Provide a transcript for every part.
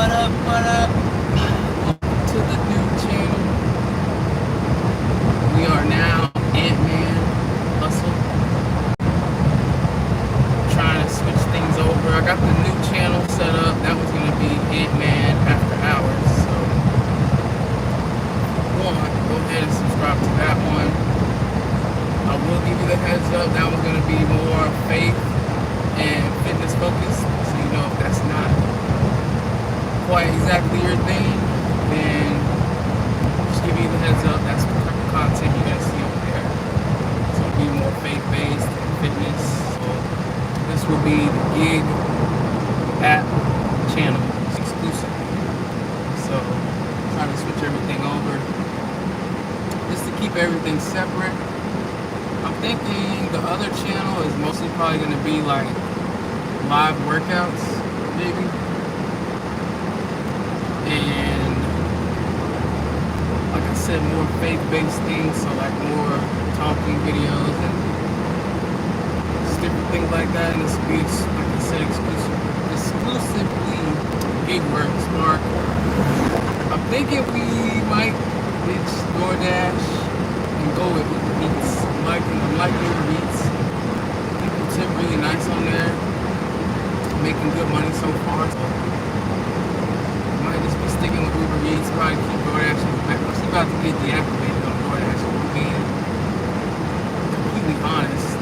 What up? Welcome to the new channel. We are now Ant-Man Hustle. Trying to switch things over. I got the new channel set up. That was going to be Ant-Man After Hours. So, go ahead and subscribe to that one. I will give you the heads up. That was going to be more faith and fitness focused. So, you know, if that's not quite exactly your thing, then just give you the heads up. That's the type of content you're gonna see over there. So it'll be more faith-based and fitness. So this will be the Gig app channel. It's exclusive. So I'm trying to switch everything over just to keep everything separate. I'm thinking the other channel is mostly probably gonna be like live workouts, maybe. And like I said, more faith-based things, so like more talking videos and just different things like that. And this will be, like I said, exclusively Gig work smart. I'm thinking we might ditch DoorDash and go with Uber Eats. I'm liking Uber Eats. People tip really nice on there, making good money so far. So might just be sticking with Uber Eats, probably keep DoorDash. I'm actually about to get deactivated on DoorDash if we can. Completely honest.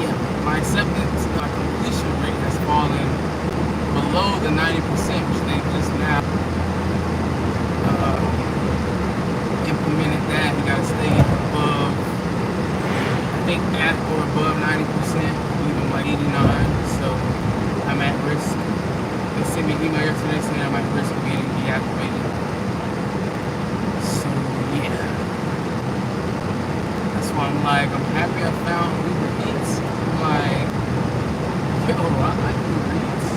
Yeah, my acceptance completion rate has fallen below the 90%, which they just now implemented that. You gotta stay above, I think at or above 90%, even like 89. So I'm at risk. They sent me an email yesterday saying I'm at risk of getting deactivated. So yeah, that's why I'm like, I'm happy I found Uber Eats. I'm like, yo, I like Uber Eats.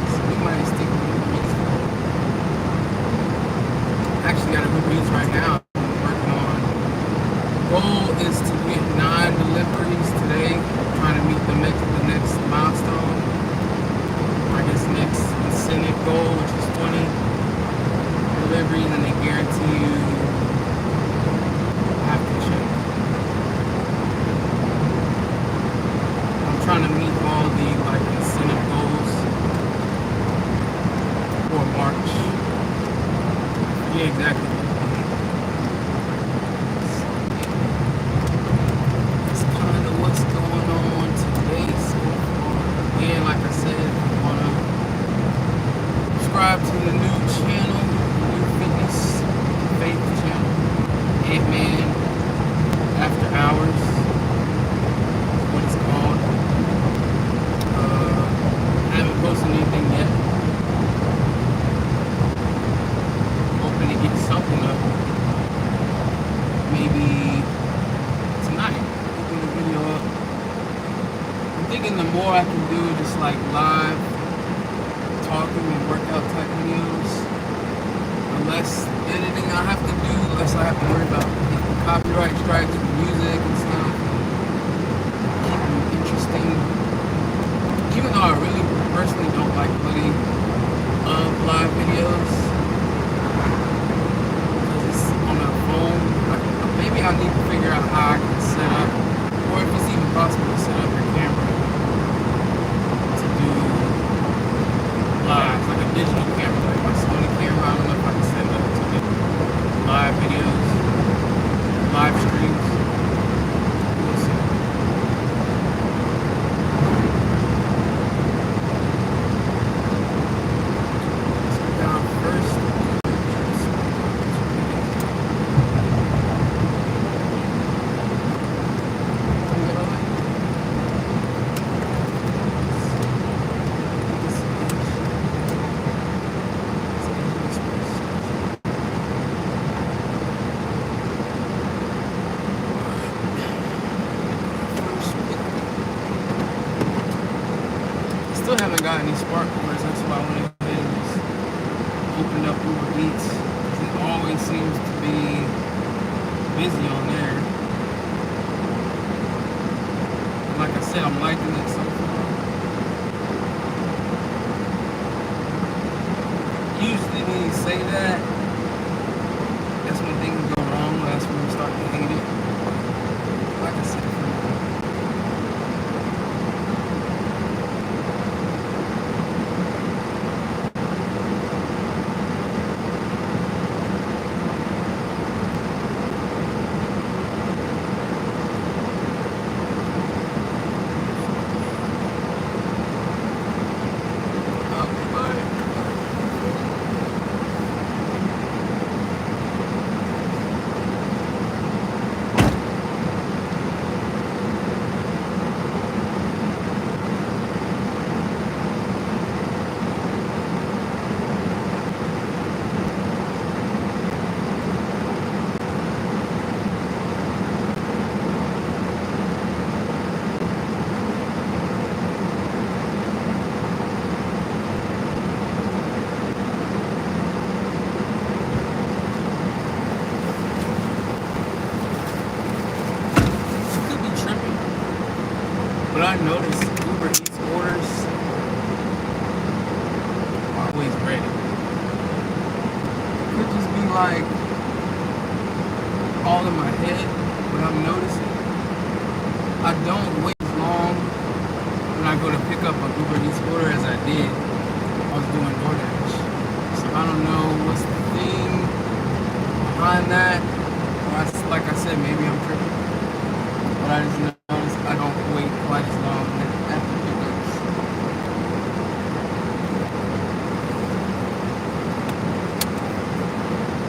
So we might stick with Uber Eats. I actually got an Uber Eats right now. I'm working on. Goal is to get 9 deliveries today. Trying to meet the next milestone. I guess next incentive goal, which is 20 deliveries, and they guarantee you half the check. I'm trying to meet all the like incentive goals for March. Yeah, exactly. What's going on today so far. Again, like I said, if you want to subscribe to the new channel, new fitness, faith channel, Ant-Man After Hours, is what it's called. I haven't posted anything yet. Hoping to get something up. Maybe tonight. Video up. I'm thinking the more I can do just like live talking and workout type videos, the less editing I have to do, the less I have to worry about copyright strikes with music and stuff. Keep them interesting. Even though I really personally don't like footage of live videos because it's on a phone. Maybe I need to figure out how I can set up, or if it's even possible to set up your camera to do live, like a digital camera, like my Sony camera. I don't know if I can set it up to get live videos, live streams. We'll see. Let's go down first. Still haven't got any spark plugs. That's why I went ahead and just opened up Uber Eats. It always seems to be busy on there. said, I'm liking it so far. Usually when you say that, that's when things go wrong. That's when you start to hate it. Like I said, but I noticed Uber Eats orders are always ready. It could just be like all in my head, but I'm noticing I don't wait as long when I go to pick up an Uber Eats order as I did. I was doing DoorDash. So I don't know what's the thing behind that. Or like I said, maybe I'm tripping. But I just noticed I don't wait quite as long at the pickups.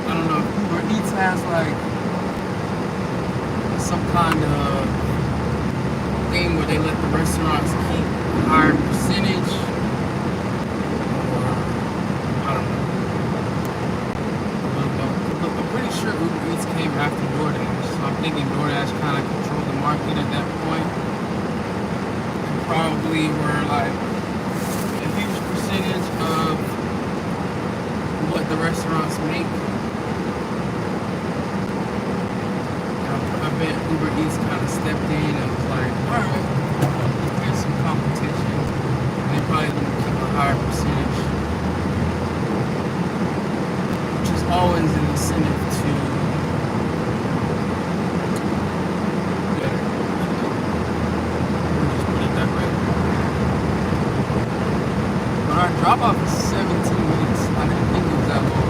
I don't know if Uber Eats has like some kind of thing where they let the restaurants keep a higher percentage, or I don't know. But I'm pretty sure Uber Eats came after DoorDash, so I'm thinking DoorDash kind of controlled the market at that point. And probably were like a huge percentage of what the restaurants make. I bet Uber Eats kind of stepped in and was like, alright, here's some competition. And they probably going to keep a higher percentage, which is always an incentive to better. We'll just put it that way. But our drop off is 17 minutes. I didn't think it was that long.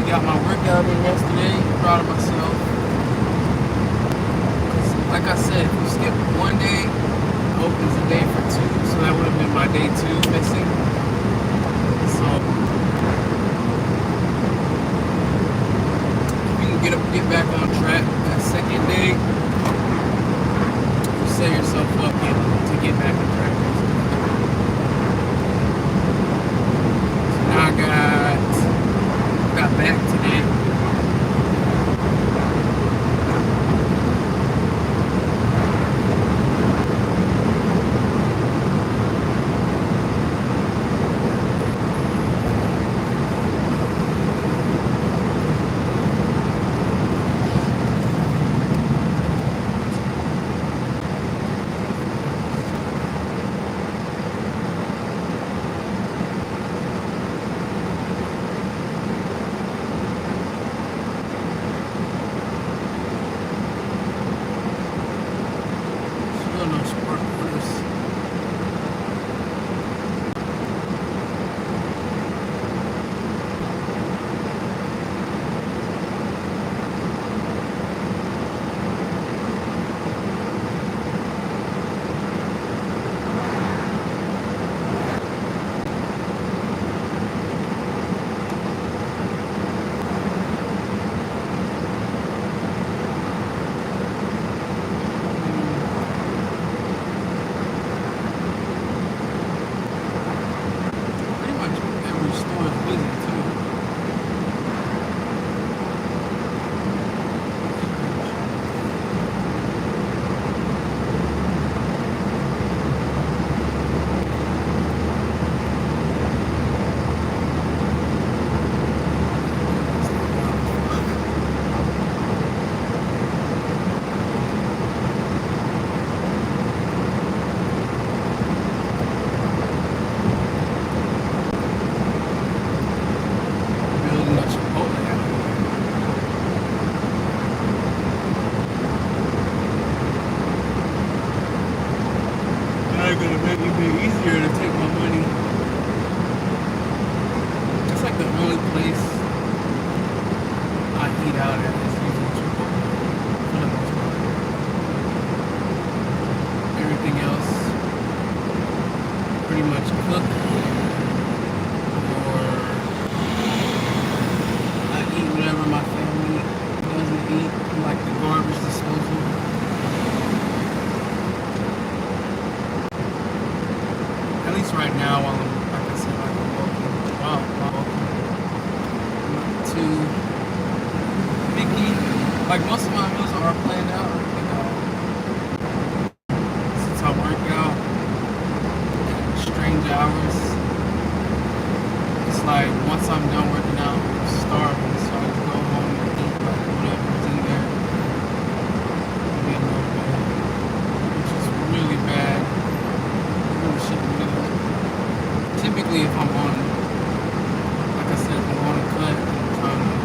Got my workout in yesterday. Proud of myself. Like I said, if you skip one day, it opens the day for two. So that would have been my day 2 missing. So if you can get back on track that second day, you set yourself up to get back on track. So now I got back today. not gonna make it be easier to take my money. It's like the only place I eat out at is usually Chipotle for the most part. Everything else pretty much cooked, or I eat whatever my family doesn't eat, like the garbage disposal. At least right now, while I'm, like I said, like I'm walking, I'm not too picky. Like most of my meals are planned out. Since I work out at strange hours, it's like once I'm done working out, I'm starving, so I just go home and eat like whatever's in there and then go to bed, which is really bad. Really shouldn't do that. Typically, if I'm on, like I said, if I'm on a cut, I'm trying to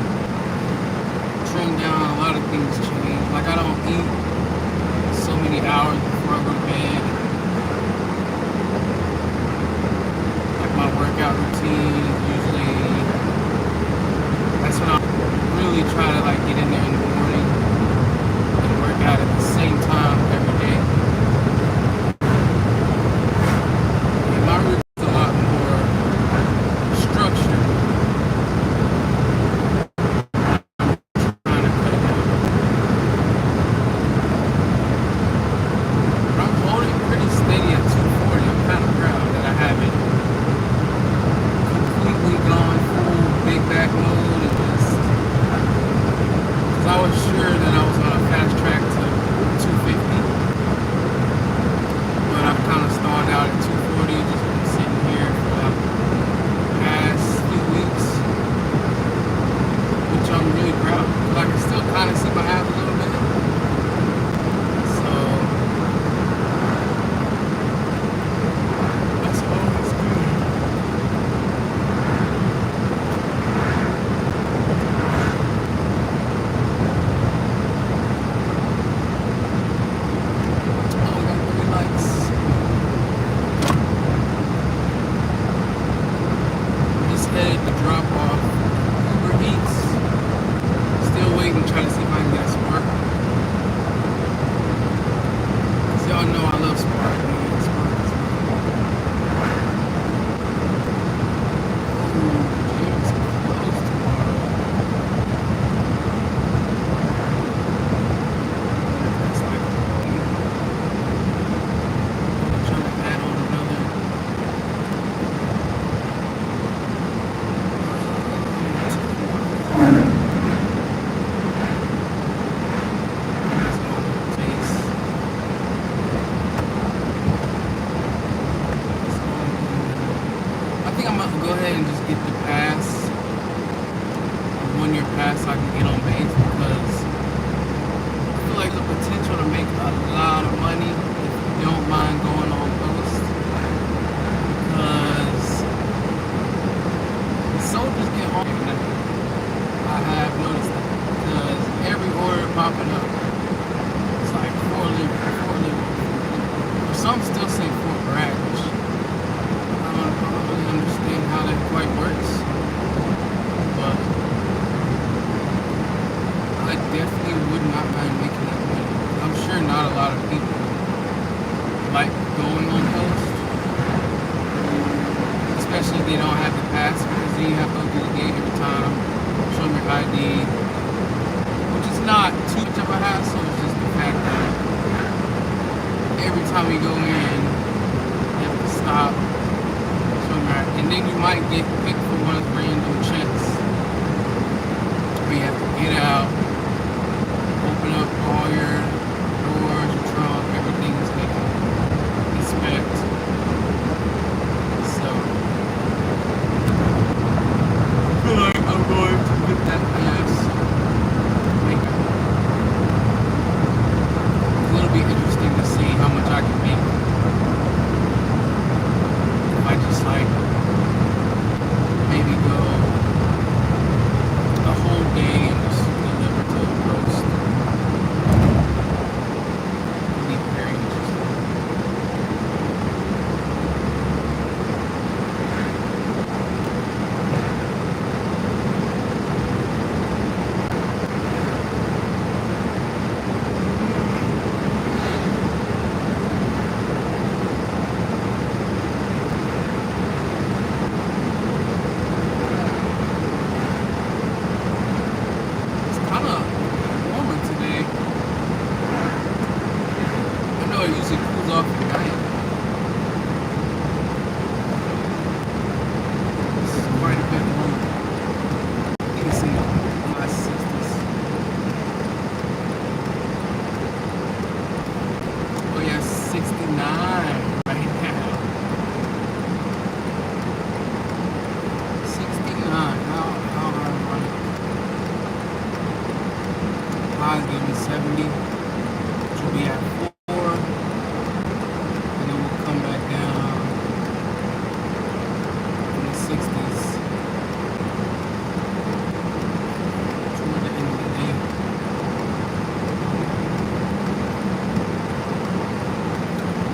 trim down. A lot of things change. Like I don't eat so many hours before I go to bed. Like my workout routine is usually, that's when I really try to like get in there in the morning and work out at the same time every day. And my routine is a lot more structured. Trying to cut it down. But I'm holding pretty steady at 240. I'm kind of proud that I haven't completely gone full big back mode and just, because I was sure that I was on a fast track to 250, but I've kind of stalled out at 240, just been sitting here for the past few weeks, which I'm really proud of. But I can still kind of see my abs a little bit, so that's always good. Oh, we got 3 likes. Just headed to drop off Uber Eats. Still waiting, trying to see if I can get a Spark. Cause y'all know I love Spark. Man. Spark is ooh, gym is closed tomorrow. That's like I'm trying to add on another. Taste. I think I'm gonna go ahead and just get the pass, the 1-year pass, so I can get on base, because I feel like the potential to make a lot of money if you don't mind going on post, because the soldiers get home. I have noticed that, because every order popping up, it's like 4 liver. Or some still say 4 brag, which I don't really understand how that quite works, but I definitely would not mind making that money. I'm sure not a lot of people like going on post, especially if they don't have the pass, because then you have to go through the gate every time, show them your ID, which is not too much of a hassle. It's just the fact that every time we go in, you have to stop, show them your ID, and then you might get picked for one of the random checks where you have to get out, open up all your doors, your trunk, everything is taken, inspect. So I feel like I'm going to get that pass. Make it. It'll be interesting to see how much I can make if I just like maybe go a whole day and just deliver to a roast. right now. 69. How am I running? Highs gave me 70. Which will be at 4. And then we'll come back down in the 60s. Toward the end of the day.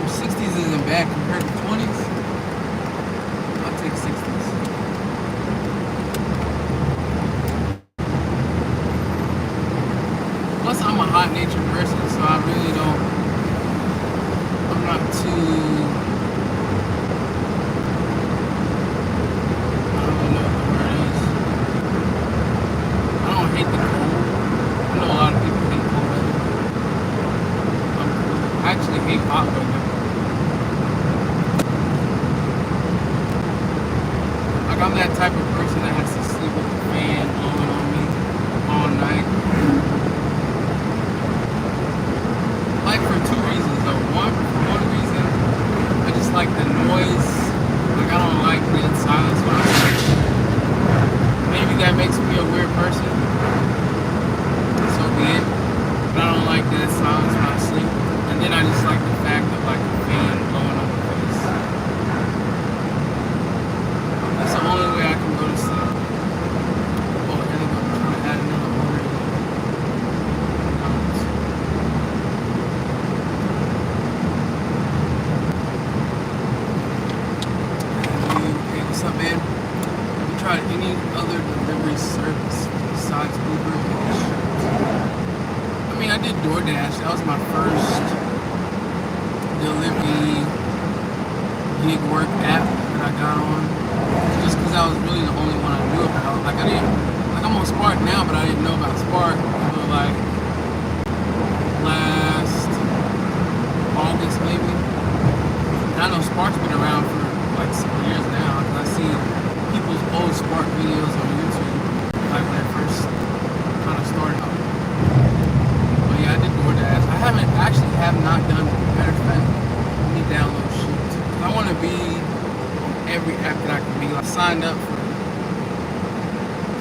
60s isn't bad compared to 20s. I'll take 60s. Plus, I'm a hot-natured person, so I really don't. I'm not too. I don't know what the word is. I don't hate the cold. I know a lot of people hate cold weather. I actually hate hot weather. Like, I'm that type of person that has to sleep with the fan blowing on me all night. Like, for 2 reasons though. For one reason, I just like the noise. Like, I don't like dead silence when I'm sleeping. Maybe that makes me a weird person. So be it. But I don't like dead silence when I sleep. And then I just like the fact of like the fan blowing on my face. That's the only way I can go to sleep. Oh, I gotta go try to add another order. Hey, what's up, man? Have you tried any other delivery service besides Uber and Shipt? I mean, I did DoorDash. That was my first delivery gig work app that I got on. Just because that was really the only one I knew about. Like, I'm on Spark now, but I didn't know about Spark until like last August maybe. And I know Spark's been around for like some years now, because I see people's old Spark videos on YouTube, like when it first kind of started out. But yeah, I did DoorDash. I have not done, matter of fact, let me download Shipt. I want to be on every app that I can be. I signed up for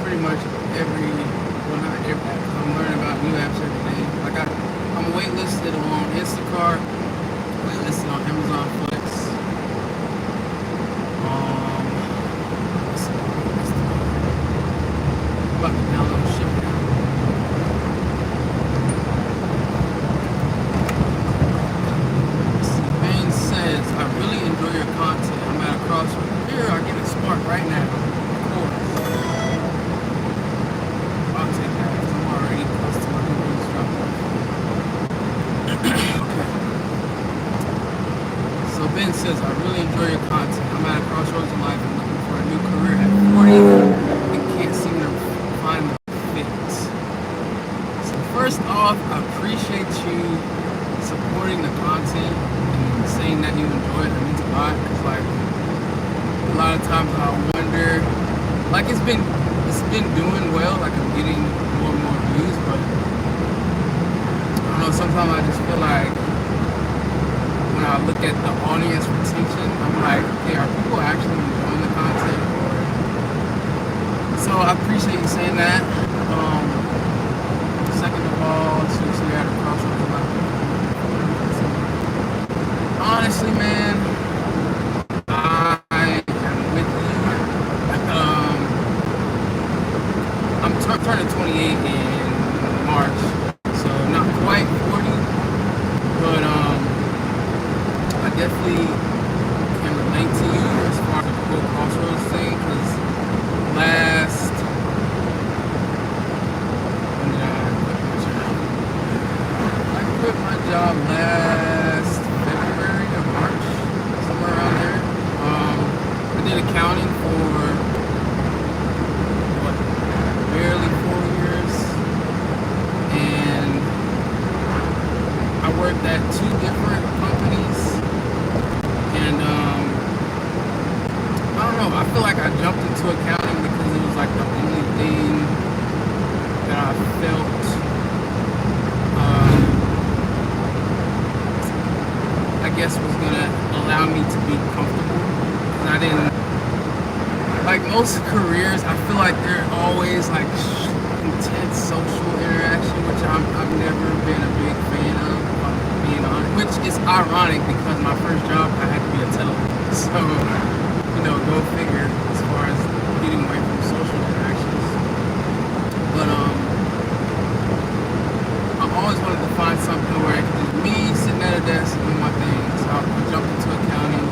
pretty much every, well, not every app, because I'm learning about new apps every day. Like, I'm waitlisted on Instacart, waitlisted on Amazon Flex. I'm about to download Shipt now. Bane says, I really enjoy your content. I'm at a crossroads. Here, I get a Spark right now. Of course. I'll take that, because I'm already close to my new drop off. Okay. So Ben says, I really enjoy your content. I'm at a crossroads in life and looking for a new career at 40 and can't seem to find the fit. So first off, I appreciate you supporting the content and saying that you enjoy it. That means a lot, because like a lot of times I wonder, like it's been doing well, like I'm getting more and more views, but I don't know, sometimes I just feel like when I look at the audience retention, I'm like, okay, are people actually enjoying the content? So I appreciate you saying that. Second of all, since you're at a crossroads in life, honestly, man, I am with you. I'm turning 28 in March, so not quite 40, but I definitely can relate to you as far as the whole crossroads thing, because last, when did I quit my job? I quit my job last February or March, somewhere around there. I did accounting for what, barely 4 years, and I worked at 2 different companies, and I don't know, I feel like I jumped into accounting because it was like the only thing that I felt I guess was gonna allow me to be comfortable. And I didn't like most careers. I feel like they're always like intense social interaction, which I've never been a big fan of. If I'm being honest, which is ironic because my first job I had to be a teller. So go figure as far as getting away from social interactions. But I always wanted to find something where it could just me sitting at a desk doing my thing. So I jumped into accounting.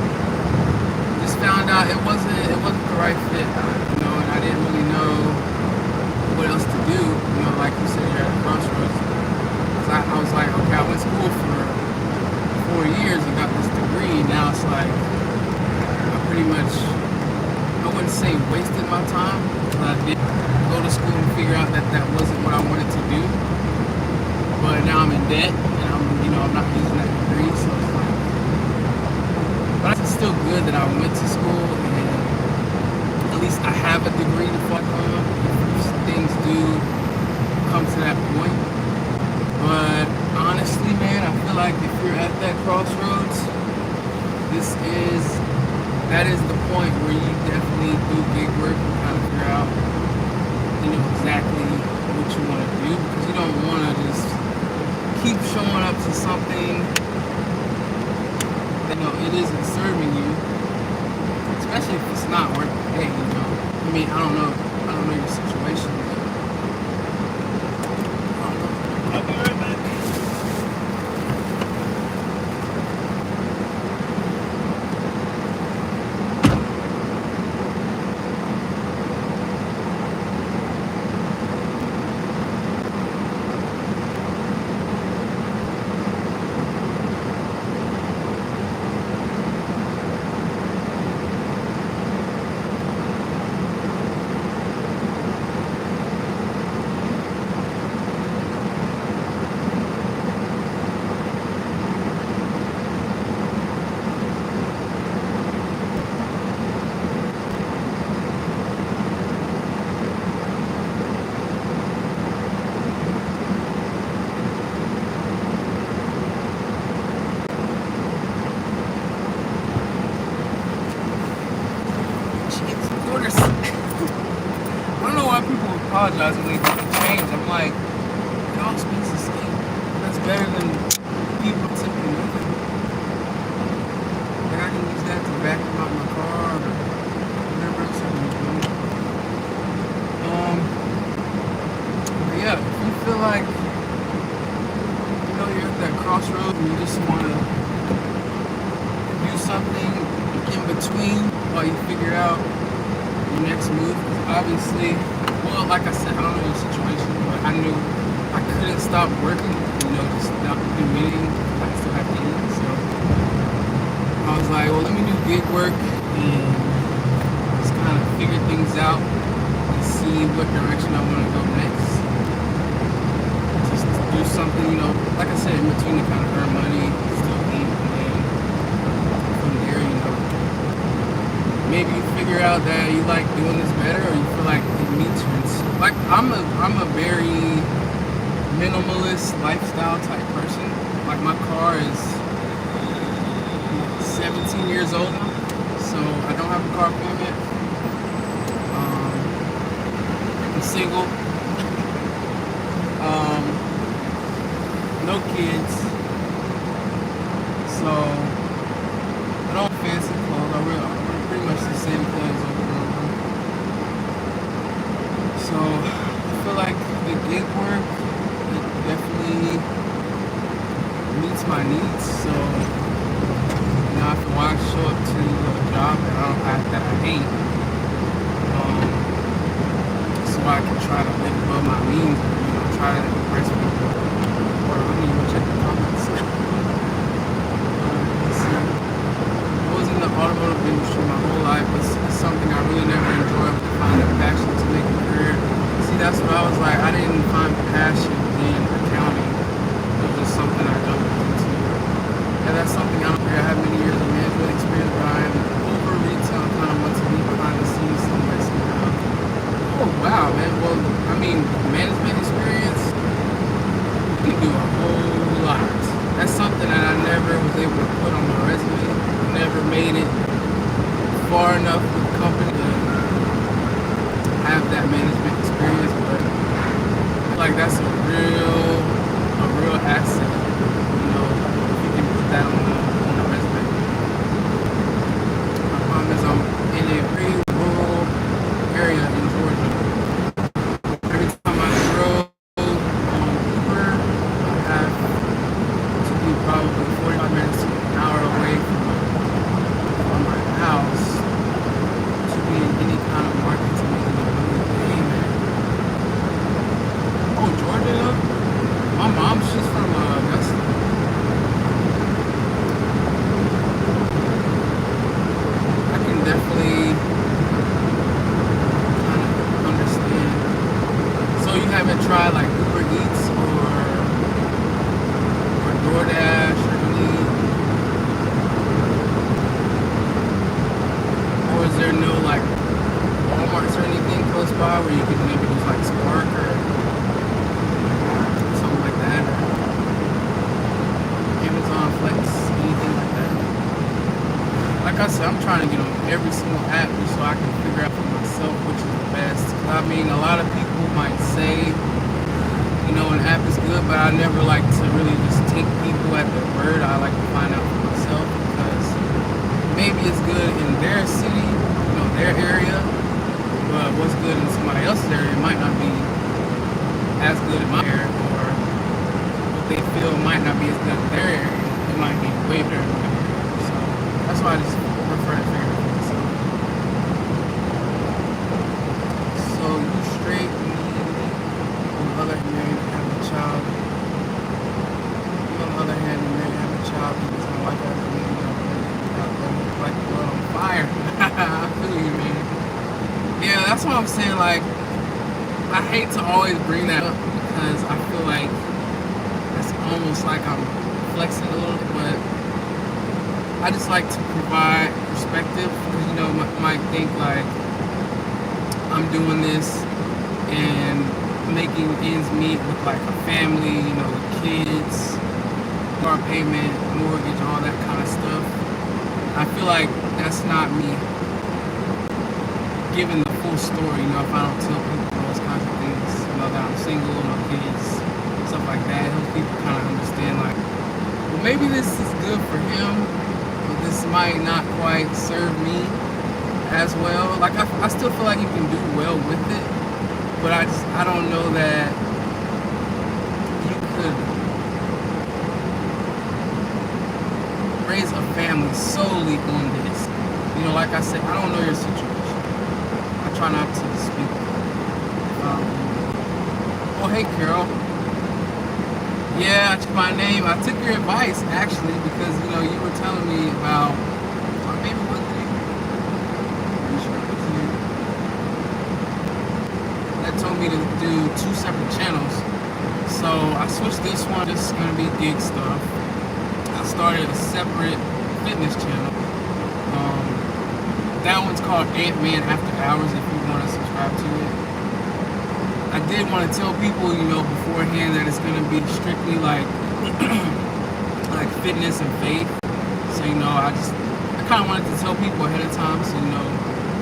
Just found out it wasn't the right fit, and I didn't really know what else to do. Like you said, you're at a crossroads. I was like, okay, I went to school for 4 years and got this degree. Now it's like I pretty much, I wouldn't say wasted my time, but I did go to school and figure out that that wasn't what I wanted to do. But now I'm in debt and I'm not using that degree, so it's like, but it's still good that I went to school and at least I have a degree to fuck on if things do come to that point. But honestly, man, I feel like if you're at that crossroads, that is the point where you definitely do gig work and kind of figure out, exactly what you want to do, because you don't want to just keep showing up to something that it isn't serving you, especially if it's not worth the pay. I mean, I don't know your situation. I'll be right back. Apologize when they change. I'm like, it all speaks the same. That's better than people tipping nothing. Like I can use that to vacuum out my car or whatever else I'm doing. But yeah, if you feel like you're at that crossroad and you just want to do something in between while you figure out your next move, obviously. Well, like I said, I don't know your situation, but I knew I couldn't stop working, just not do anything. I still have to eat, so I was like, well, let me do gig work and just kind of figure things out and see what direction I want to go next. Just to do something, like I said, in between to kind of earn money, still eat, and then from there, maybe you figure out that you like doing this better, or you feel like it meets your like I'm a very minimalist lifestyle type person. Like my car is 17 years old now, so I don't have a car payment. I'm single. No kids. So I don't fancy clothes. I wear pretty much the same clothes over and over. So I feel like the gig work, it definitely meets my needs. So if I show up to a job that I hate, so I can try to live above my means, try to impress people. Or let me even check the comments. I was in the automotive industry my whole life. It's something I really never enjoyed. Find a passion to make a career. See, that's what I was like. I didn't find passion in accounting. It was just something I jumped into. far enough with the company to have that management experience, but I feel like that's a real asset. You know, if you can put that on the resume. My problem is I'm in a pretty rural area in Georgia. Every time I drove on Uber, I have to be probably 45 minutes to an hour away from my house to be in any kind of market to make any money. Man. Oh, Georgia? My mom, she's from Augusta. I can definitely kind of understand. So you haven't tried like Uber Eats or DoorDash or any, or is there no like Walmarts or anything close by where you could maybe use like Spark or something like that, or Amazon Flex, anything like that? Like I said, I'm trying to get on every single app just so I can figure out for myself which is the best. 'Cause I mean, a lot of people might say, you know, an app is good, but I never like to really just take people at their word. I like to find out for myself because maybe it's good in their city, you know, their area, but what's good in somebody else's area might not be as good in my area, or what they feel might not be as good in their area. It might be way better in my area. So that's why I just prefer to figure it out myself. So you straight, on the other hand, married, have a child. On the other hand, you married, have a child because my wife has a baby. Like the world on fire. I feel you, man. Yeah, that's what I'm saying. Like, I hate to always bring that up because I feel like it's almost like I'm flexing a little, but I just like to provide perspective because, you know, might think like I'm doing this and making ends meet with like a family, you know, kids, car payment, mortgage, all that kind of stuff. I feel like that's not me giving the full story, you know, if I don't tell people those kinds of things, you know, that I'm single, no kids, stuff like that. Help people kind of understand, like, well, maybe this is good for him, but this might not quite serve me as well. Like, I still feel like you can do well with it, but I don't know that you could raise a family solely on this. You know, like I said, I don't know your situation. I try not to speak. Oh, hey, Carol. Yeah, I took my name. I took your advice, actually, because, you know, you were telling me about, or maybe it wasn't you. Pretty sure it was you. That told me to do 2 separate channels. So I switched this one. This is going to be gig stuff. I started a separate fitness channel. That one's called Ant-Man After Hours if you want to subscribe to it. I did want to tell people, you know, beforehand that it's going to be strictly like like fitness and faith. So, you know, I kind of wanted to tell people ahead of time so, you know,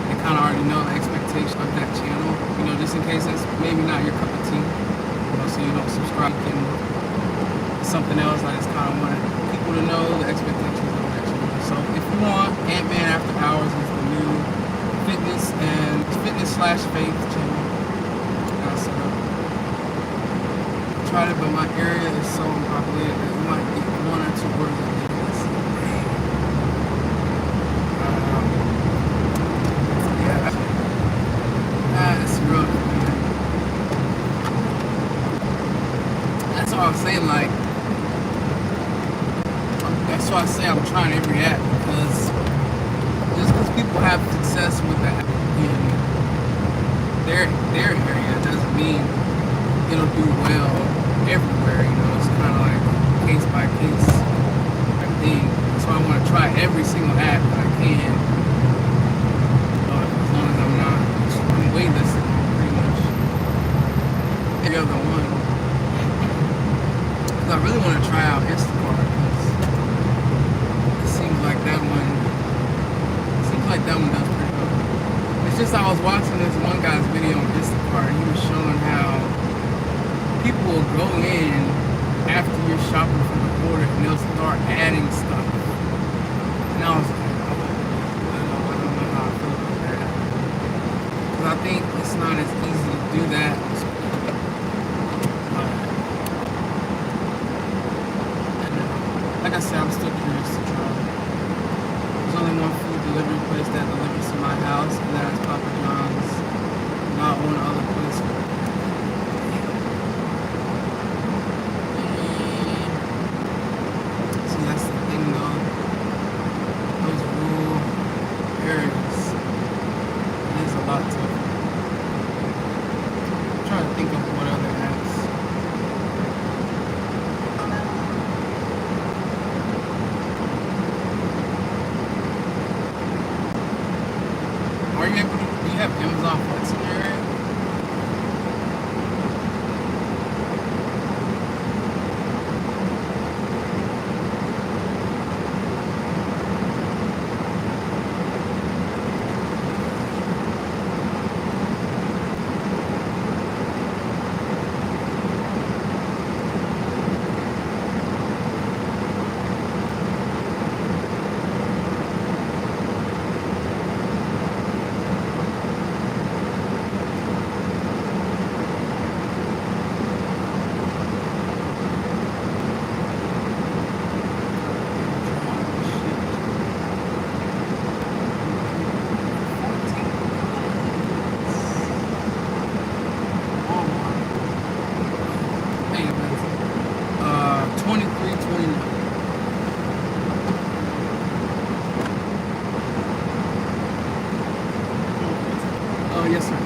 they kind of already know the expectation of that channel. You know, just in case that's maybe not your cup of tea. You know, so you don't subscribe to something else. I just kind of wanted people to know the expectations of that channel. So if you want, Ant-Man After Hours is the new fitness/faith channel. So I tried it, but my area is so unpopulated that you might get 1 or 2 words a day. That's rough, man. That's all I'm saying, like, that's why I say I'm trying every app, because just because people have success with that in their area doesn't mean it'll do well everywhere. You know, it's kind of like case by case thing. So I want to try every single app that I can, as long as I'm waitlisted pretty much every other one. Because I really want to try out Instacart, because it seems like that one does Plus, I was watching this one guy's video on Instacart, and he was showing how people will go in after you're shopping from the order, and they'll start adding stuff. And I was like, oh, I don't know how I feel about that. Because I think it's not as easy to do that. Like I said, I'm still curious to try. There's only one food delivery place that delivers to my house, and that's Papa John's. Not one other place. See, that's the thing though. Those rural areas, it is a lot tougher. I'm trying to think of what other apps. Are you able to, do you have Amazon Flex in your area? Oh, yes, sir.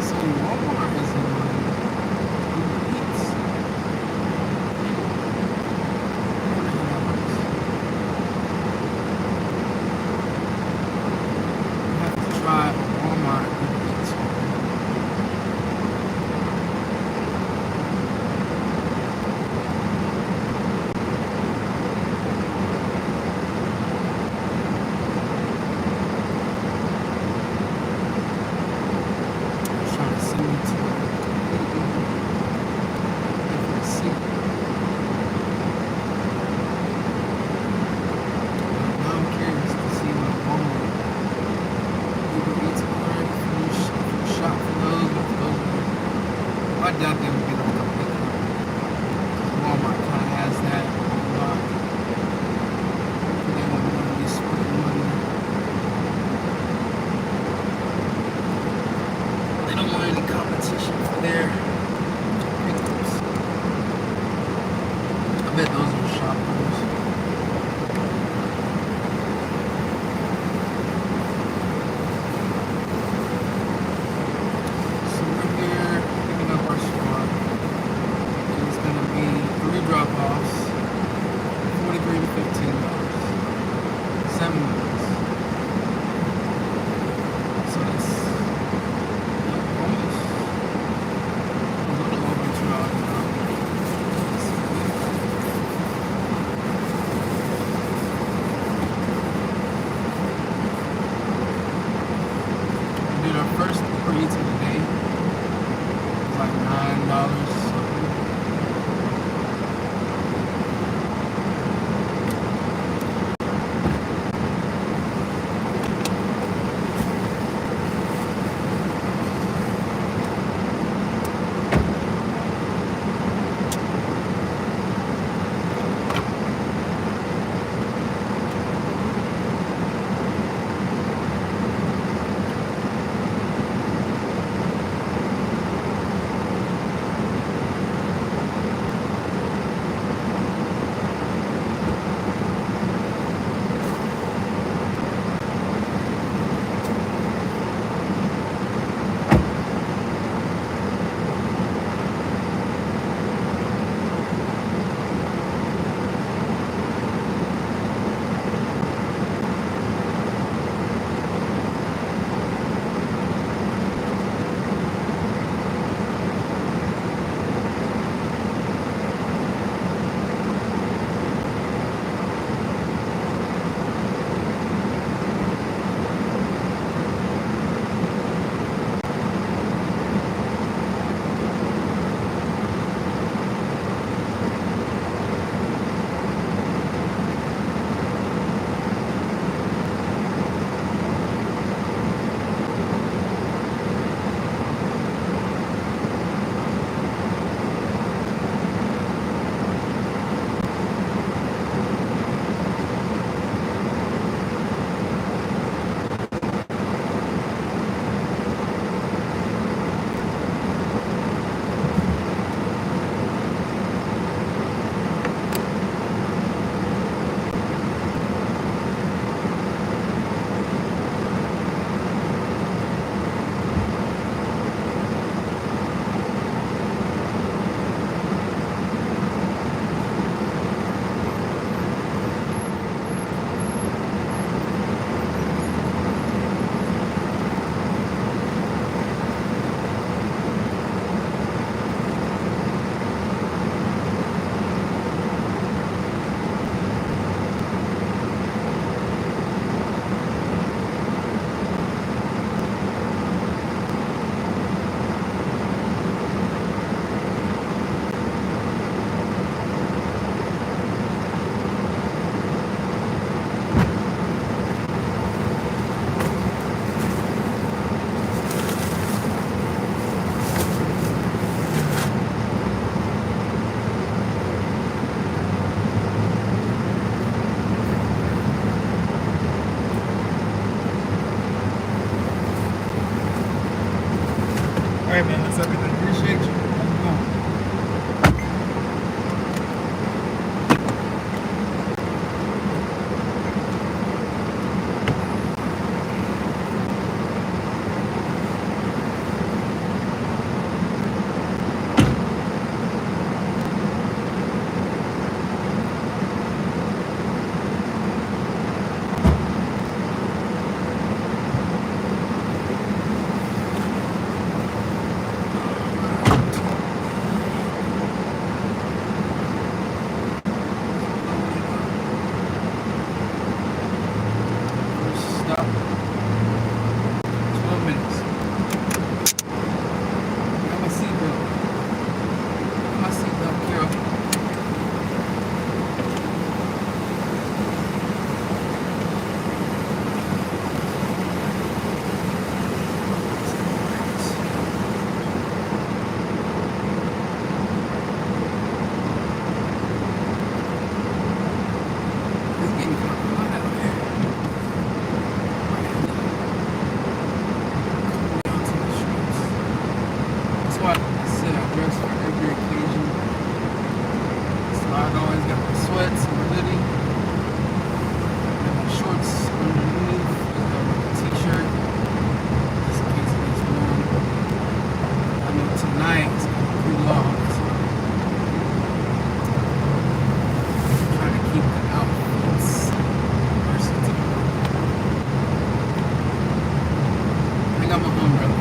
So Walmart is in Uber Eats. You have to try Walmart Uber Eats. Trying to send me to see. Now I'm curious to see what Walmart Uber Eats are like. If you shop for those, or if those are, I doubt they would be like a big one. Walmart kind of has that on lock. They won't want to be splitting money. They don't want any competition for their pickups. I bet those are shoppers. So we're here picking up our squad. And it's going to be 3 drop-offs, $43 to $15. 7 minutes. So that's almost a little over 2 hours now. We did our first Uber Eats of the day. It was like $9 something. sucker. I appreciate you. Stop. 12 minutes. Got my seatbelt. Got my seatbelt, Carol. It's getting hot out here. That's why I said I dress for every occasion. So I've always got my sweats and my hoodie, and my shorts underneath, and a t-shirt, just in case it gets warm. I know tonight it's gonna be pretty long, so I'm trying to keep the outfits versatile. I got my umbrella.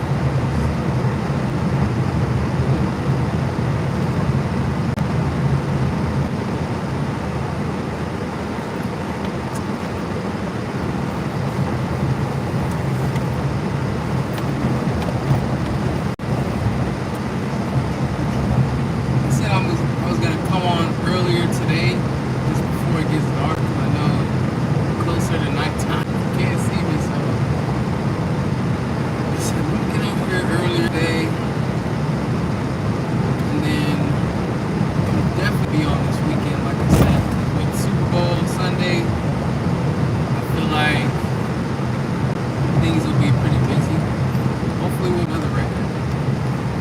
I said I was gonna come on earlier today, just before it gets dark. 'Cause I know closer to nighttime, you can't see me, so I said let me get over here earlier today, and then I'll definitely be on this weekend. Like I said, with Super Bowl Sunday, I feel like things will be pretty busy. Hopefully with another record.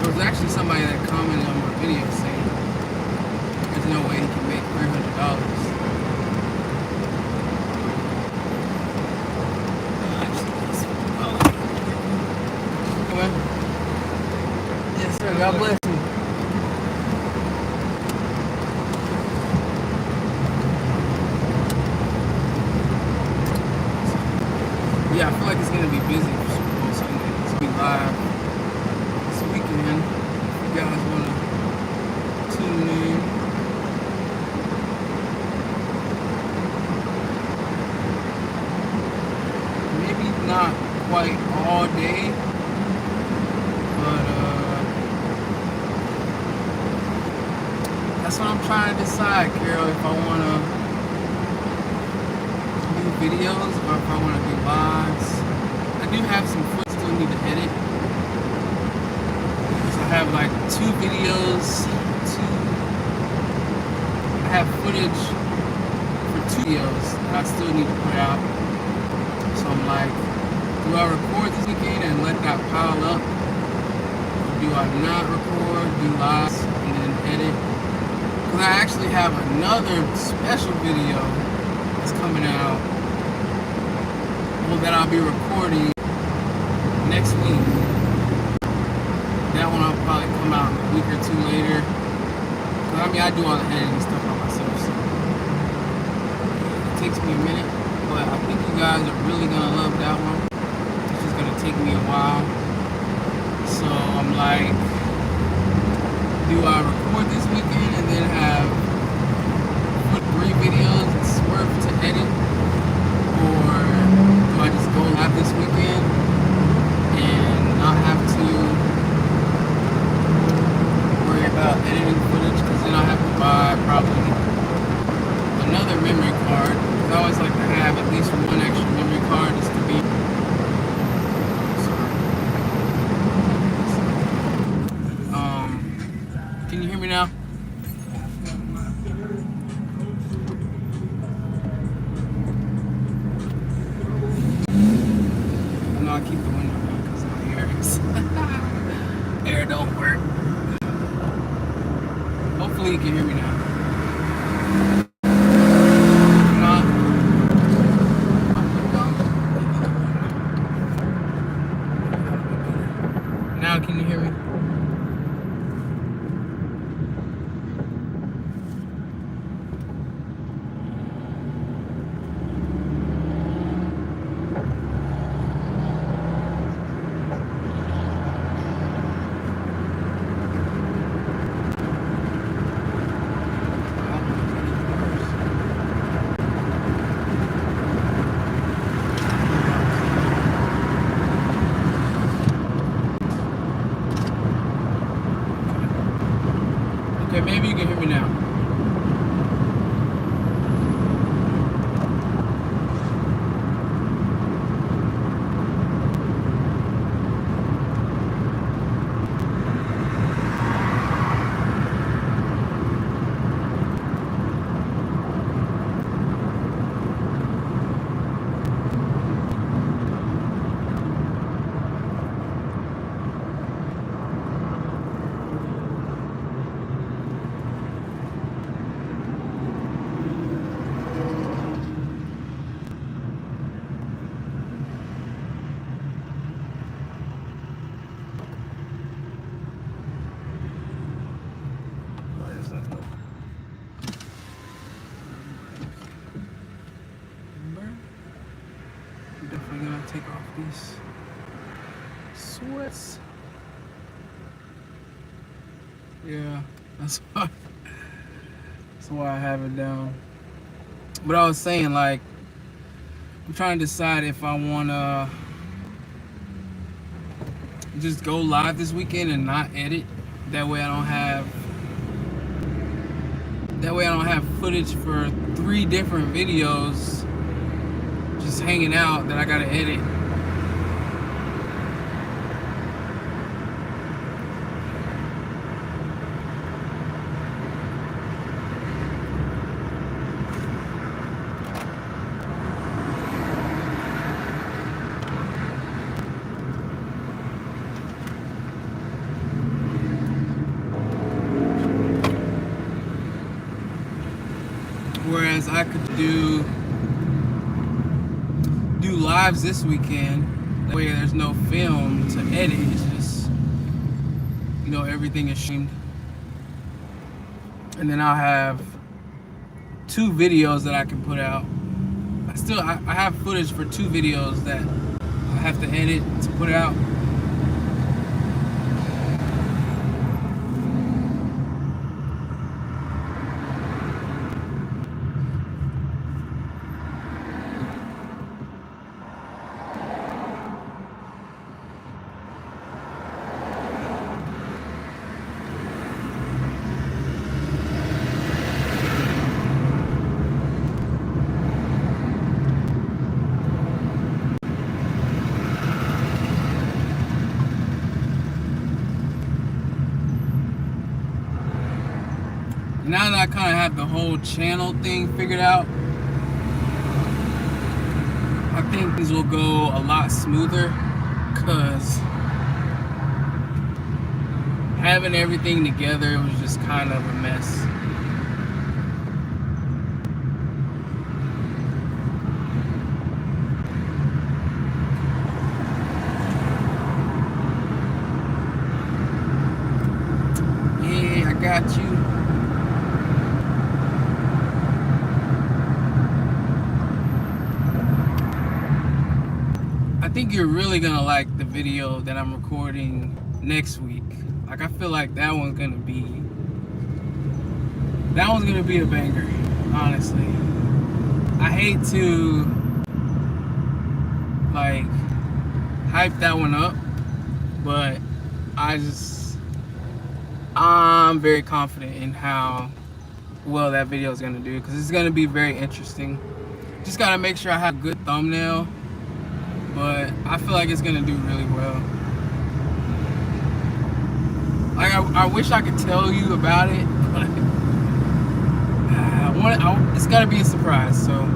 There was actually somebody that commented on my video saying there's no way he can make $300. Well, yes, sir. God bless you. Yeah, I feel like it's gonna be busy for Super Bowl Sunday. It's gonna be live this weekend. If you guys wanna tune in. Maybe not quite all day, but that's what I'm trying to decide, Carol, if I wanna do videos or if I wanna do lives. I do have some footage still need to edit. So I have like 2 videos, I have footage for 2 videos that I still need to put out. So I'm like, do I record this weekend and let that pile up? Or do I not record, do lives, and then edit? Because I actually have another special video that's coming out, well, that I'll be recording next week. That one will probably come out a week or 2 later. Because I mean, I do all the editing stuff by myself, so it takes me a minute. But I think you guys are really gonna love that one. It's just gonna take me a while. So I'm like, do I record this weekend and then have 3 videos and swerve to edit? Or do I just go live this weekend and not have to worry about editing footage? Because then I have to buy probably another memory card. Because I always like to have at least one extra memory card just to be. Can you hear me now? No, I keep the window down because my air don't work. Hopefully you can hear me now. Now can you hear me? Okay, maybe you can hear me now. I'm definitely gonna take off these sweats. Yeah, that's why I have it down. But I was saying, like, I'm trying to decide if I wanna just go live this weekend and not edit. That way I don't have footage for 3 different videos just hanging out that I gotta edit. Whereas I could do lives this weekend. That way there's no film to edit. It's just, everything is streamed. And then I'll have 2 videos that I can put out. I have footage for 2 videos that I have to edit to put out. Now that I kind of have the whole channel thing figured out, I think things will go a lot smoother, because having everything together was just kind of a mess. Yeah, I got you. I think you're really gonna like the video that I'm recording next week. Like, I feel like that one's gonna be a banger, honestly. I hate to like hype that one up, but I'm very confident in how well that video is gonna do, because it's gonna be very interesting. Just gotta make sure I have a good thumbnail, but I feel like it's gonna do really well. Like, I wish I could tell you about it, but it's gotta be a surprise, so.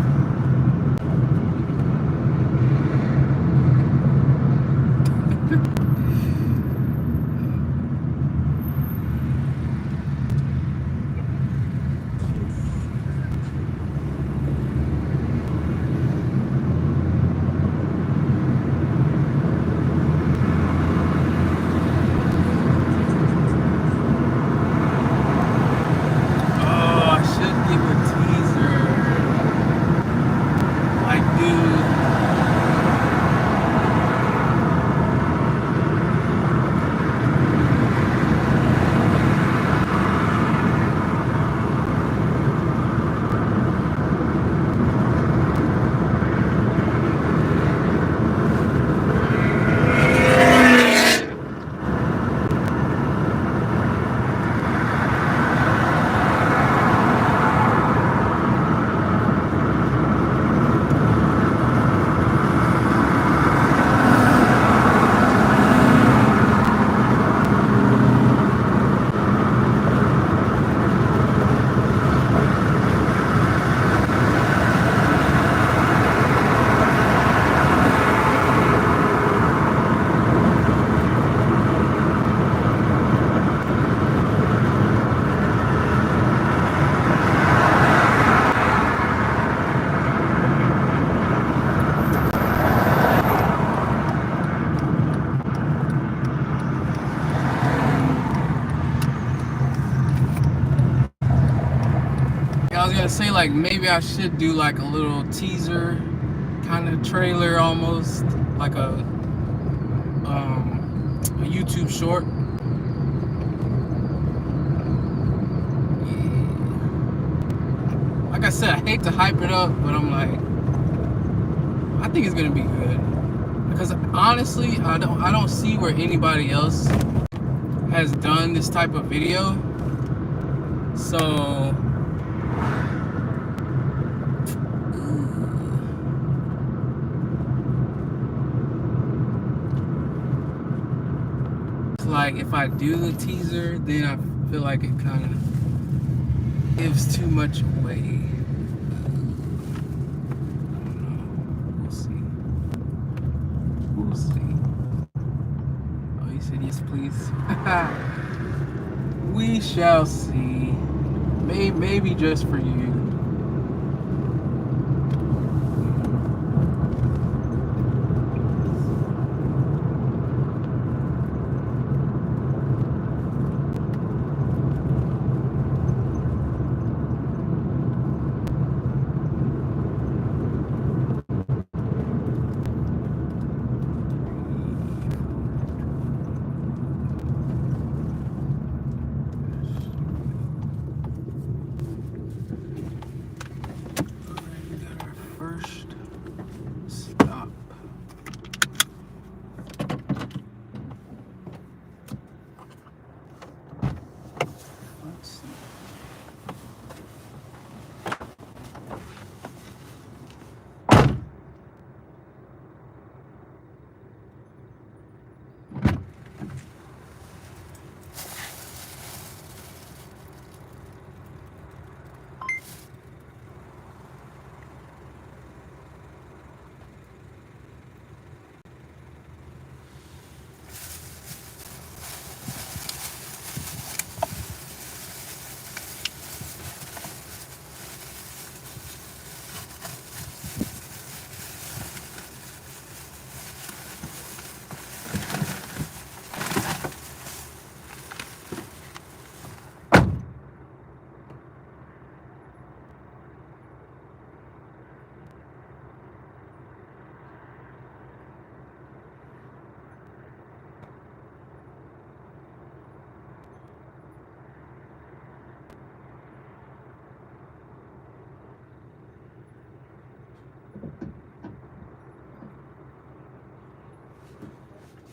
gonna say like maybe I should do like a little teaser kind of trailer almost like a YouTube short. Like I said, I hate to hype it up, but I'm like, I think it's gonna be good because honestly, I don't see where anybody else has done this type of video. So it's like if I do the teaser, then I feel like it kind of gives too much away. We'll see. We'll see. Oh, you said yes, please. We shall see. Maybe just for you.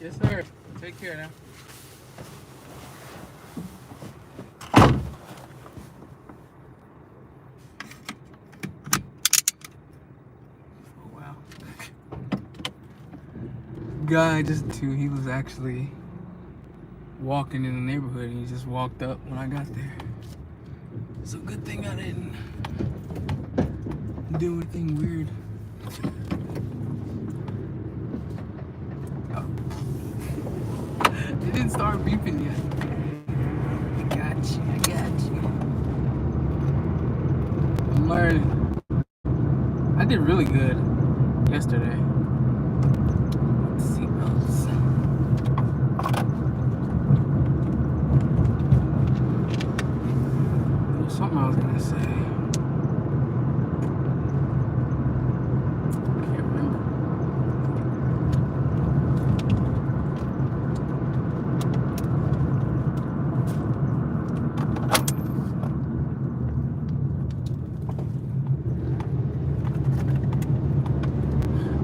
Yes, sir. Take care now. Oh, wow. Guy he was actually walking in the neighborhood and he just walked up when I got there. So good thing I didn't do anything weird. It didn't start beeping yet. I got you. I'm learning. I did really good yesterday. Seatbelts. There was something I was gonna say.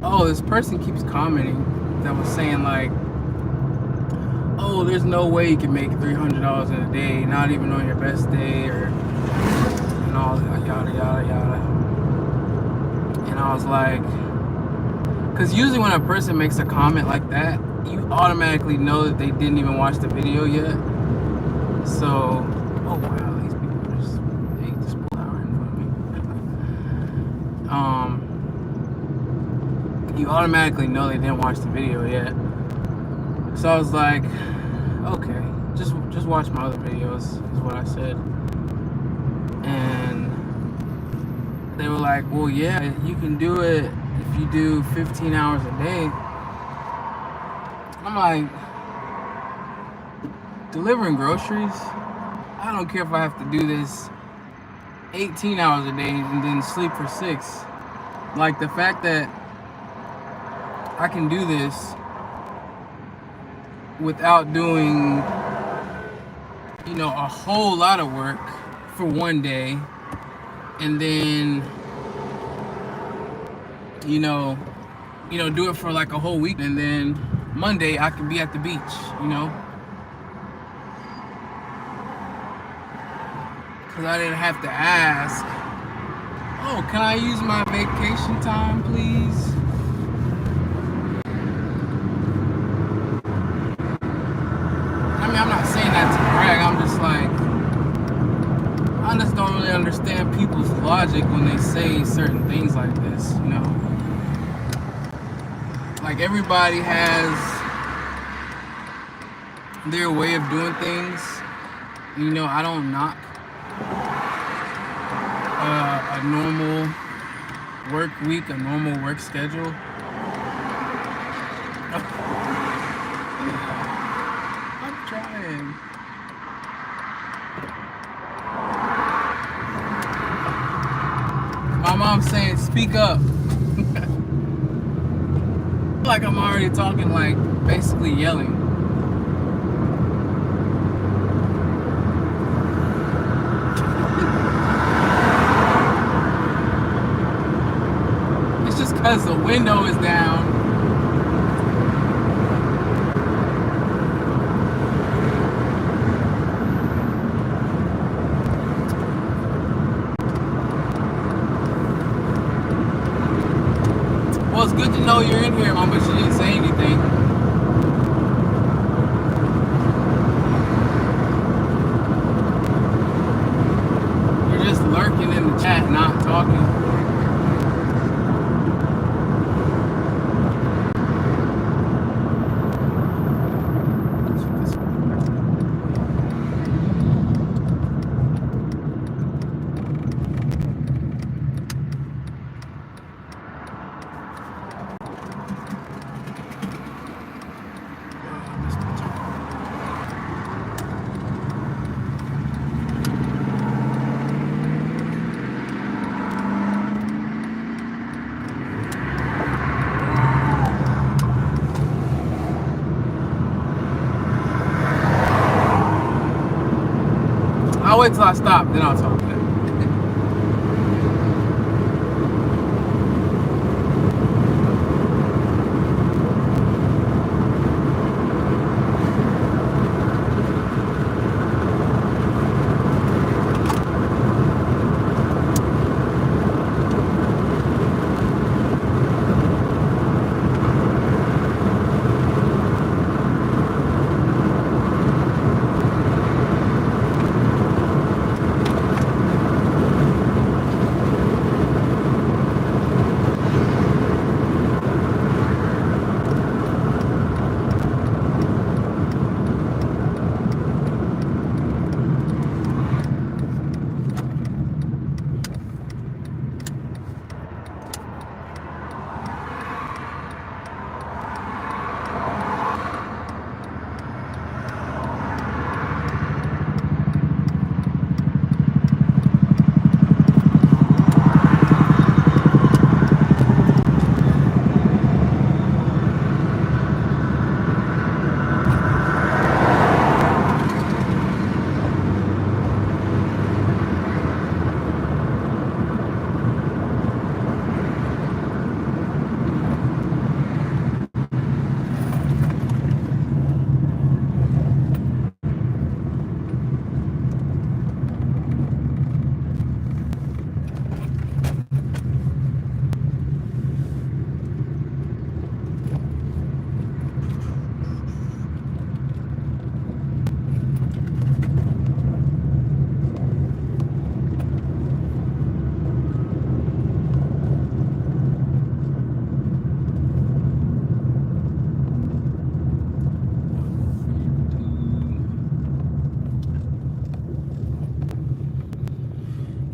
Oh, this person keeps commenting that was saying like, oh, there's no way you can make $300 in a day, not even on your best day, or and all that, yada yada yada. And I was like, because usually when a person makes a comment like that, you automatically know that they didn't even watch the video yet. So, oh wow, these people they just pull out right in front of me. You automatically know they didn't watch the video yet. So I was like, okay, just watch my other videos, is what I said. And they were like, well, yeah, you can do it if you do 15 hours a day. I'm like, delivering groceries, I don't care if I have to do this 18 hours a day and then sleep for 6. Like, the fact that I can do this without doing, a whole lot of work for one day, and then, do it for like a whole week, and then Monday I could be at the beach, because I didn't have to ask, oh, can I use my vacation time, please? I mean, I'm not saying that to brag. I'm just like, I just don't really understand people's logic when they say certain things like this, Like, everybody has their way of doing things. I don't knock a normal work week, a normal work schedule. I'm trying. My mom's saying, speak up. Like, I'm already talking, like, basically yelling. It's just because the window is down. Well, it's good to know you're in here, Mom, but she didn't say anything. You're just lurking in the chat, not talking. I'll wait till I stop, then I'll talk.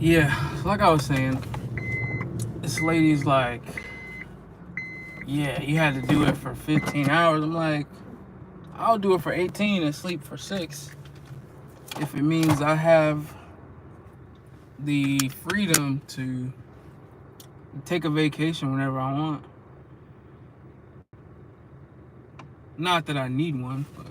Yeah, like I was saying, this lady's like, yeah, you had to do it for 15 hours. I'm like, I'll do it for 18 and sleep for 6 if it means I have, the freedom to take a vacation whenever I want. Not that I need one, but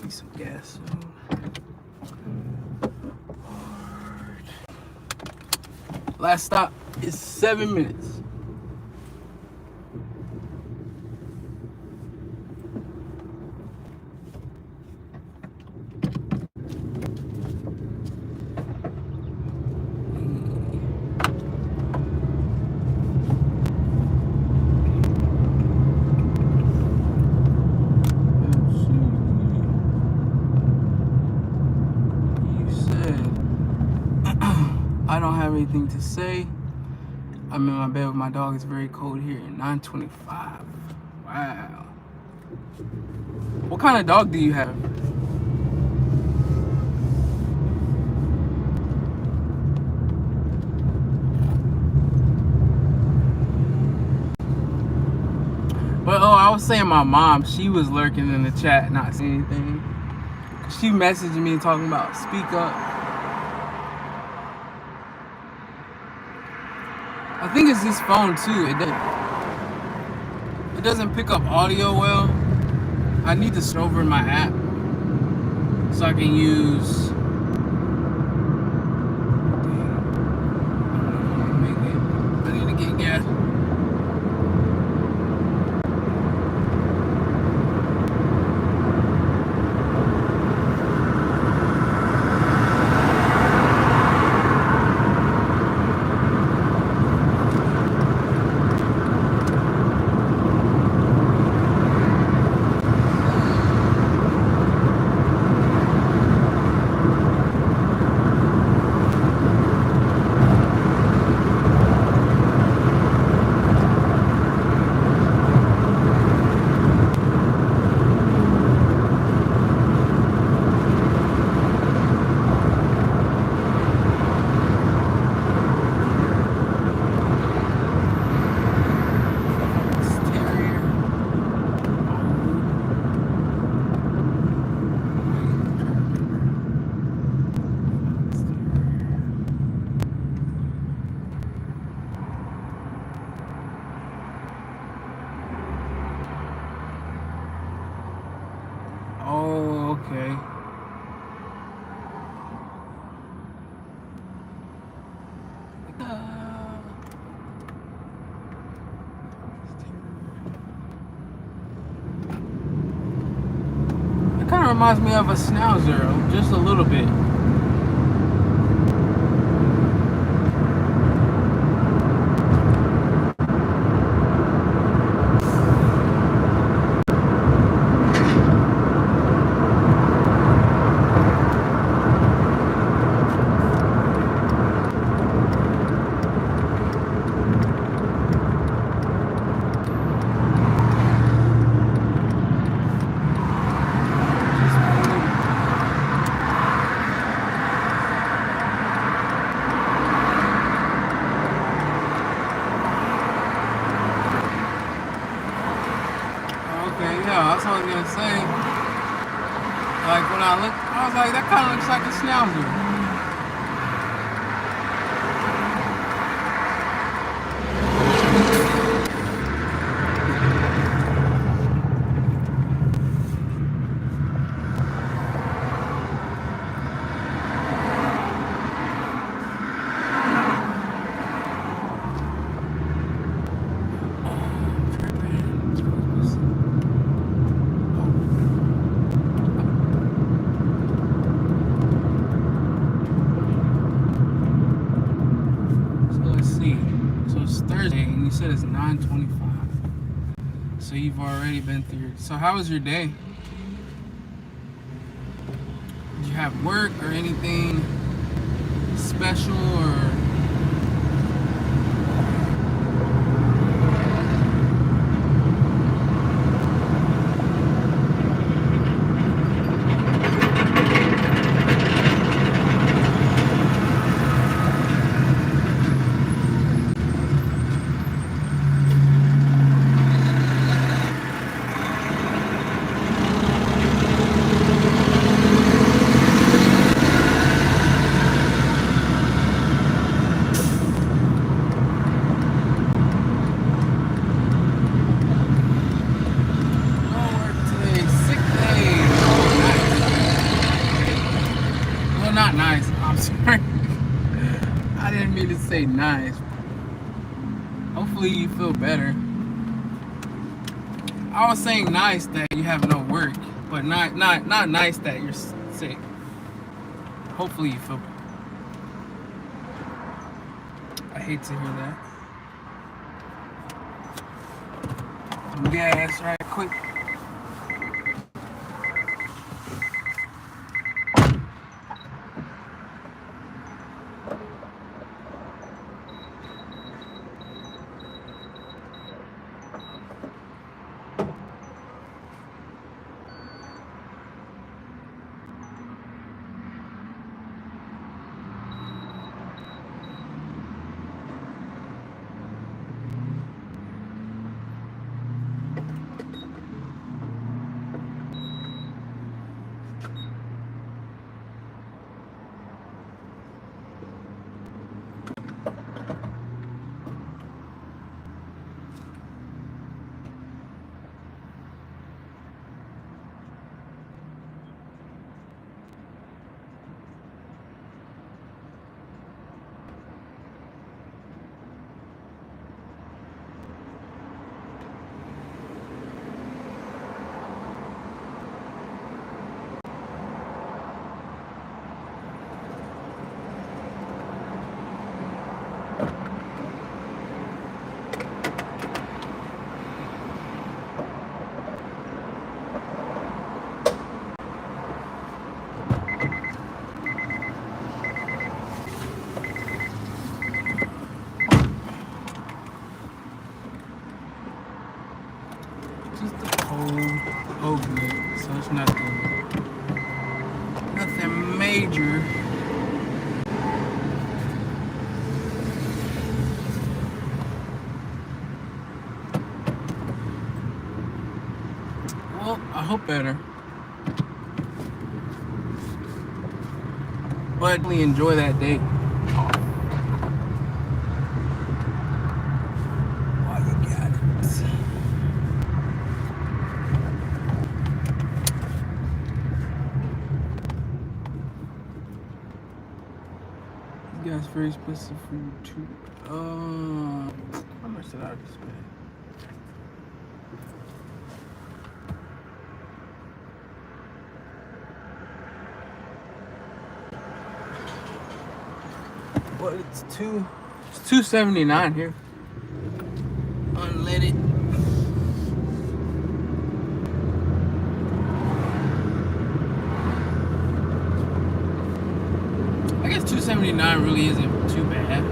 some gas. Last stop is 7 minutes. I don't have anything to say. I'm in my bed with my dog. It's very cold here at 9:25. Wow. What kind of dog do you have? But I was saying my mom, she was lurking in the chat, not saying anything. She messaged me talking about speak up. I think it's this phone too. It doesn't pick up audio well. I need to switch over in my app so I can use. I need to get gas. Oh, okay. It kind of reminds me of a Schnauzer, just a little bit. Like when I looked, I was like, that kind of looks like a schnauzer. And you said it's 9:25. So you've already been through. So how was your day? Did you have work or anything special or? Not nice. I'm sorry. I didn't mean to say nice. Hopefully you feel better. I was saying nice that you have no work, but not nice that you're sick. Hopefully you feel better. I hate to hear that. Some gas right quick. Oatmeal, so it's nothing major. Well, I hope better. But really enjoy that day. Gas very expensive for you too. How much did I just spend? What? It's $2.79 here. Unleaded. I guess $2.79 really isn't too bad.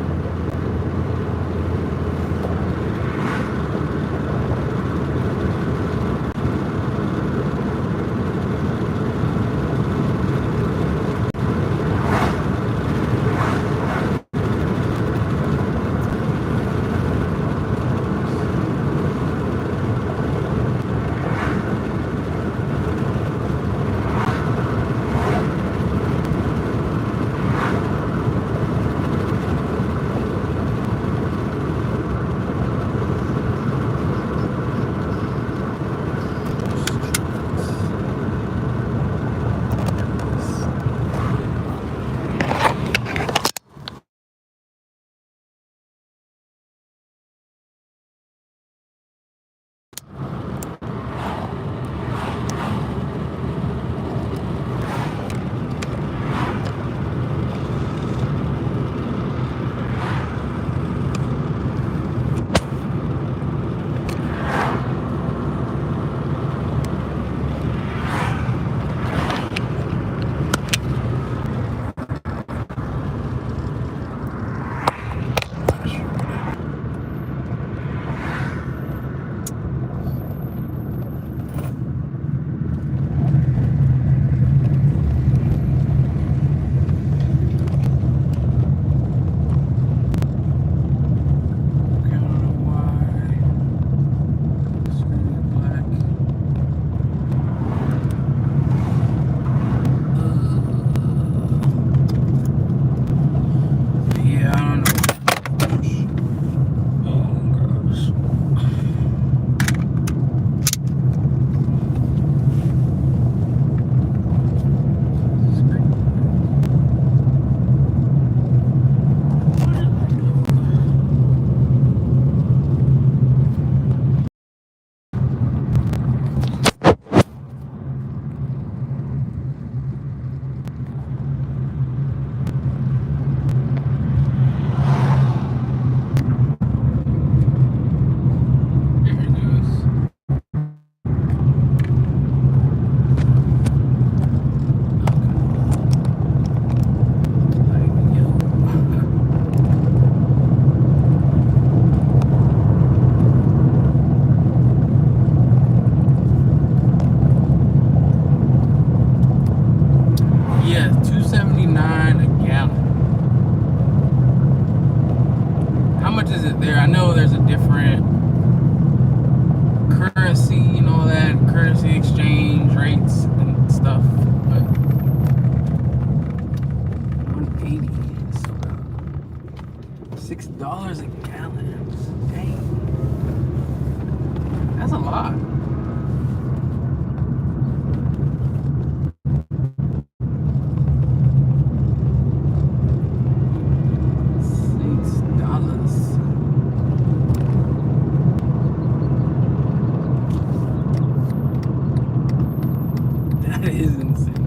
is insane.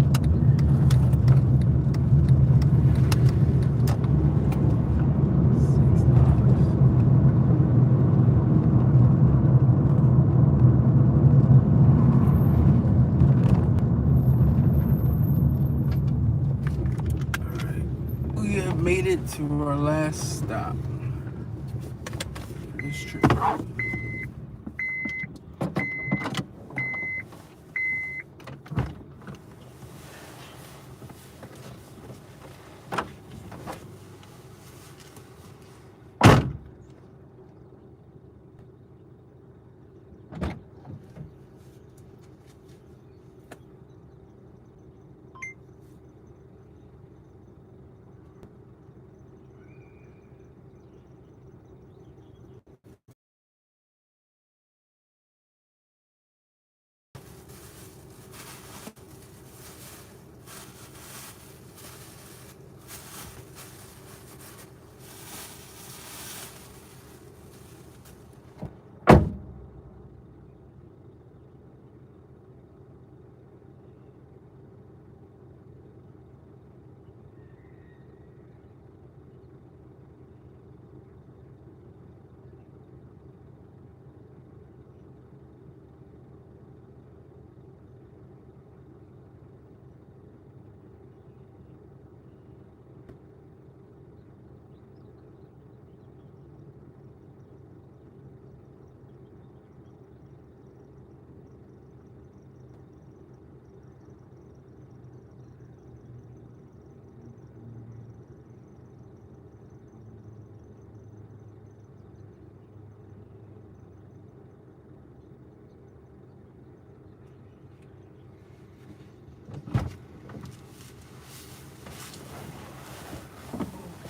We have made it to our last stop for this trip.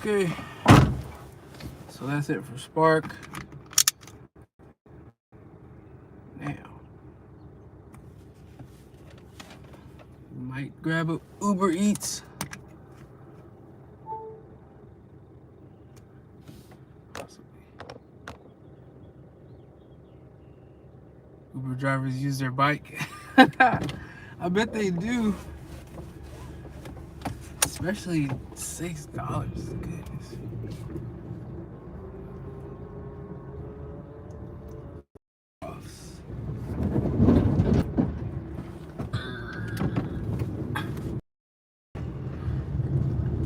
Okay, so that's it for Spark. Now, might grab a Uber Eats. Possibly. Uber drivers use their bike. I bet they do. Especially $6. Goodness.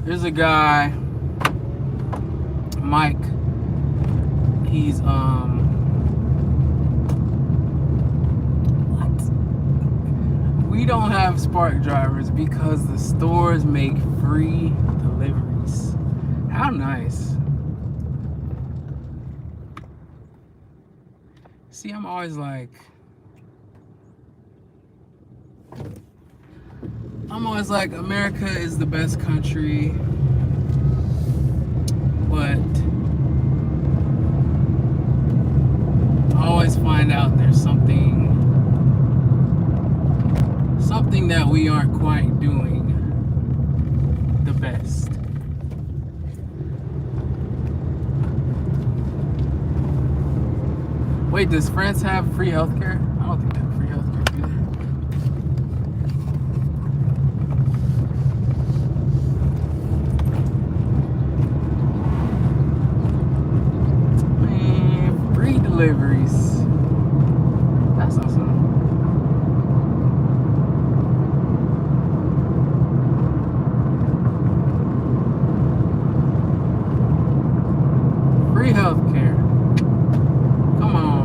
There's a guy, Mike. He's what? We don't have Spark drivers because the stores make free deliveries. How nice. See, I'm always like America is the best country, but I always find out there's something that we aren't quite doing the best. Wait, does France have free healthcare? I don't think they have free healthcare, do they? Man, free deliveries. That's awesome. Free healthcare. Come on.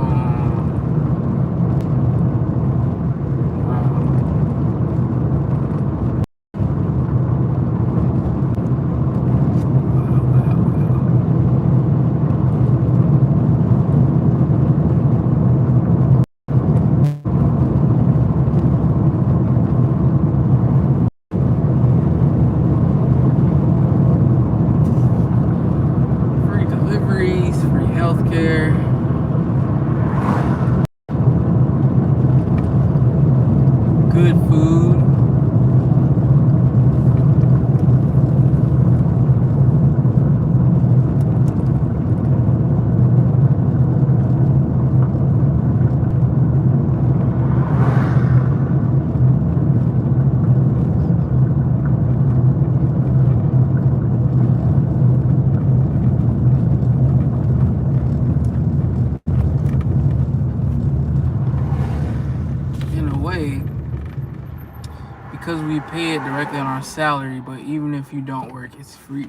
because we pay it directly on our salary, but even if you don't work, it's free.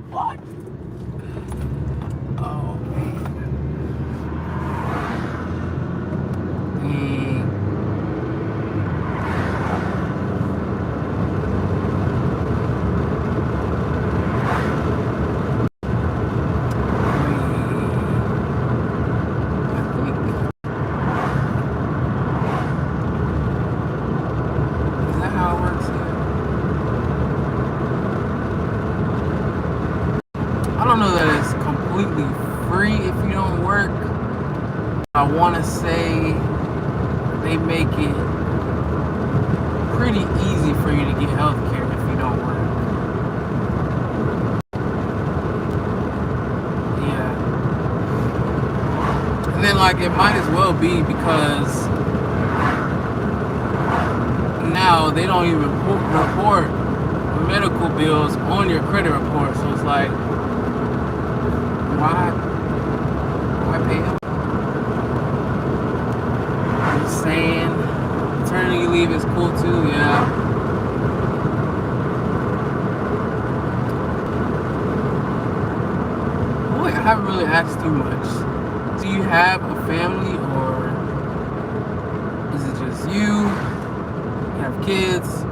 What? Oh man. I don't know that it's completely free if you don't work. I want to say they make it pretty easy for you to get health care if you don't work. Yeah. And then like it might as well be because now they don't even report medical bills on your credit report. So it's like, why pay them? I'm just saying, maternity leave is cool too, yeah. Boy, I haven't really asked too much. Do you have a family, or is it just you? You have kids?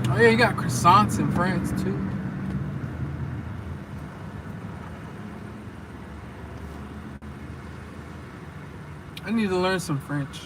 Oh yeah, you got croissants in France too. I need to learn some French.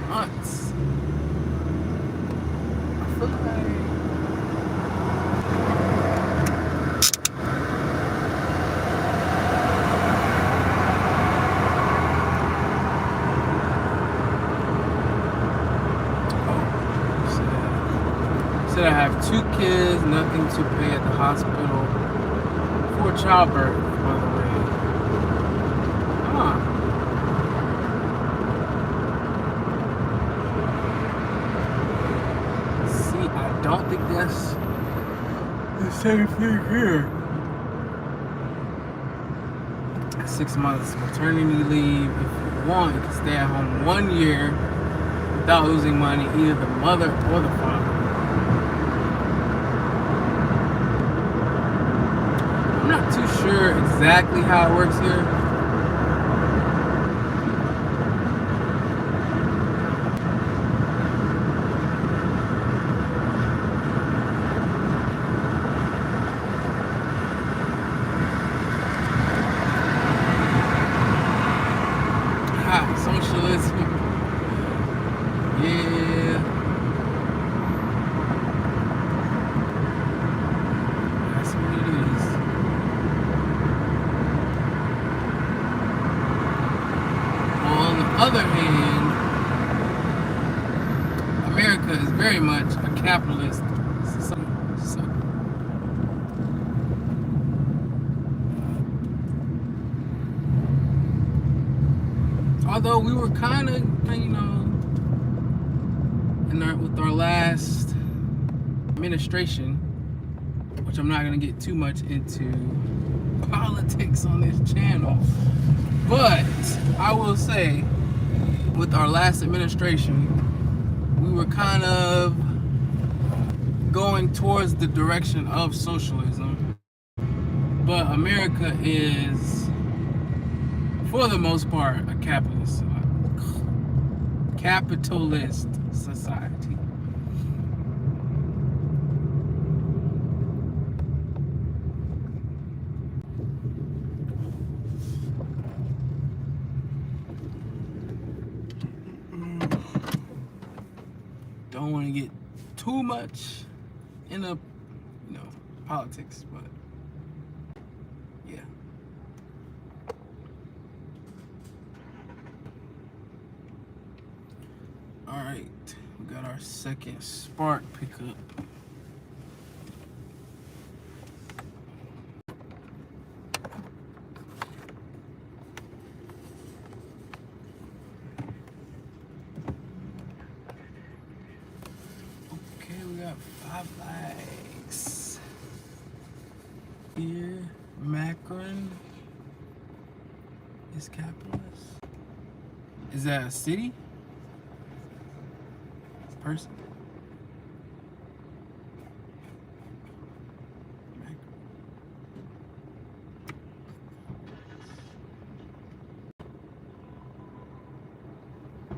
Months. I feel like said I have 2 kids, nothing to pay at the hospital for childbirth, by the way. Huh. See, I don't think that's the same thing here. 6 months maternity leave. If you want, you can stay at home 1 year without losing money, either the mother or the father. I'm not too sure exactly how it works here. Socialism. Yeah. That's what it is. On the other hand, America is very much a capitalist society. So, although we were kind of, with our last administration, which I'm not going to get too much into politics on this channel, but I will say, with our last administration, we were kind of going towards the direction of socialism, but America is, for the most part, a capitalist society. Don't want to get too much into, politics, but yeah. All right, we got our second spark pickup. Okay, we got 5 likes. Here, Macron is capitalist. Is that a city? Person.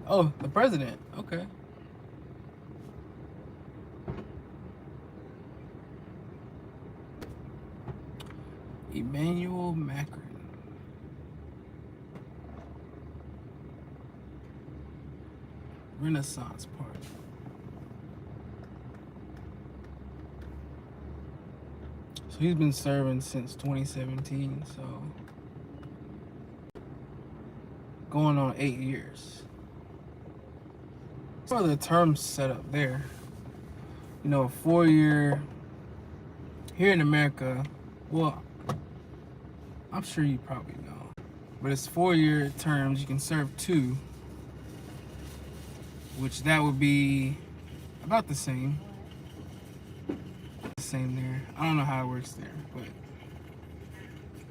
Oh, the president. Okay. Emmanuel Macron. Renaissance Party. So he's been serving since 2017, so going on 8 years. So the terms set up there. A 4-year here in America. Well, I'm sure you probably know, but it's 4-year terms. You can serve 2, which that would be about the same. Same there. I don't know how it works there, but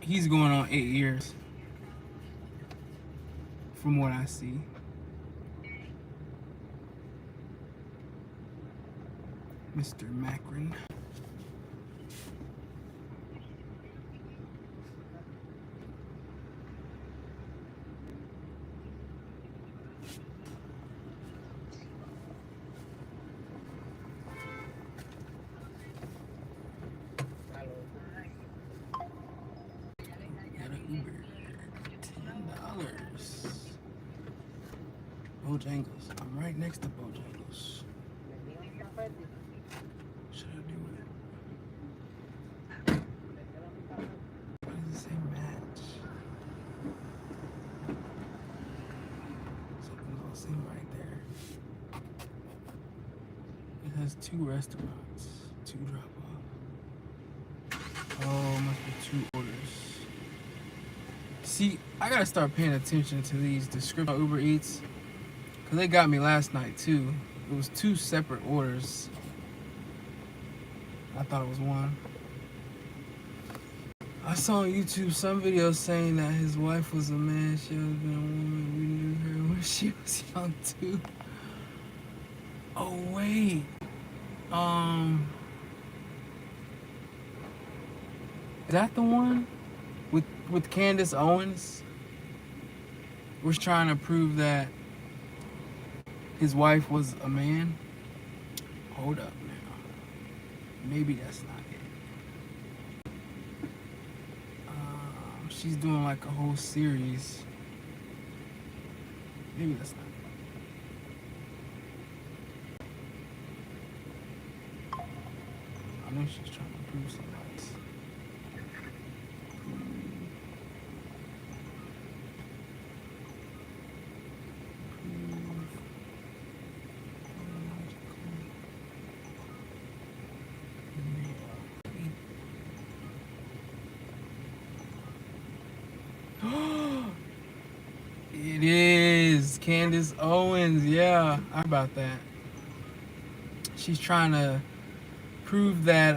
he's going on 8 years from what I see. Mr. Macron. Uber. $10. Bojangles. I'm right next to Bojangles. Should I do it? Why does it say match? Something's all same right there. It has 2 restaurants. See, I gotta start paying attention to these descriptions on Uber Eats, because they got me last night too. It was 2 separate orders. I thought it was one. I saw on YouTube some videos saying that his wife was a man, she has been a woman, we knew her when she was young too. Oh wait. Is that the one? With Candace Owens? We're trying to prove that his wife was a man? Hold up now. Maybe that's not it. She's doing like a whole series. Maybe that's not it. I know she's trying to prove something else. It is Candace Owens. Yeah, I heard about that. She's trying to prove that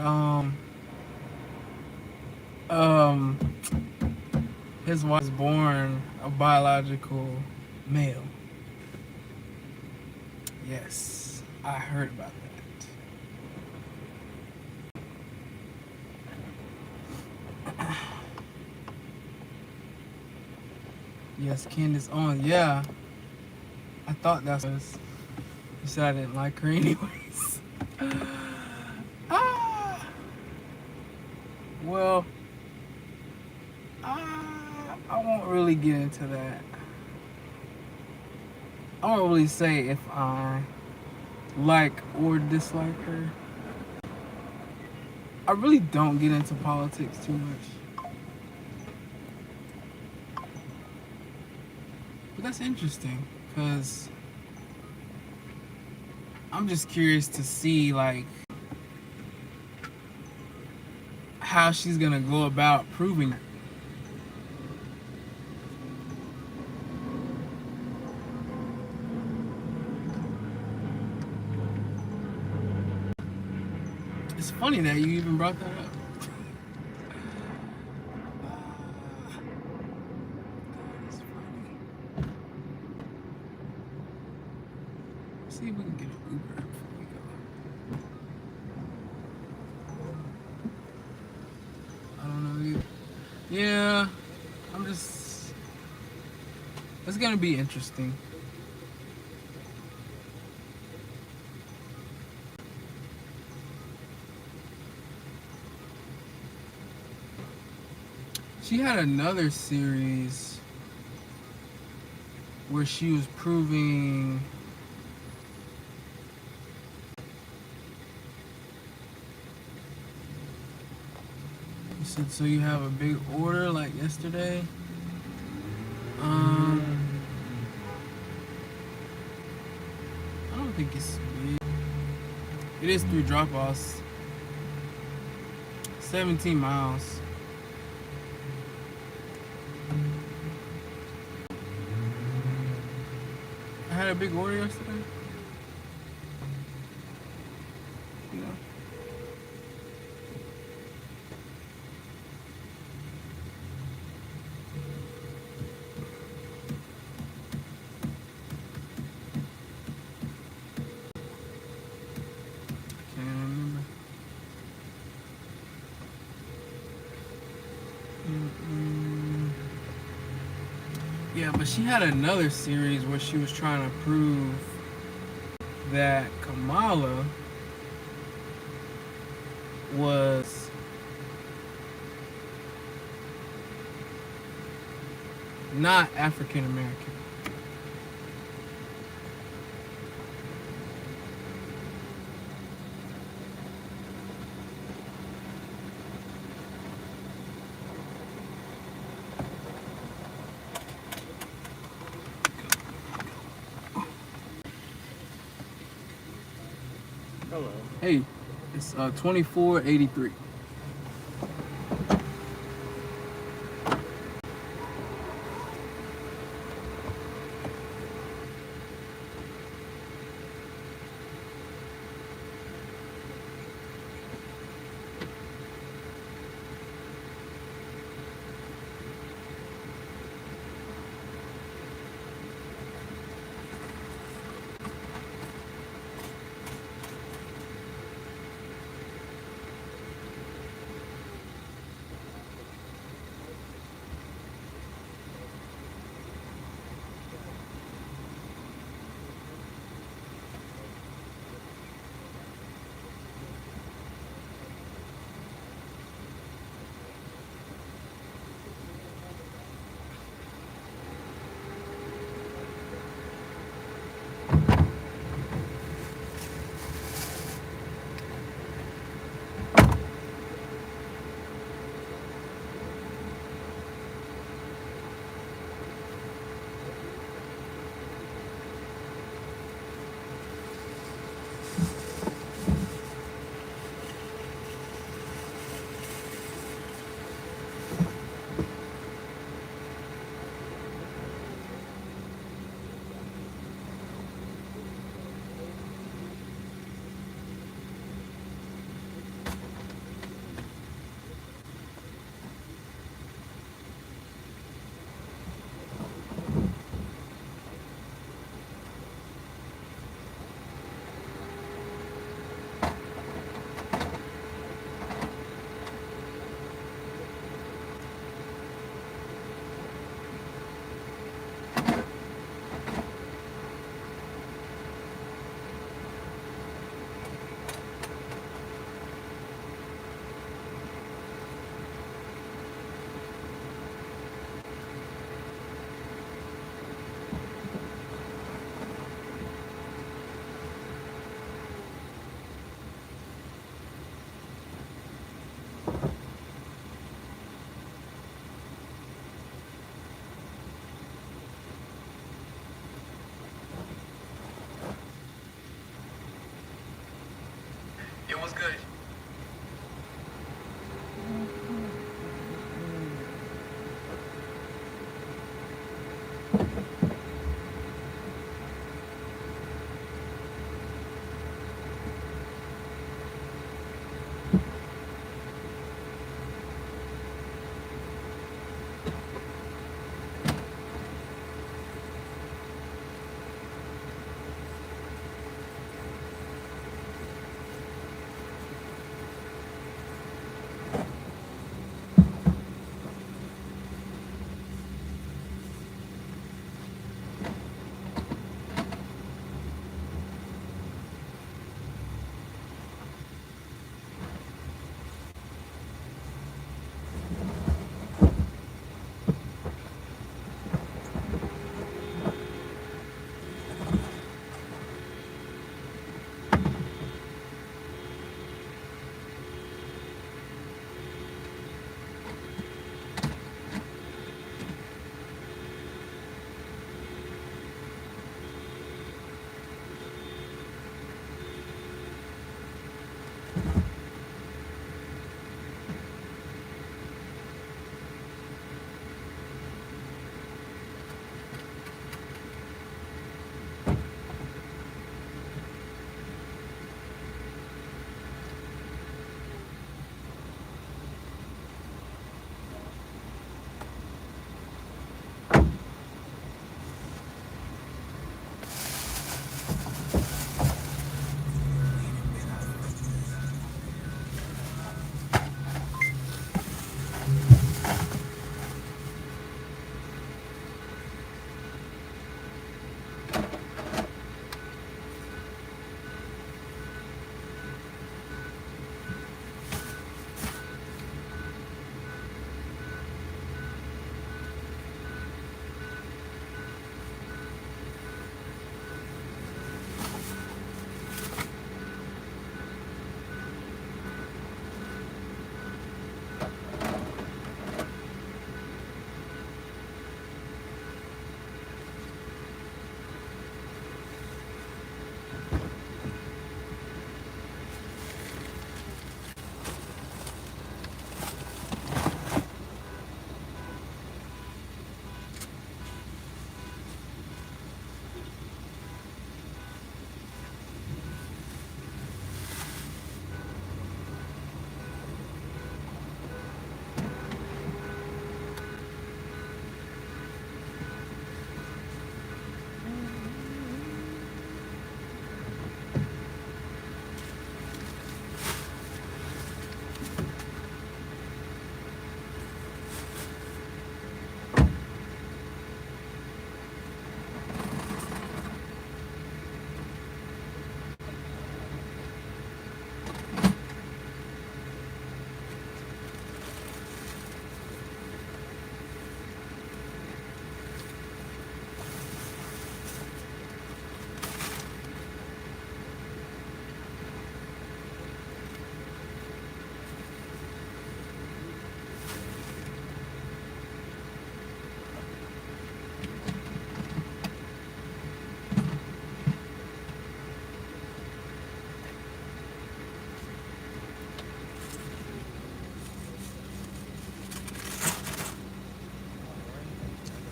his wife was born a biological male. Yes, I heard about that. Yes, Candace Owens. Yeah, I thought that was. You said I didn't like her anyways. Well, I won't really get into that. I won't really say if I like or dislike her. I really don't get into politics too much. But that's interesting, because I'm just curious to see like how she's gonna go about proving it. It's funny that you even brought that up. That is funny. Let's see if we can get an Uber before we go. I don't know either. Yeah, I'm just. It's gonna be interesting. She had another series where she was proving you said so you have a big order like yesterday. I don't think it's big. It is 3 drop-offs. 17 miles. I had a big order yesterday. You know. Can't remember. Yeah, but she had another series where she was trying to prove that Kamala was not African American. Hello. Hey, it's 2483.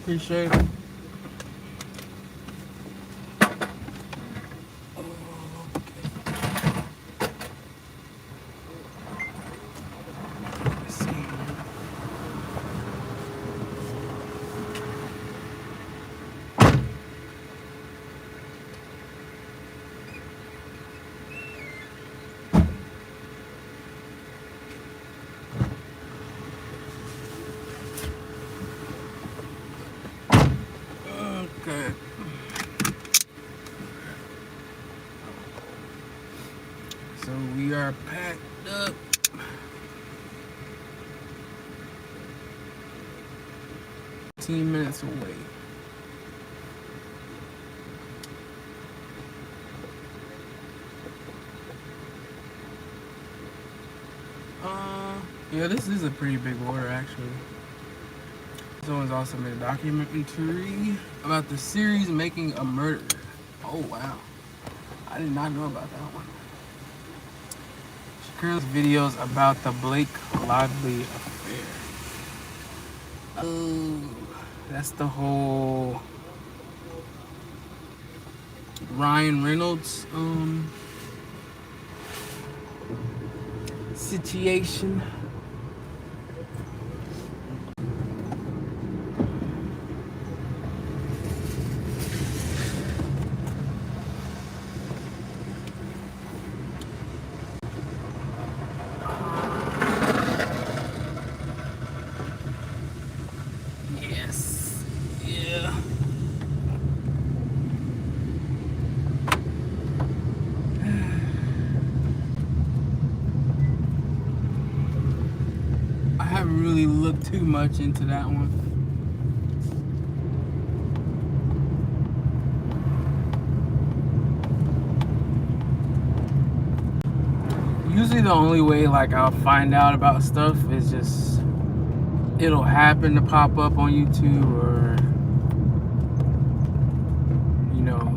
Appreciate it. Let's see. Okay. So we are packed up. Minutes away. Yeah, this is a pretty big order actually. Someone's also made a documentary about the series Making a Murder. Oh wow, I did not know about that one. She currently videos about the Blake Lively affair. Oh, that's the whole Ryan Reynolds situation. Yes. Yeah. I haven't really looked too much into that one. Usually the only way like I'll find out about stuff is just it'll happen to pop up on YouTube or you know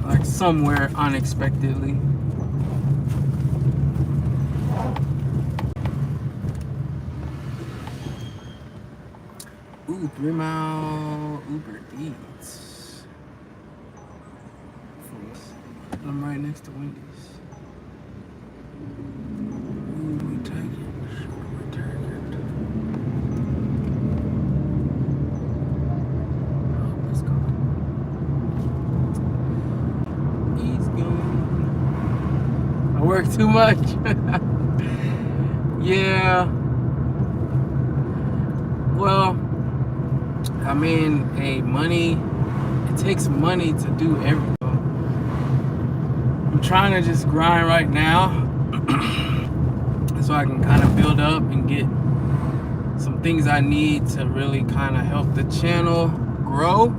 like somewhere unexpectedly. Ooh, 3 Mile Uber Eats. I'm right next to Wendy's. Ooh, we take it. We take it. Oh, let's go. He's gone. I work too much. Yeah. Well, I mean, hey, money, it takes money to do everything. I'm trying to just grind right now so I can kind of build up and get some things I need to really kind of help the channel grow.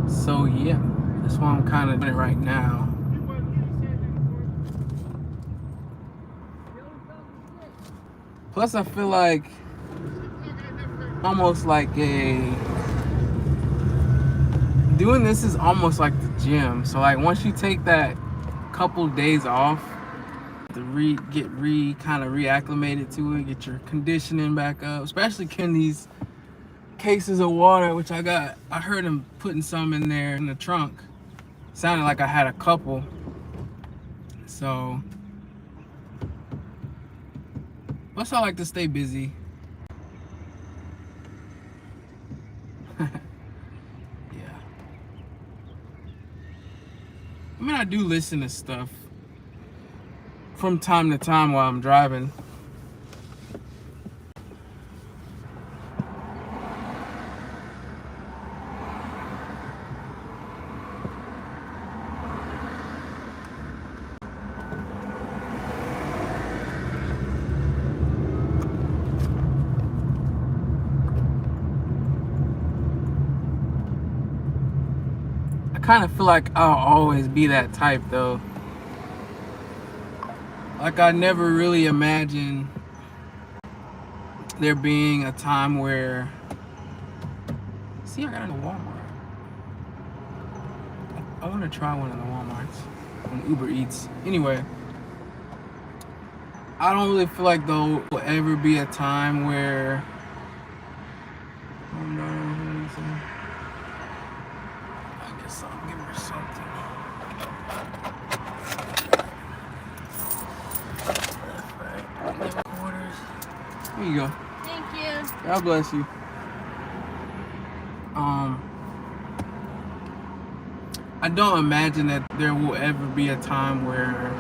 So yeah, that's why I'm kind of doing it right now. Plus, I feel like almost like doing this is almost like the gym. So like once you take that couple days off to get kind of reacclimated to it, get your conditioning back up, especially in these cases of water, which I heard him putting some in there in the trunk. Sounded like I had a couple. So plus I like to stay busy. I mean, I do listen to stuff from time to time while I'm driving. I kind of feel like I'll always be that type though. Like I never really imagined there being a time where, see, I got in a Walmart. I want to try one of the Walmarts on Uber Eats. Anyway, I don't really feel like there will ever be a time where. Oh no, I guess I'll give her something. Quarters. Here you go. Thank you. God bless you. I don't imagine that there will ever be a time where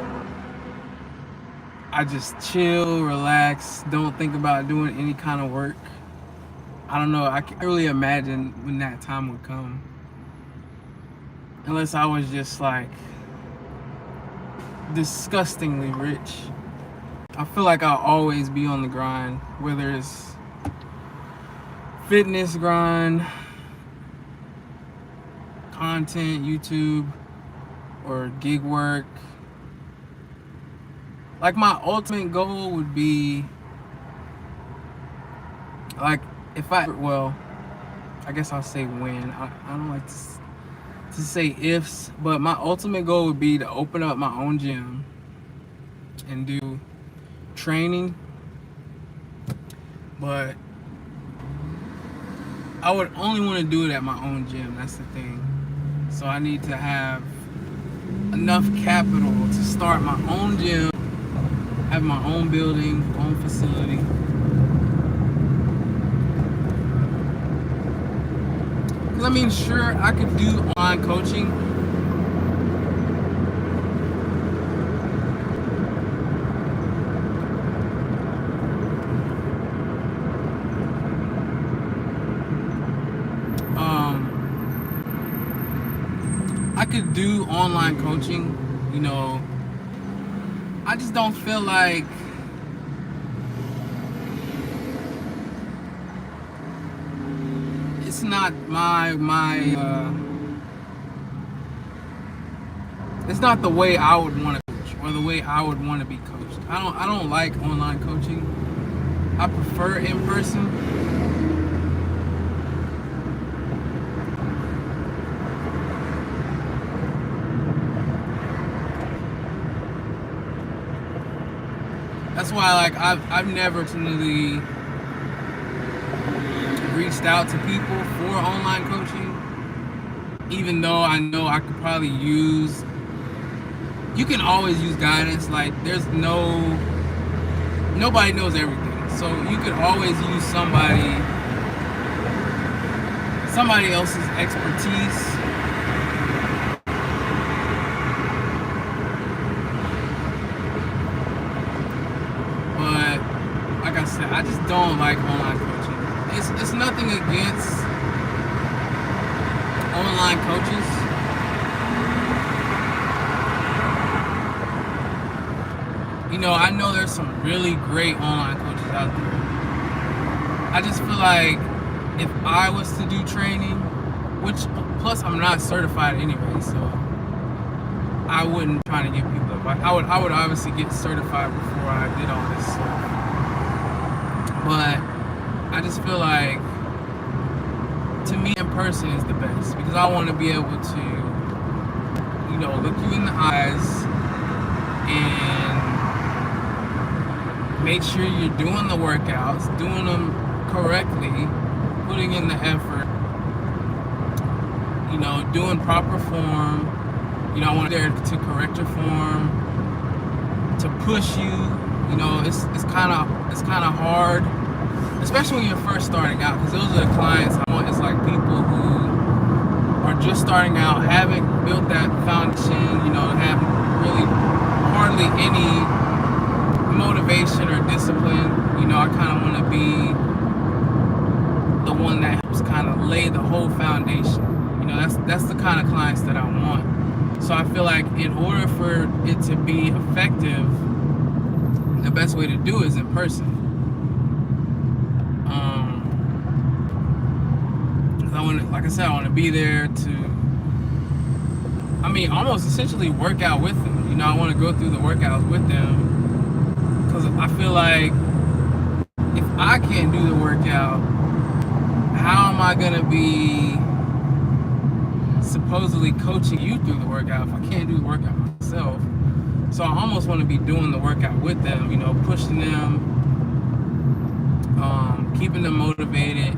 I just chill, relax, don't think about doing any kind of work. I don't know. I can't really imagine when that time would come. Unless I was just like disgustingly rich. I feel like I'll always be on the grind, whether it's fitness grind, content, YouTube, or gig work. Like my ultimate goal would be like if I guess I'll say when. I don't like to say ifs, but my ultimate goal would be to open up my own gym and do training. But I would only want to do it at my own gym. That's the thing. So I need to have enough capital to start my own gym, have my own building, own facility. Because I mean, sure, I could do online coaching. I could do online coaching, you know. I just don't feel like it's not it's not the way I would want to coach or the way I would want to be coached. I don't like online coaching. I prefer in person. That's why, like, I've never really reached out to people for online coaching, even though I know I could probably use. You can always use guidance. Like, nobody knows everything, so you could always use somebody else's expertise. I just don't like online coaching. It's nothing against online coaches. You know, I know there's some really great online coaches out there. I just feel like if I was to do training, which plus I'm not certified anyway, so I wouldn't try to give people advice. I would obviously get certified before I did all this stuff. But I just feel like, to me, in person is the best because I want to be able to, you know, look you in the eyes and make sure you're doing the workouts, doing them correctly, putting in the effort, you know, doing proper form. You know, I want there to correct your form, to push you. You know, it's kind of hard, especially when you're first starting out, because those are the clients I want. It's like people who are just starting out, haven't built that foundation, you know, have really hardly any motivation or discipline. You know, I kind of want to be the one that helps kind of lay the whole foundation. You know, that's the kind of clients that I want. So I feel like in order for it to be effective, the best way to do it is in person. Like I said, I want to be there to, I mean, almost essentially work out with them. You know, I want to go through the workouts with them because I feel like if I can't do the workout, how am I going to be supposedly coaching you through the workout if I can't do the workout myself? So I almost want to be doing the workout with them, pushing them, keeping them motivated.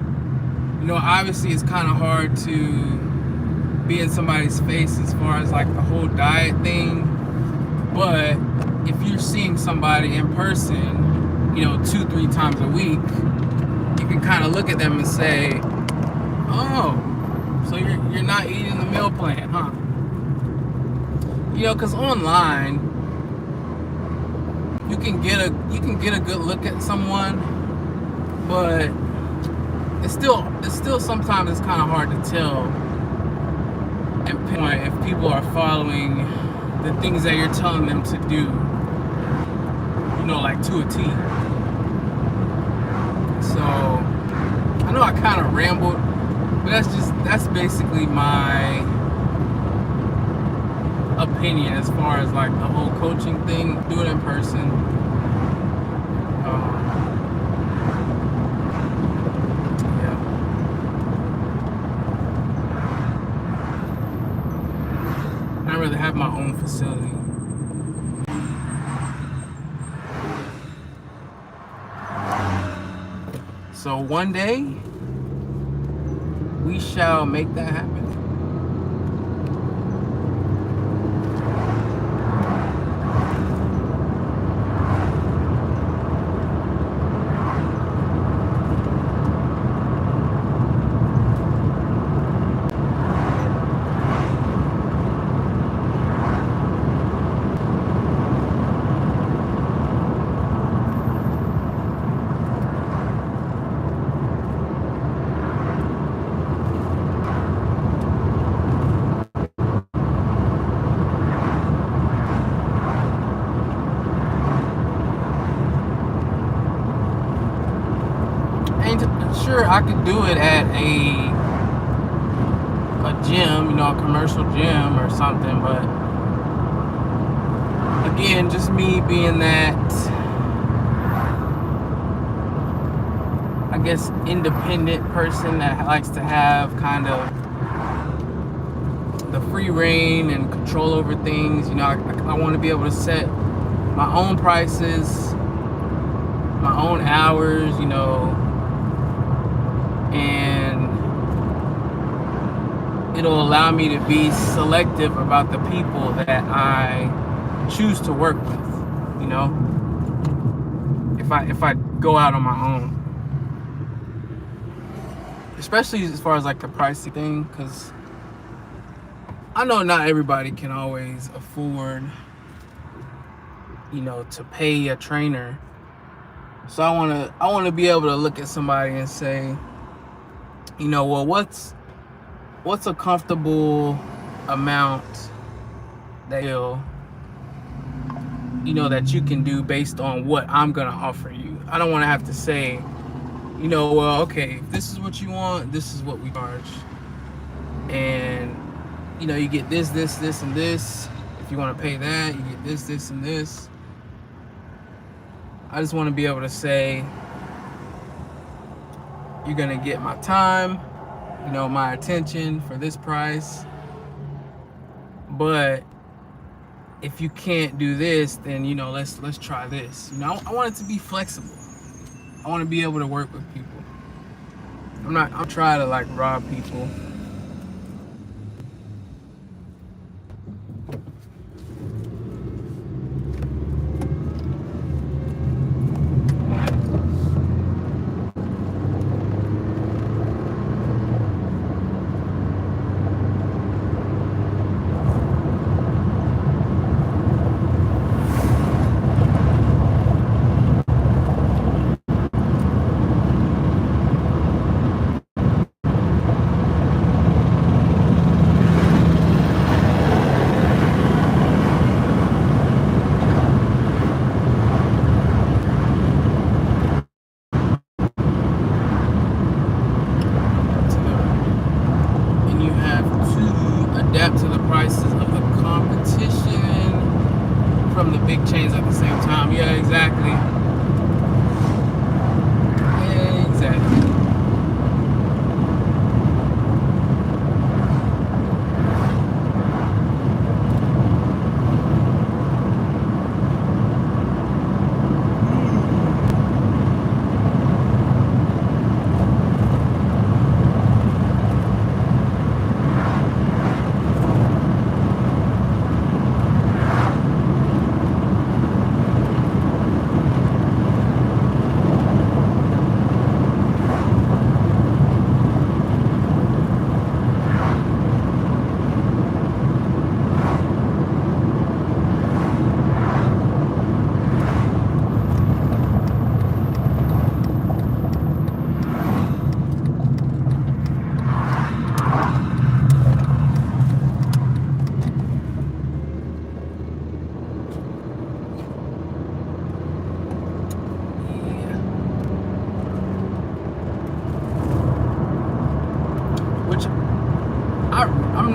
Obviously it's kind of hard to be in somebody's face as far as like the whole diet thing. But if you're seeing somebody in person, 2-3 times a week, you can kind of look at them and say, oh, so you're not eating the meal plan, huh? Because online you can get a good look at someone, but it's still sometimes it's kind of hard to tell and pinpoint if people are following the things that you're telling them to do, like to a T. So I know I kind of rambled, but that's basically my opinion as far as like the whole coaching thing. Do it in person. Yeah. I'd rather have my own facility. So one day we shall make that happen. Sure, I could do it at a gym, a commercial gym or something, but again, just me being that, I guess, independent person that likes to have kind of the free reign and control over things. I want to be able to set my own prices, my own hours, and it'll allow me to be selective about the people that I choose to work with, if I go out on my own, especially as far as like the pricey thing, because I know not everybody can always afford to pay a trainer. So I want to be able to look at somebody and say, well, what's a comfortable amount that that you can do based on what I'm gonna offer you. I don't want to have to say, well, okay, if this is what you want, this is what we charge, and you get this, and this. If you want to pay that, you get this, and this. I just want to be able to say, you're gonna get my time, my attention for this price. But if you can't do this, then let's try this. I want it to be flexible. I want to be able to work with people. I'm trying to like rob people. Adapt to the prices of the competition from the big chains at the same time. Yeah, exactly. Exactly.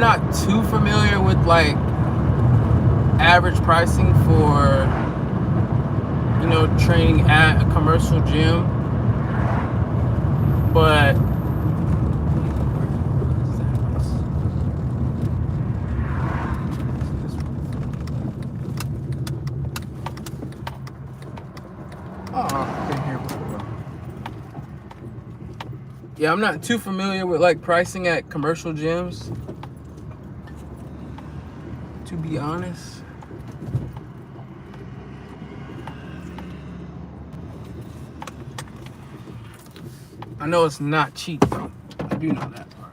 not too familiar with like average pricing for, you know, training at a commercial gym, but yeah, I'm not too familiar with like pricing at commercial gyms, to be honest. I know it's not cheap though. I do know that part.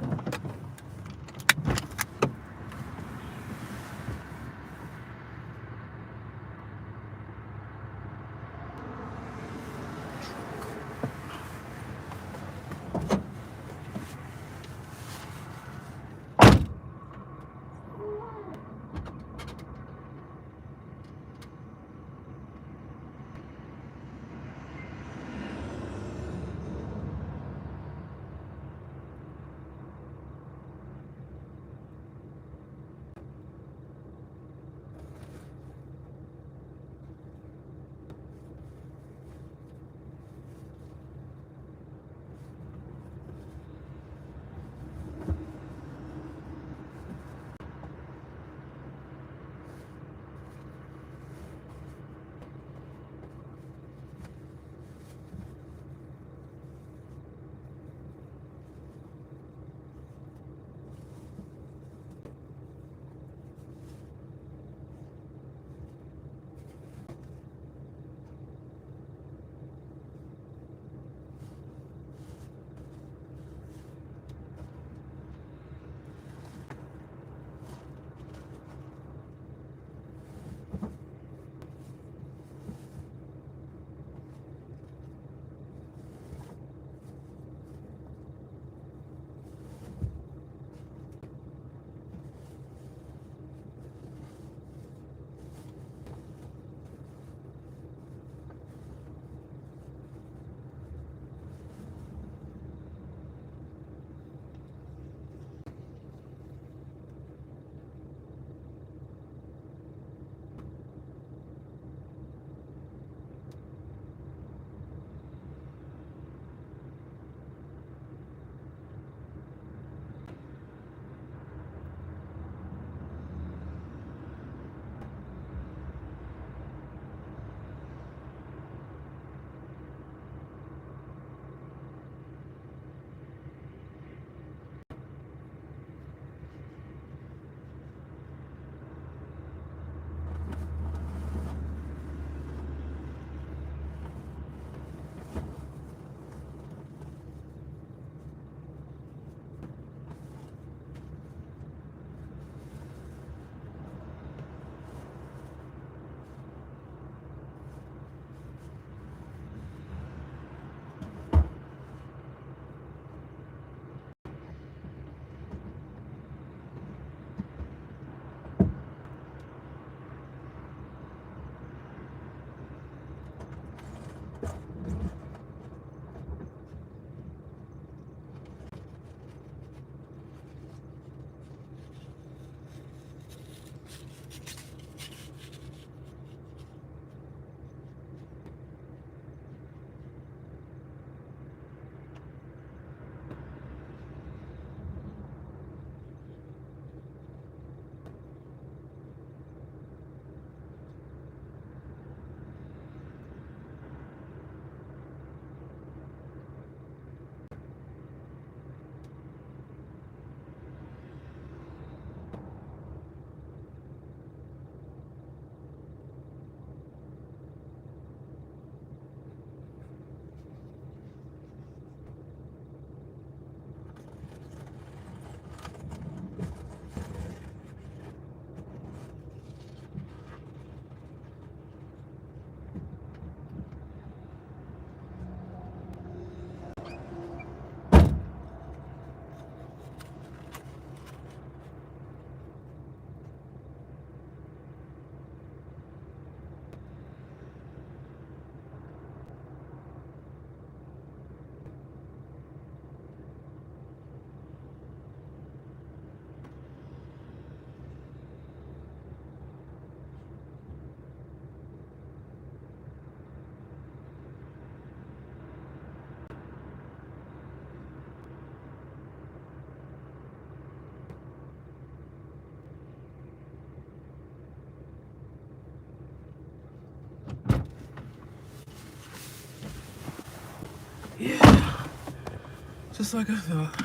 Just like I thought.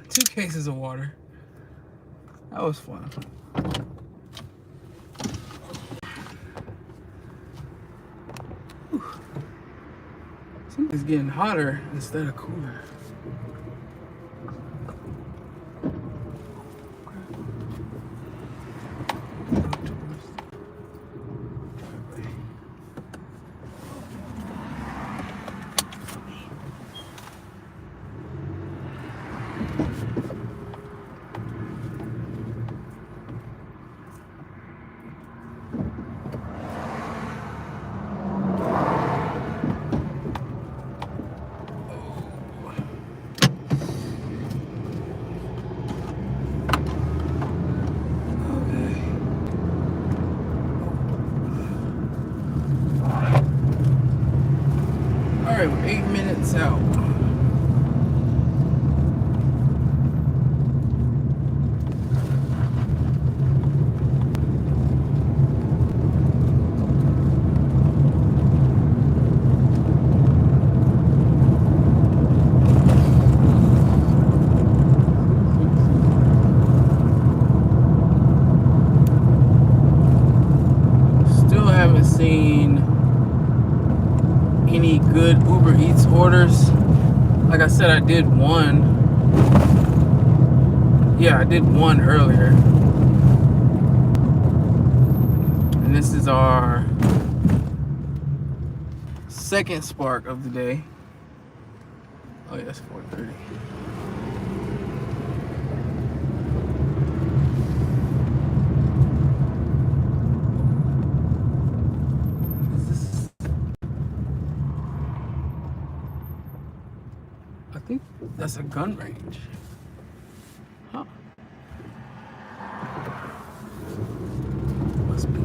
2 cases of water. That was fun. Whew. Something's getting hotter instead of cooler. Alright, we're 8 minutes out. Still haven't seen any good Uber Eats orders. Like I said, I did one. Yeah, I did one earlier. And this is our second spark of the day. Oh yeah, it's 4:30. I think that's a gun range. Huh. Must be.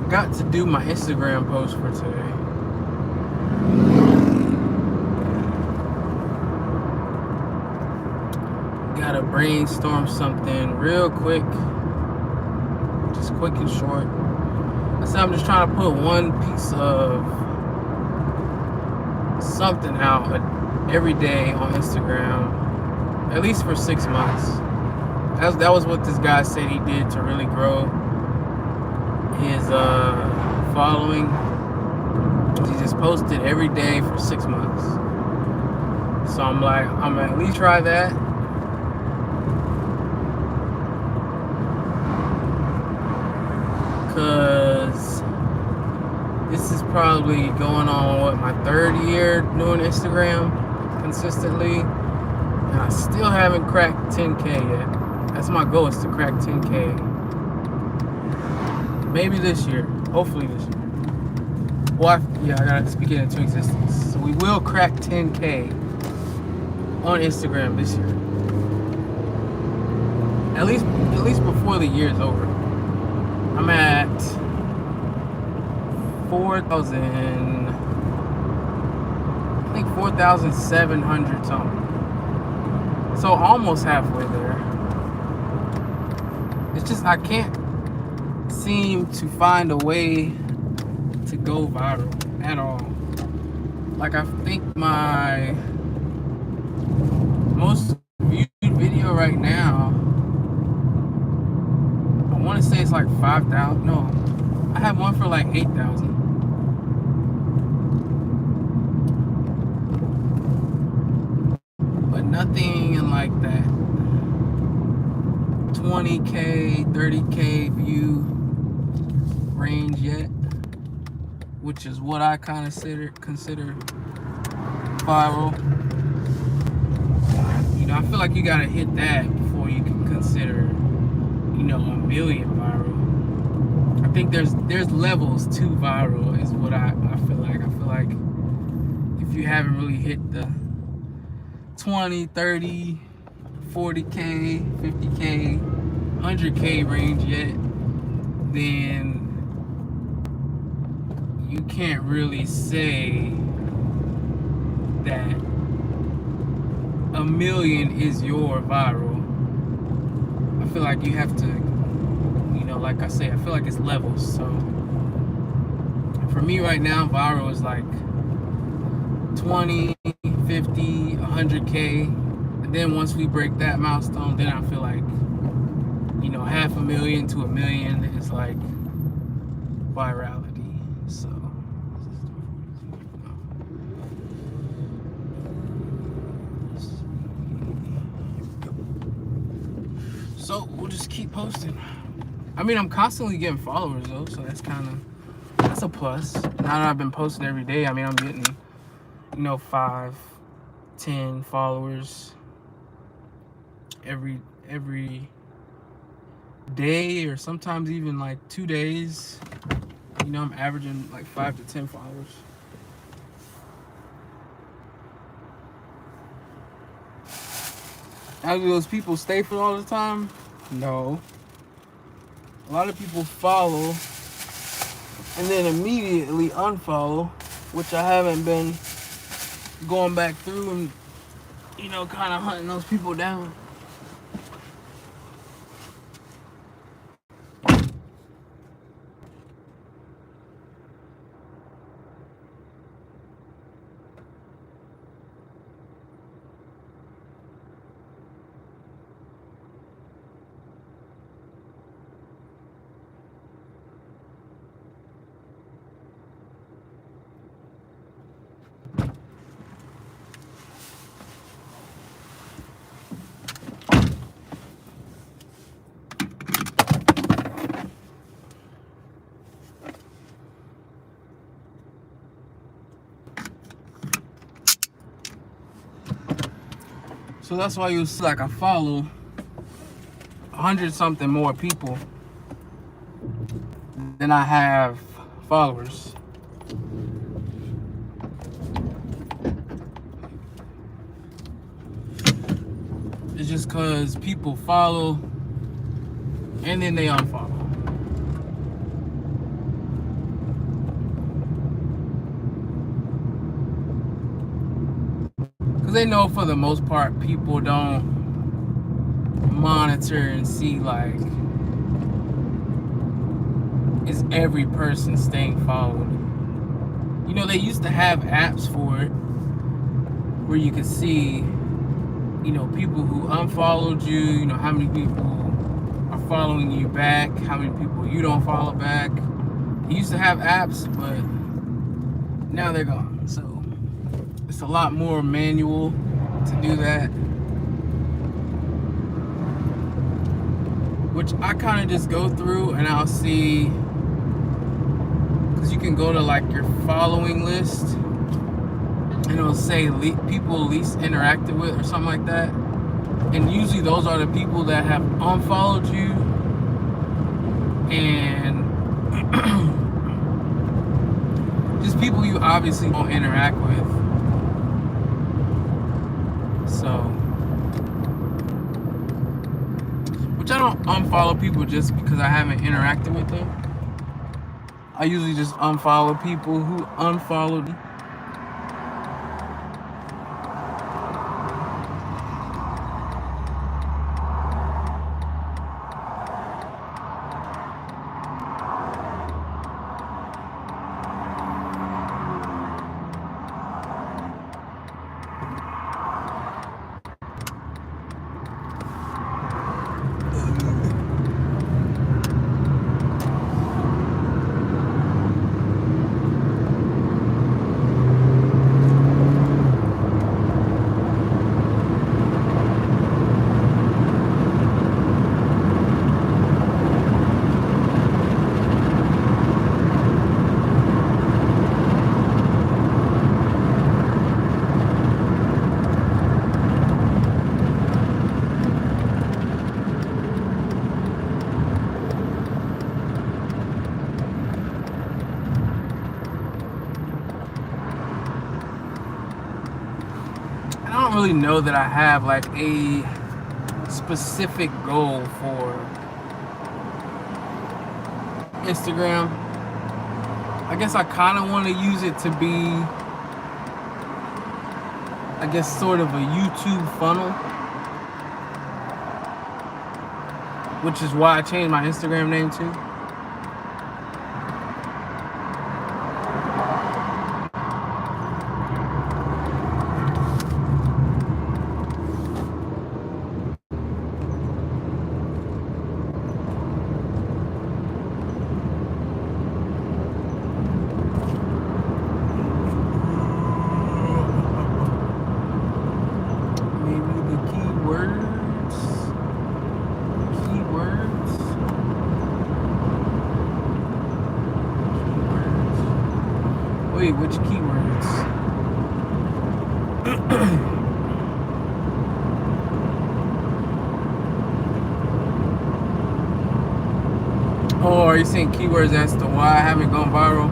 Forgot to do my Instagram post for today. Gotta brainstorm something real quick. Just quick and short. So I'm just trying to put one piece of something out every day on Instagram, at least for 6 months. That was what this guy said he did to really grow his following. He just posted every day for 6 months. So I'm like, I'm gonna at least try that. because this is probably going on my third year doing Instagram consistently, and I still haven't cracked 10K yet. That's my goal, is to crack 10K. Maybe this year. Hopefully this year. Well, I gotta speak it into existence. So we will crack 10K on Instagram this year. At least before the year is over. I'm at 4,700 something. So almost halfway there. It's just I can't seem to find a way to go viral at all. Like, I think my most viewed video right now, I want to say it's like 5,000. No, I have one for like 8,000. But nothing in like that 20K, 30K view range yet, which is what I kind of consider viral. You know, I feel like you gotta hit that before you can consider, you know, a million viral. I think there's levels to viral, is what I feel like. I feel like if you haven't really hit the 20, 30, 40K, 50K, 100K range yet, then you can't really say that a million is your viral. I feel like you have to, you know, like I say, I feel like it's levels. So for me right now, viral is like 20, 50, 100K. And then once we break that milestone, then I feel like, you know, 500,000 to 1 million is like virality. So we'll just keep posting. I mean, I'm constantly getting followers though, so that's a plus. Now that I've been posting every day, I mean, I'm getting, you know, 5, 10 followers every day, or sometimes even like 2 days. You know, I'm averaging like 5 to 10 followers. Now, do those people stay for all the time? No. A lot of people follow and then immediately unfollow, which I haven't been going back through and, you know, kind of hunting those people down. So that's why you'll see, like, I follow 100 something more people than I have followers. It's just because people follow and then they unfollow. Because they know for the most part people don't monitor and see, like, is every person staying followed. You know, they used to have apps for it where you could see, you know, people who unfollowed you, you know, how many people are following you back, how many people you don't follow back. They used to have apps, but now they're gone. So it's a lot more manual to do that, which I kind of just go through and I'll see can go to like your following list, and it'll say people least interacted with or something like that. And usually those are the people that have unfollowed you and just people you obviously don't interact with. So, which I don't unfollow people just because I haven't interacted with them. I usually just unfollow people who unfollowed me. I don't really know that I have like a specific goal for Instagram. I guess I kind of want to use it to be, I guess, sort of a YouTube funnel, which is why I changed my Instagram name to. Wait, which keywords? Oh, are you saying keywords as to why I haven't gone viral?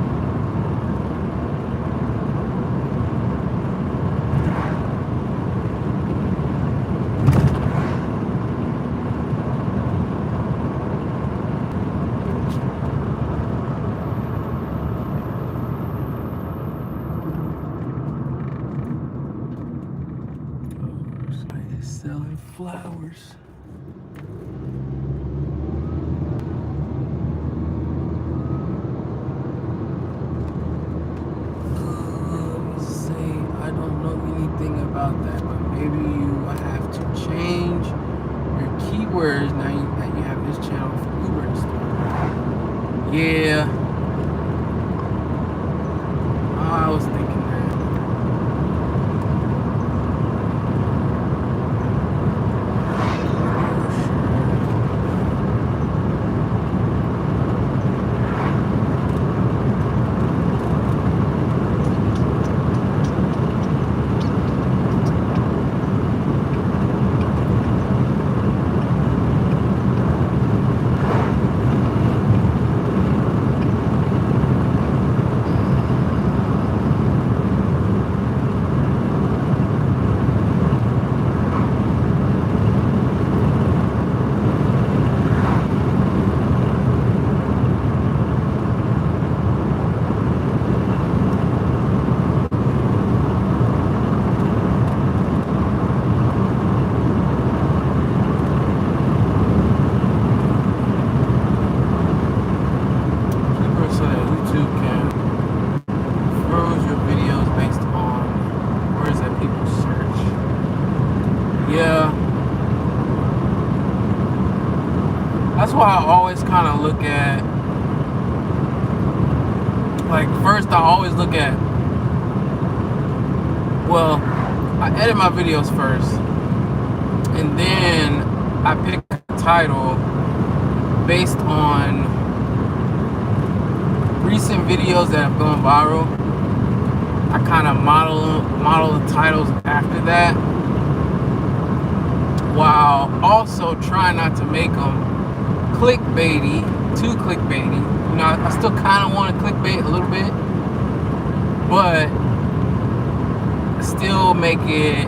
Selling flowers. I don't know anything about that, but maybe you have to change your keywords now that you have this channel for Uber and stuff. Yeah, I was thinking that. That's why I always kind of look at, like, first I always look at, well, I edit my videos first, and then I pick a title based on recent videos that have gone viral, I kind of model the titles after that, while also trying not to make them clickbaity, too clickbaity. You know, I still kind of want to clickbait a little bit, but still make it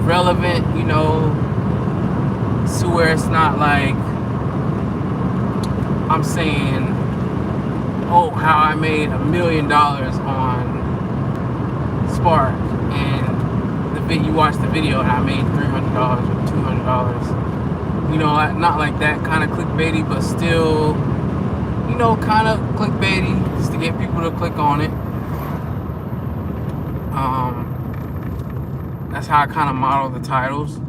relevant, you know, to where it's not like I'm saying, oh, how I made $1 million on Spark, and you watch the video and I made $300 or $200. You know, not like that kind of clickbaity, but still, you know, kind of clickbaity, just to get people to click on it. That's how I kind of model the titles,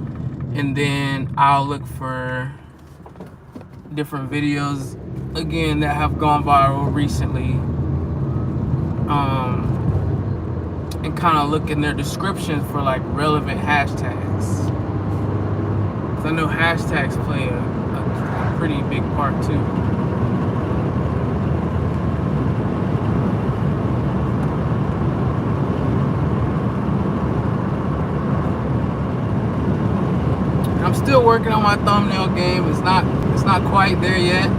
and then I'll look for different videos again that have gone viral recently, and kind of look in their descriptions for like relevant hashtags. I know hashtags play a pretty big part too. I'm still working on my thumbnail game. It's not quite there yet.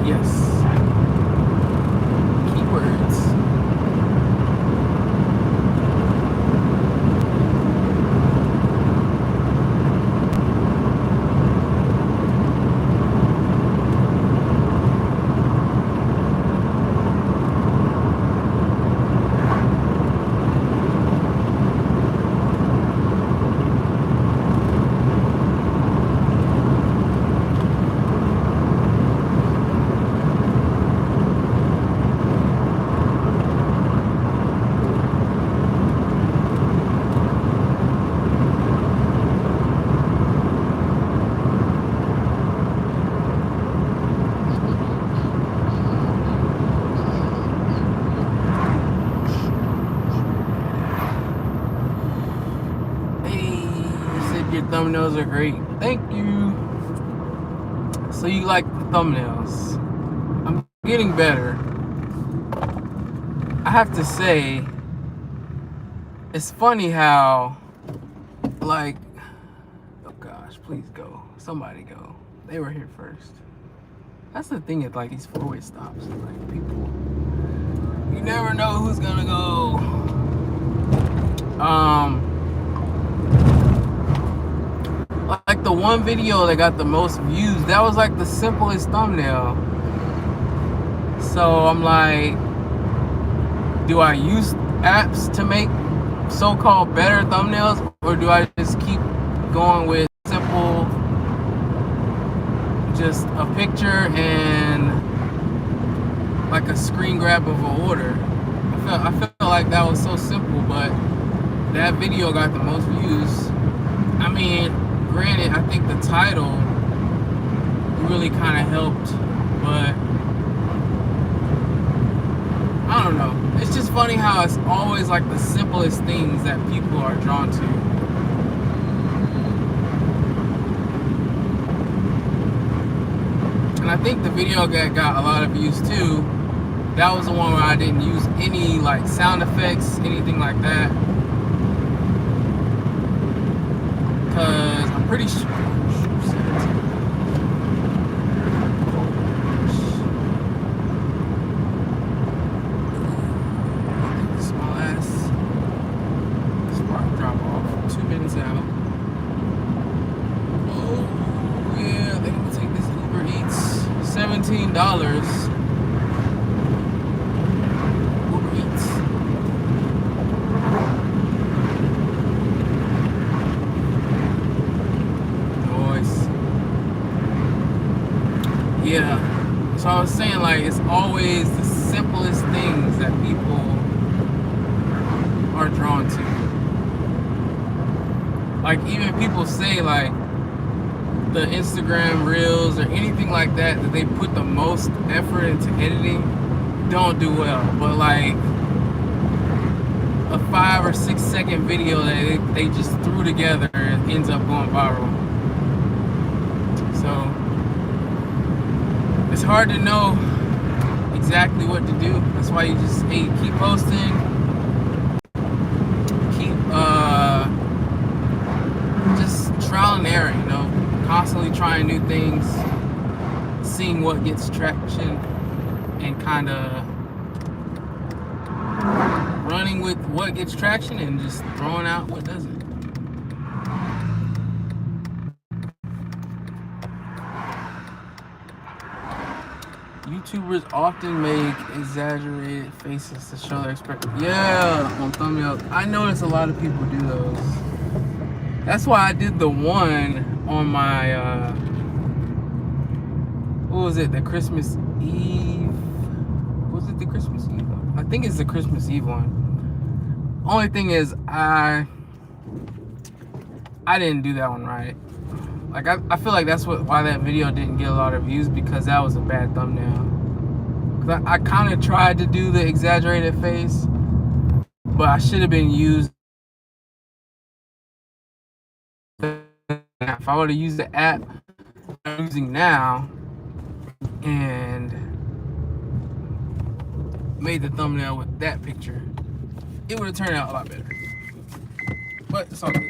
Yes. Your thumbnails are great. Thank you. So you like the thumbnails? I'm getting better. I have to say, it's funny how, like, oh gosh, please go. Somebody go. They were here first. That's the thing at like these four-way stops. Like, people, you never know who's gonna go. Like the one video that got the most views, that was like the simplest thumbnail. So I'm like, do I use apps to make so-called better thumbnails, or do I just keep going with simple, just a picture and like a screen grab of an order? I felt like that was so simple, but that video got the most views. I mean, granted, I think the title really kind of helped, but I don't know. It's just funny how it's always like the simplest things that people are drawn to. And I think the video that got a lot of views too, that was the one where I didn't use any like sound effects, anything like that. Cause I'm pretty sure. This is my last Spark drop off. 2 minutes out. Oh yeah, I think I'm gonna take this Uber Eats. $17. Uber Eats. Yeah, so I was saying, like, it's always the simplest things that people are drawn to. Like, even people say, like, the Instagram Reels or anything like that, that they put the most effort into editing, don't do well. But, like, a 5 or 6 second video that they just threw together and ends up going viral. So it's hard to know exactly what to do. That's why you just keep posting, keep just trial and error, you know, constantly trying new things, seeing what gets traction, and kind of running with what gets traction and just throwing out what doesn't. YouTubers often make exaggerated faces to show their expression. Yeah, on thumbnails. I notice a lot of people do those. That's why I did the one on my, what was it, the Christmas Eve? Was it the Christmas Eve? I think it's the Christmas Eve one. Only thing is, I didn't do that one right. Like, I feel like that's why that video didn't get a lot of views, because that was a bad thumbnail. Cause I kind of tried to do the exaggerated face, but I should have been used. If I would have used the app I'm using now and made the thumbnail with that picture, it would have turned out a lot better. But it's all good.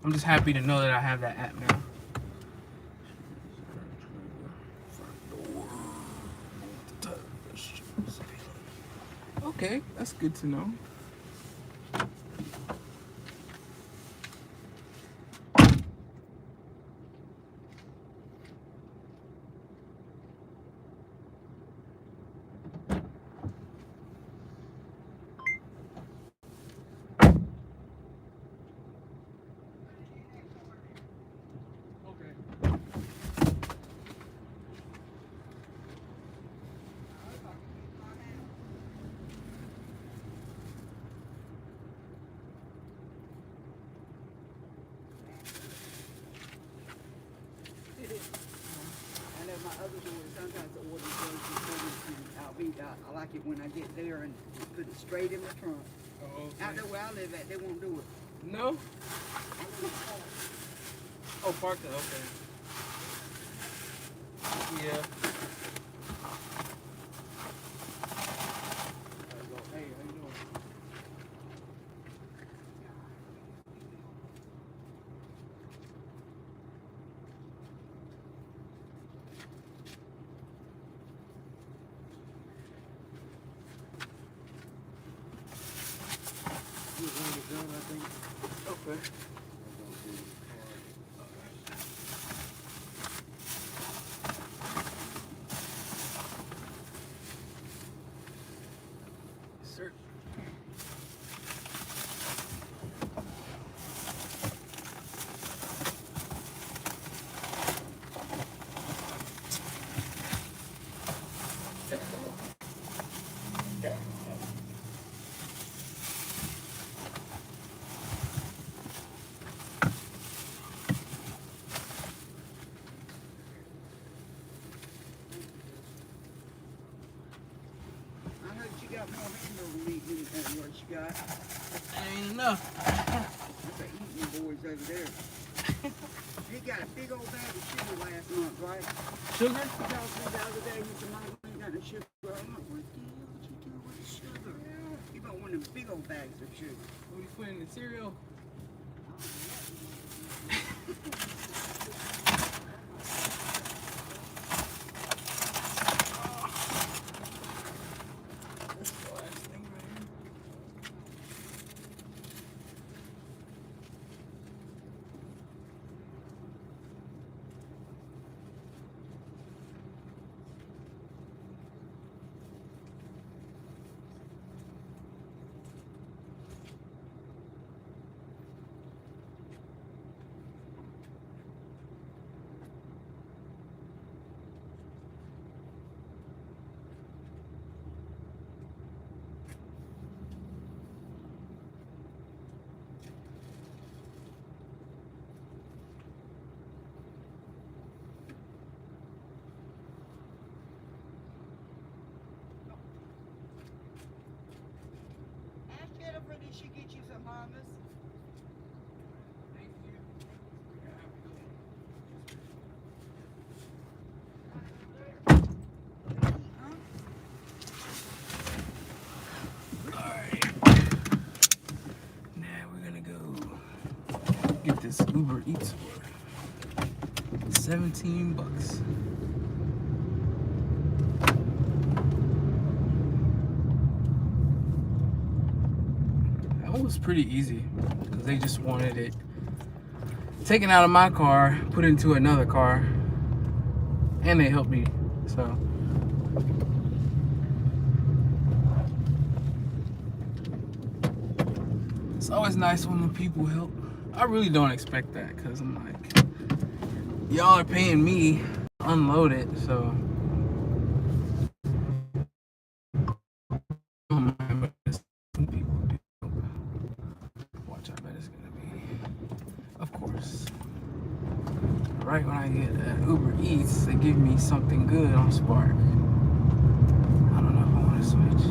I'm just happy to know that I have that app now. Okay, that's good to know. I like it when I get there and put it straight in the trunk. Oh, okay. Out there where I live at, they won't do it. No? Oh, park it, okay. Yeah. Hey, how you doing? Okay. Sir. Got more hamburger meat than what you got. That ain't enough. That's the eating boys over there. He got a big old bag of sugar last month, right? Sugar? He talked to me the other day, he said, Mike, we ain't got no sugar. I'm like, what the hell did you do with the sugar? He bought one of them big old bags of sugar. What are you putting in the cereal? get this Uber Eats for $17. That was pretty easy because they just wanted it taken out of my car, put into another car, and they helped me. So it's always nice when the people help. I really don't expect that because I'm like, y'all are paying me to unload it, so watch, I bet it's gonna be, of course. Right when I get Uber Eats, they give me something good on Spark. I don't know if I want to switch.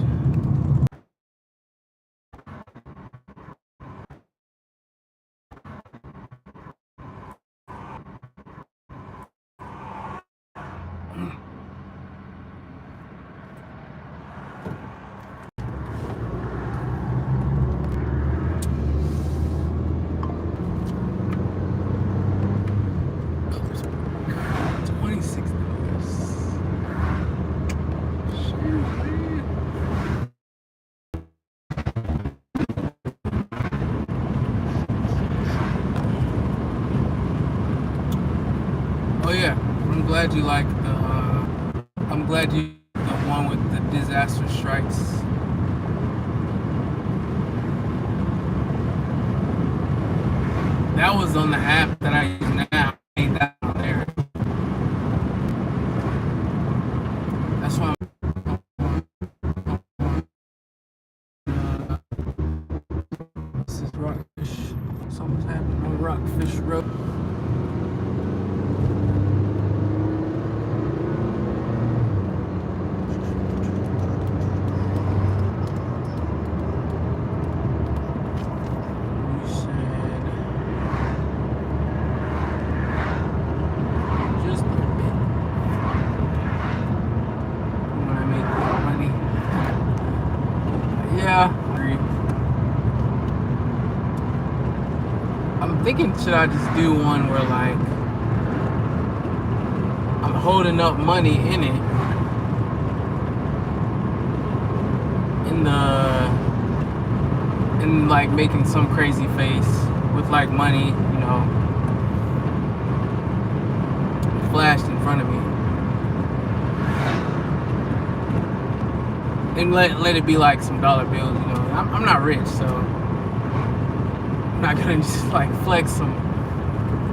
Oh yeah, I'm glad you like the. I'm glad you the one with the disaster strikes. That was on the app that I use now. I made that on there. That's why. This is Rockfish. Something's happening on Rockfish Road. I'm thinking, should I just do one where like I'm holding up money in it, and like making some crazy face with like money, you know, flashed in front of me, and let it be like some dollar bills, you know. I'm not rich, so I'm not gonna just like flex some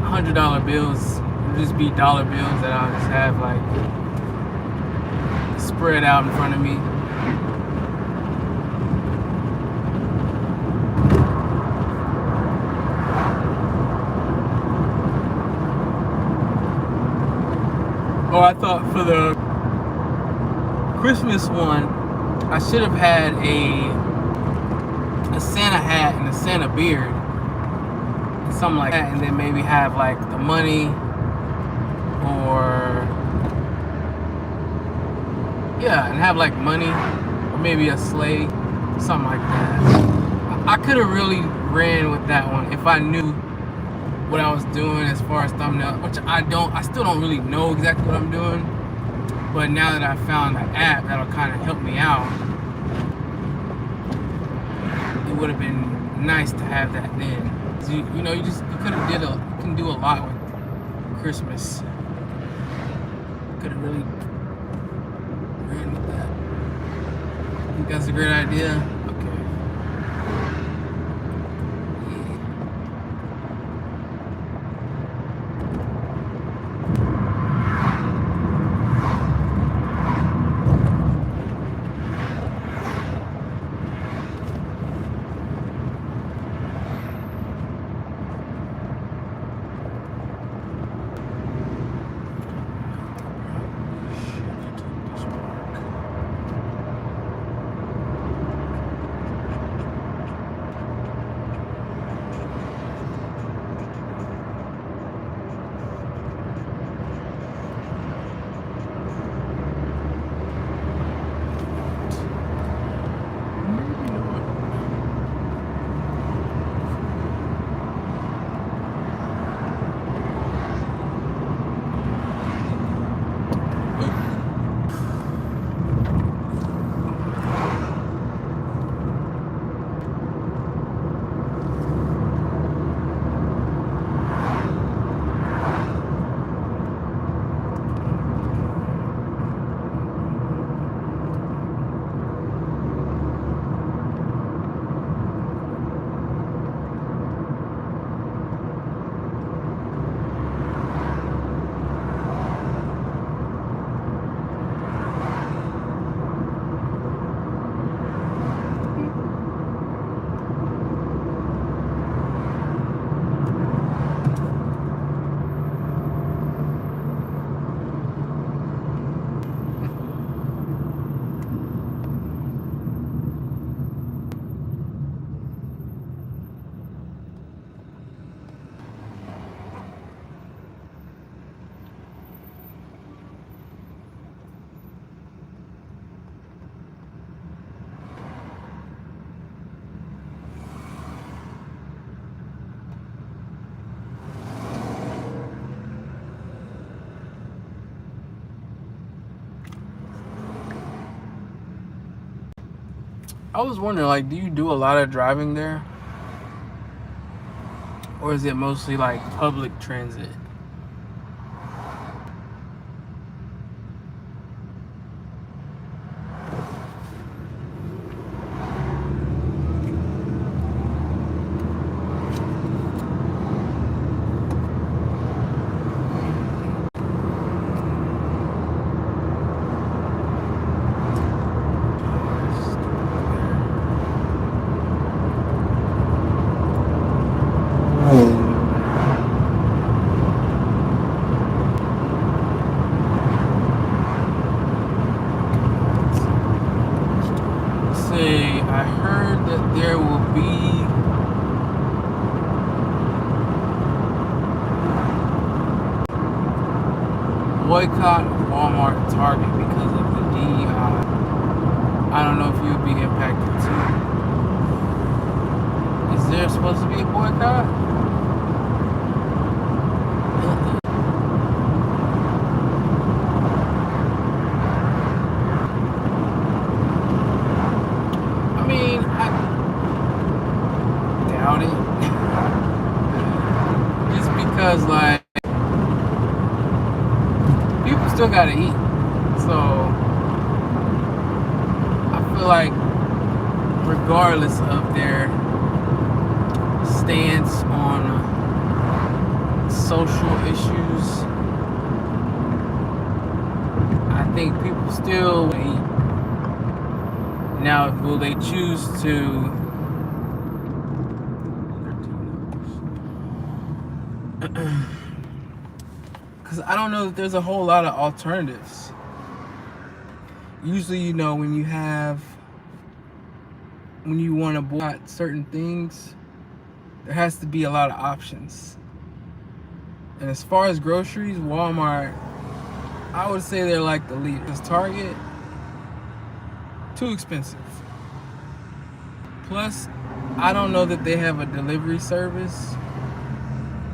$100 bills. It'll just be dollar bills that I'll just have like spread out in front of me. Oh, I thought for the Christmas one, I should have had a Santa hat and a Santa beard, something like that, and then maybe have like the money, or yeah, and have like money, or maybe a sleigh, something like that. I could have really ran with that one if I knew what I was doing as far as thumbnail, which I still don't really know exactly what I'm doing, but now that I found an app that'll kind of help me out, it would have been nice to have that then. So you can do a lot with Christmas. Could have really ran with that. I think that's a great idea. Okay. I was wondering, like, do you do a lot of driving there? Or is it mostly like public transit? Say, I heard that there will be boycott of Walmart and Target because of the DEI. I don't know if you would be impacted too. Is there supposed to be a boycott? I mean, I doubt it. Just because, like, people still gotta eat. So, I feel like, regardless of their stance on social issues, I think people still eat. Now, will they choose to? Because I don't know that there's a whole lot of alternatives. Usually, when you want to boycott certain things, there has to be a lot of options. And as far as groceries, Walmart, I would say they're like the leader. Because Target, too expensive. Plus, I don't know that they have a delivery service.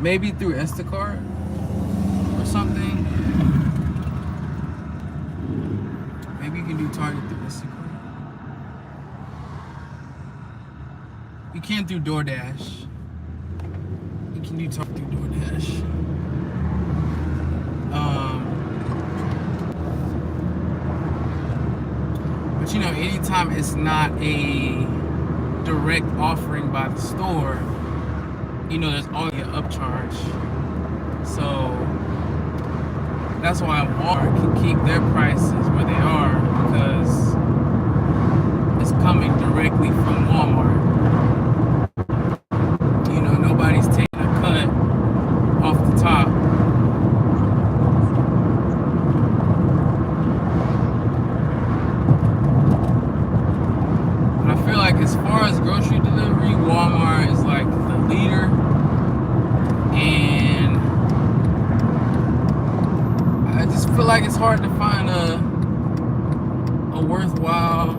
Maybe through Instacart or something. Maybe you can do Target through Instacart. You can't do DoorDash. You can do Target through DoorDash. But anytime it's not a direct offering by the store, there's always an upcharge. So that's why Walmart can keep their prices where they are, because it's coming directly from Walmart. Nobody's taking a cut off the top. And I feel like as far as grocery delivery, Walmart is like the leader. And I just feel like it's hard to find a worthwhile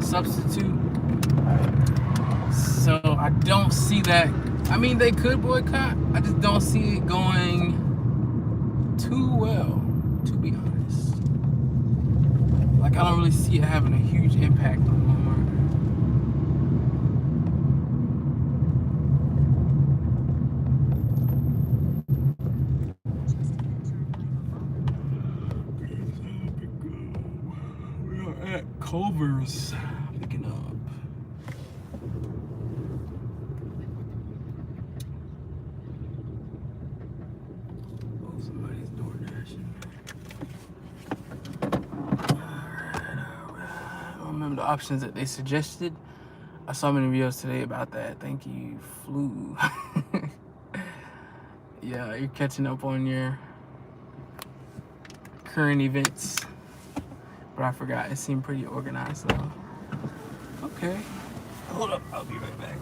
substitute. So I don't see that. I mean, they could boycott. I just don't see it going too well, to be honest. Like, I don't really see it having a huge impact on Walmart. We are at Culver's picking up. Somebody's door dashing. Alright. I don't remember the options that they suggested. I saw many videos today about that. Thank you, Flu. Yeah, you're catching up on your current events. But I forgot. It seemed pretty organized though. Okay. Hold up. I'll be right back.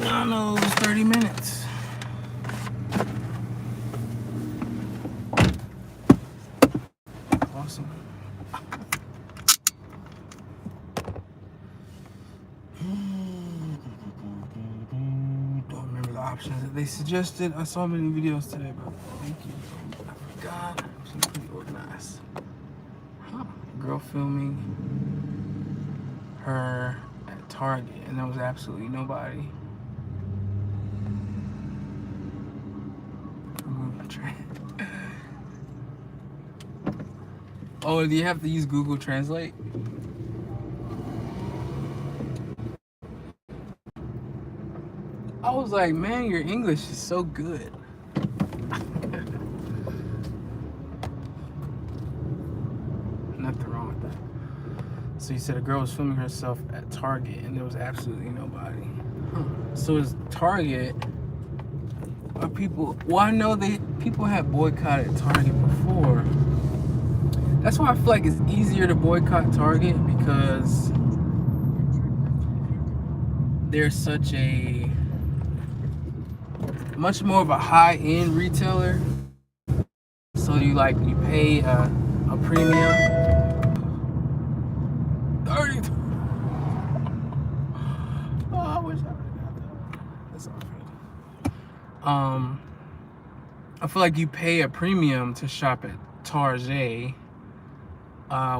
waiting on those 30 minutes. Awesome. Don't remember the options that they suggested. I saw many videos today, but thank you. I forgot. I'm pretty organized. Huh. Girl filming her at Target, and there was absolutely nobody. Oh, do you have to use Google Translate? I was like, man, your English is so good. Nothing wrong with that. So you said a girl was filming herself at Target and there was absolutely nobody. So is Target, are people, well, I know people have boycotted Target before. That's why I feel like it's easier to boycott Target, because they're such a much more of a high-end retailer. So you pay a premium. 30. Oh, I wish I would have got that. That's all right. I feel like you pay a premium to shop at Target.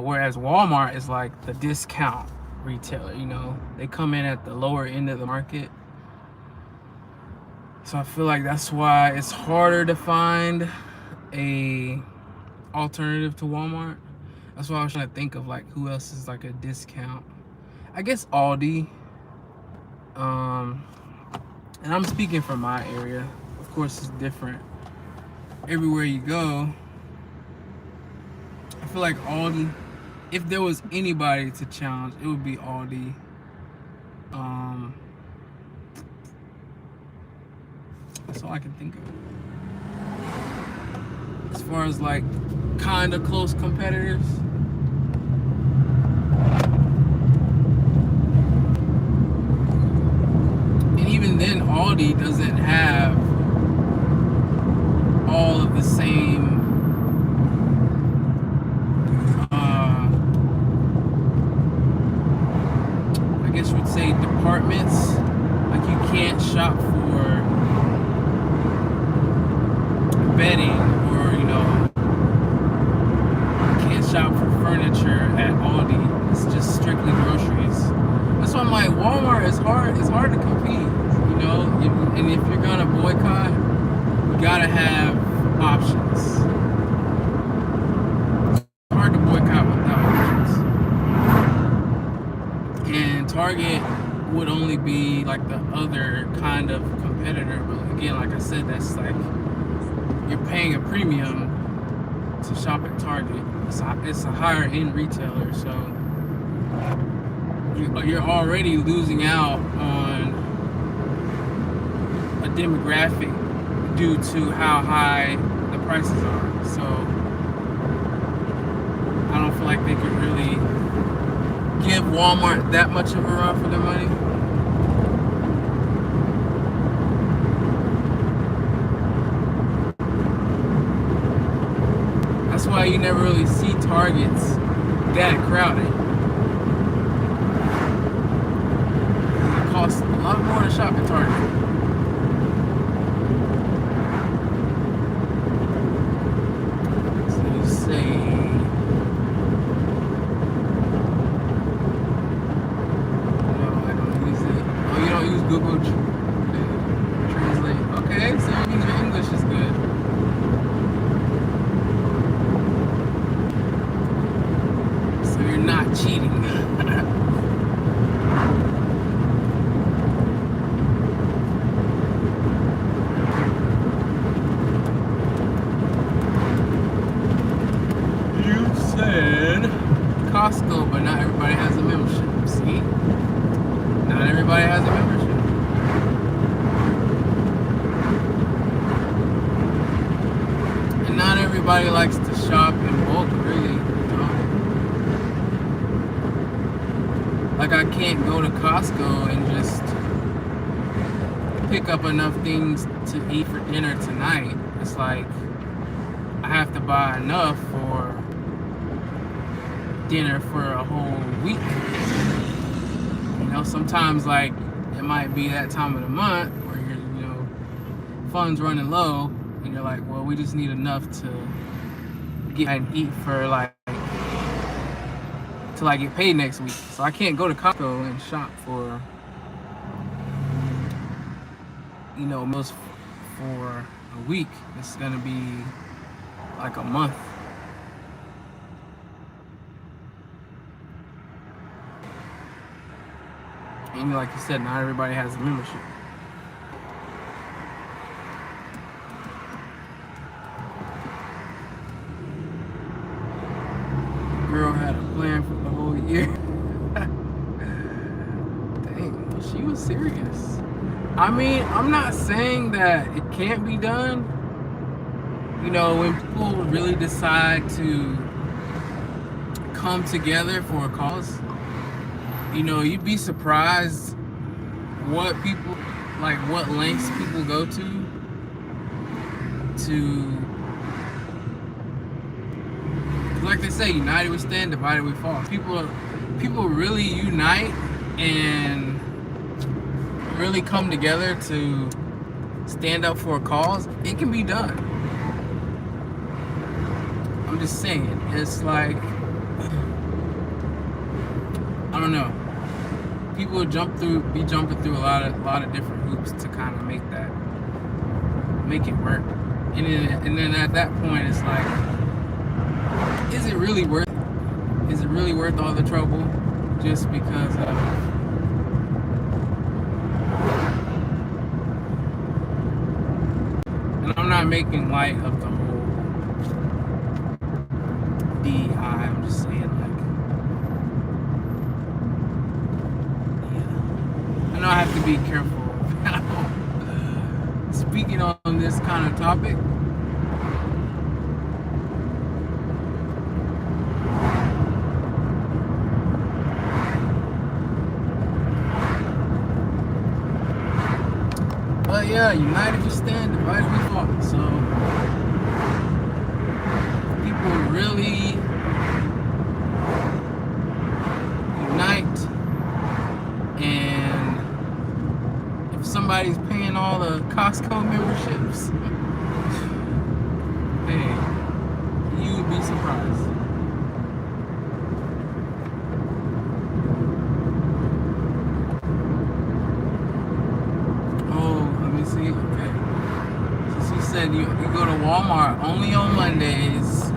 Whereas Walmart is like the discount retailer, you know, they come in at the lower end of the market. So I feel like that's why it's harder to find a alternative to Walmart. That's why I was trying to think of like who else is like a discount. I guess Aldi. And I'm speaking from my area. Of course, it's different everywhere you go. I feel like Aldi, if there was anybody to challenge, it would be Aldi. That's all I can think of. As far as like kind of close competitors. And even then, Aldi doesn't have all of the same I guess you would say departments. Like you can't shop for bedding, or you know, you can't shop for furniture at Aldi. It's just strictly groceries. That's why I'm like, Walmart is hard. It's hard to compete, you know. And if you're gonna boycott, you gotta have options. It's hard to boycott without options. And Target would only be like the other kind of competitor, but again, like I said, that's like you're paying a premium to shop at Target. It's a higher end retailer, so you're already losing out on a demographic due to how high the prices are. So I don't feel like they could really give Walmart that much of a run for their money. That's why you never really see Targets that crowded. It costs a lot more to shop at Target. So you say, Google Translate. Okay, so that means your English is good. So you're not cheating. You said Costco, but not everybody has a membership. See? Not everybody has a membership. And not everybody likes to shop in bulk, really. You know? Like I can't go to Costco and just pick up enough things to eat for dinner tonight, it's like I have to buy enough for dinner for a whole week. You know, sometimes like it might be that time of the month where you're, you know, funds running low, and you're like, well, we just need enough to get and eat for like till I get paid next week. So I can't go to Costco and shop for, you know, meals for a week. It's gonna be like a month. And like you said, not everybody has a membership. Girl had a plan for the whole year. Dang, she was serious. I mean, I'm not saying that it can't be done. You know, when people really decide to come together for a cause, you know, you'd be surprised what people, like what lengths people go to like they say, united we stand, divided we fall. People really unite and really come together to stand up for a cause. It can be done. I'm just saying, it's like, I don't know. People be jumping through a lot of different hoops to kind of make it work. And then at that point, it's like, is it really worth all the trouble just because of and I'm not making light of the whole DEI. I'm just saying, like, yeah. I know I have to be careful speaking on this kind of topic. But yeah, united we stand, divided we fall. So people really unite, and if somebody's paying all the Costco memberships, hey, you would be surprised. See, okay. So she said you go to Walmart only on Mondays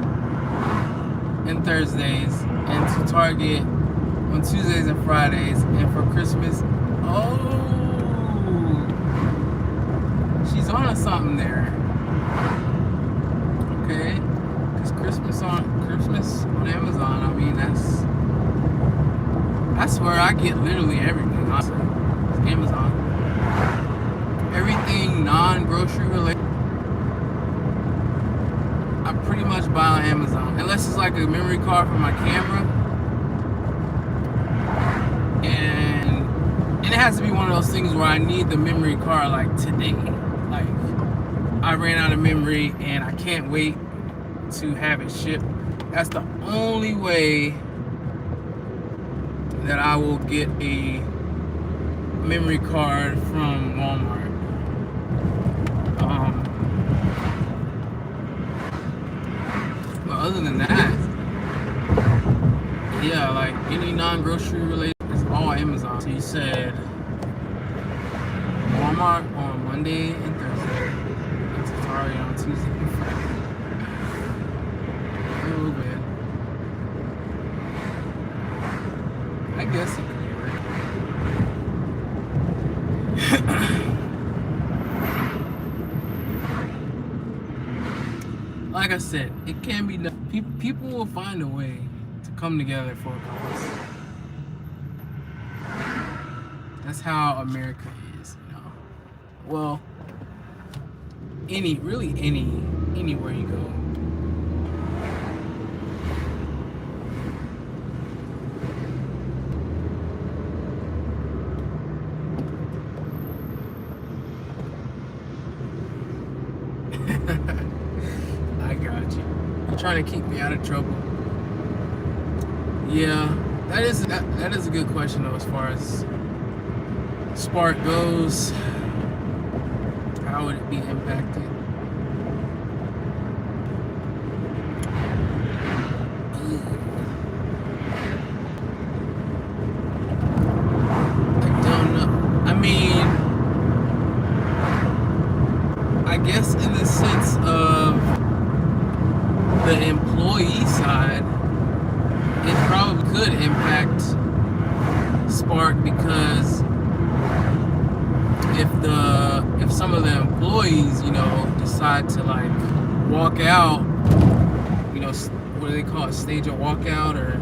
and Thursdays, and to Target on Tuesdays and Fridays, and for Christmas, oh, she's on something there. Okay, because Christmas on Amazon, I mean, that's where I get literally everything, honestly. It's Amazon. Everything non-grocery related, I pretty much buy on Amazon, unless it's like a memory card for my camera, and it has to be one of those things where I need the memory card like today. Like, I ran out of memory and I can't wait to have it shipped. That's the only way that I will get a memory card from Walmart. But other than that, yeah, like any non-grocery related, it's all Amazon. So you said Walmart on Monday and Thursday, and Target on Tuesday and Friday. A little bit. I guess it could be right. Like I said, it can be done. People will find a way to come together for a cause. That's how America is, you know. Well, anywhere you go. trying to keep me out of trouble. Yeah, that is a good question though, as far as Spark goes. How would it be impacted? I don't know. I mean, I guess in the sense of the employee side, it probably could impact Spark, because if some of the employees, decide to like walk out, what do they call it, stage a walkout or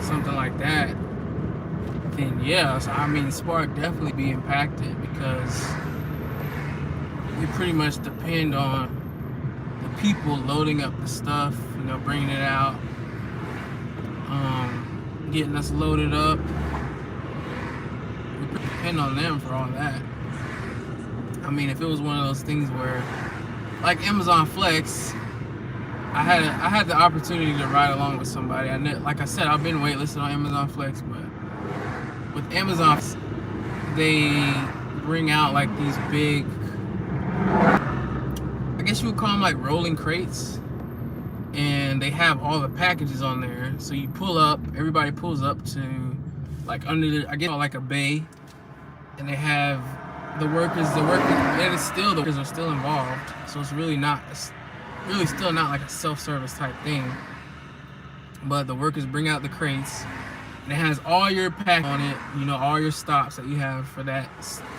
something like that, then yeah, so I mean Spark definitely be impacted, because we pretty much depend on the people loading up the stuff, bringing it out, getting us loaded up. We depend on them for all that. I mean, if it was one of those things where, like Amazon Flex, I had the opportunity to ride along with somebody. Like I said, I've been waitlisted on Amazon Flex, but with Amazon, they bring out like these big, I guess you would call them like rolling crates, and they have all the packages on there. So you pull up, everybody pulls up to like under the, I guess like a bay, and they have the workers, and it's still, the workers are still involved. So it's really still not like a self-service type thing. But the workers bring out the crates, and it has all your pack on it, all your stops that you have for that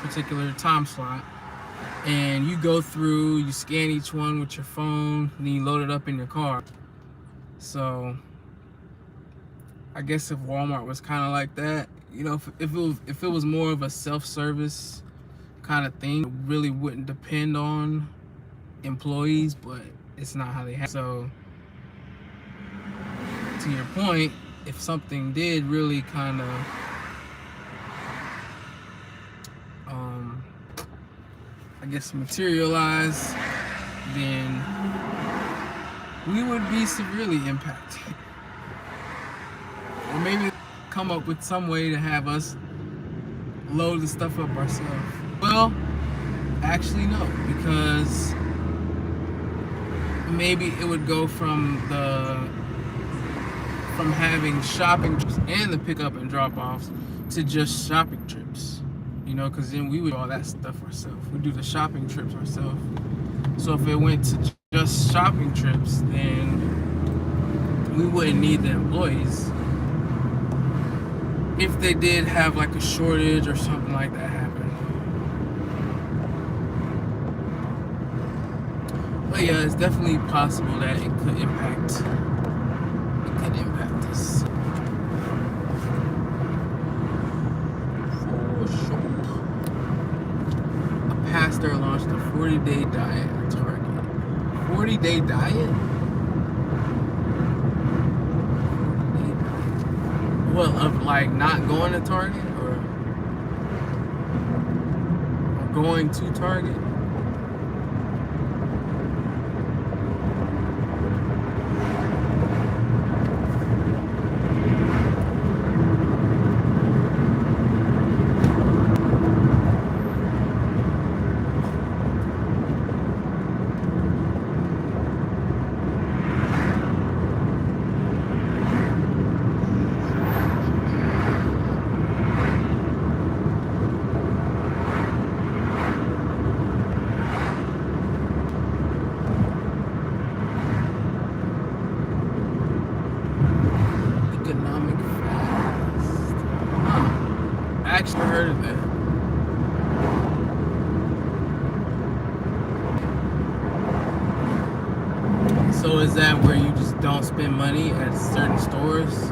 particular time slot. And you go through, you scan each one with your phone, and then you load it up in your car. So I guess if Walmart was kind of like that, if it was more of a self-service kind of thing, it really wouldn't depend on employees, but it's not how they have. So to your point, if something did really kind of I guess materialize, then we would be severely impacted. Or maybe come up with some way to have us load the stuff up ourselves. Well, actually no, because maybe it would go from having shopping trips and the pickup and drop-offs to just shopping trips, because then we would do all that stuff ourselves. We do the shopping trips ourselves. So if it went to just shopping trips, then we wouldn't need the employees. If they did have like a shortage or something like that happen. But yeah, it's definitely possible that it could impact us. For sure. A pastor launched a 40-day diet at Target. 40-day diet? What, of like not going to Target or going to Target? Economic fast. I actually heard of that. So is that where you just don't spend money at certain stores?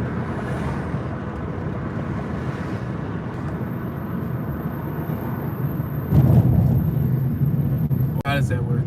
How does that work?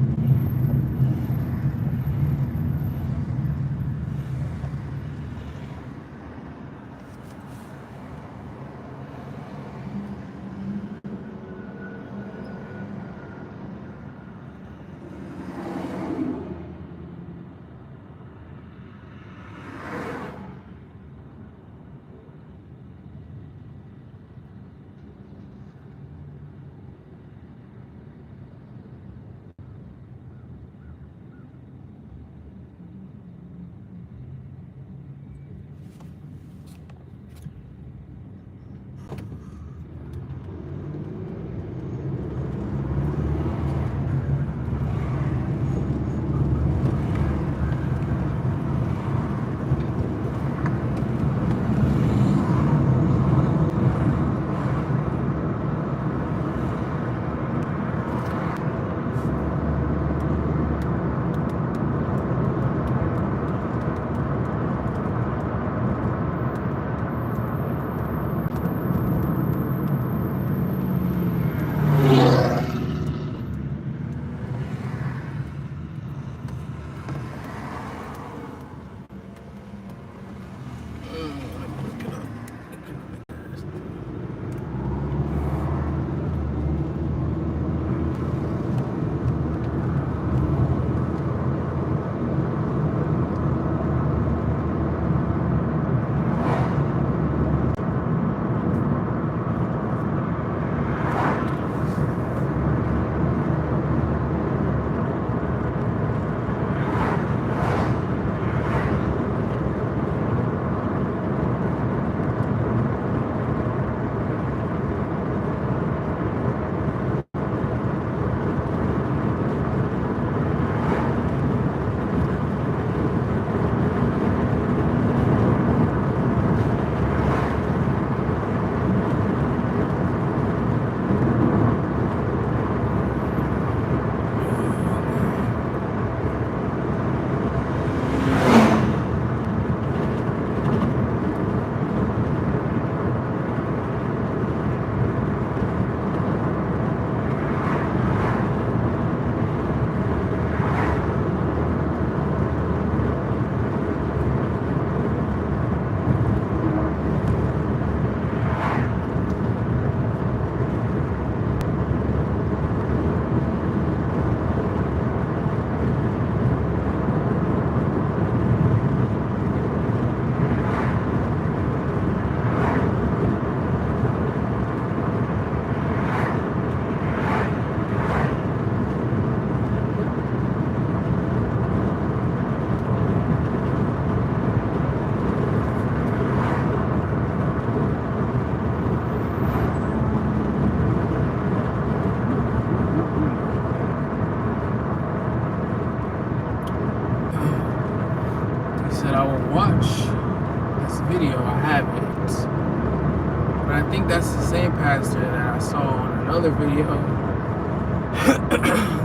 I think that's the same pastor that I saw on another video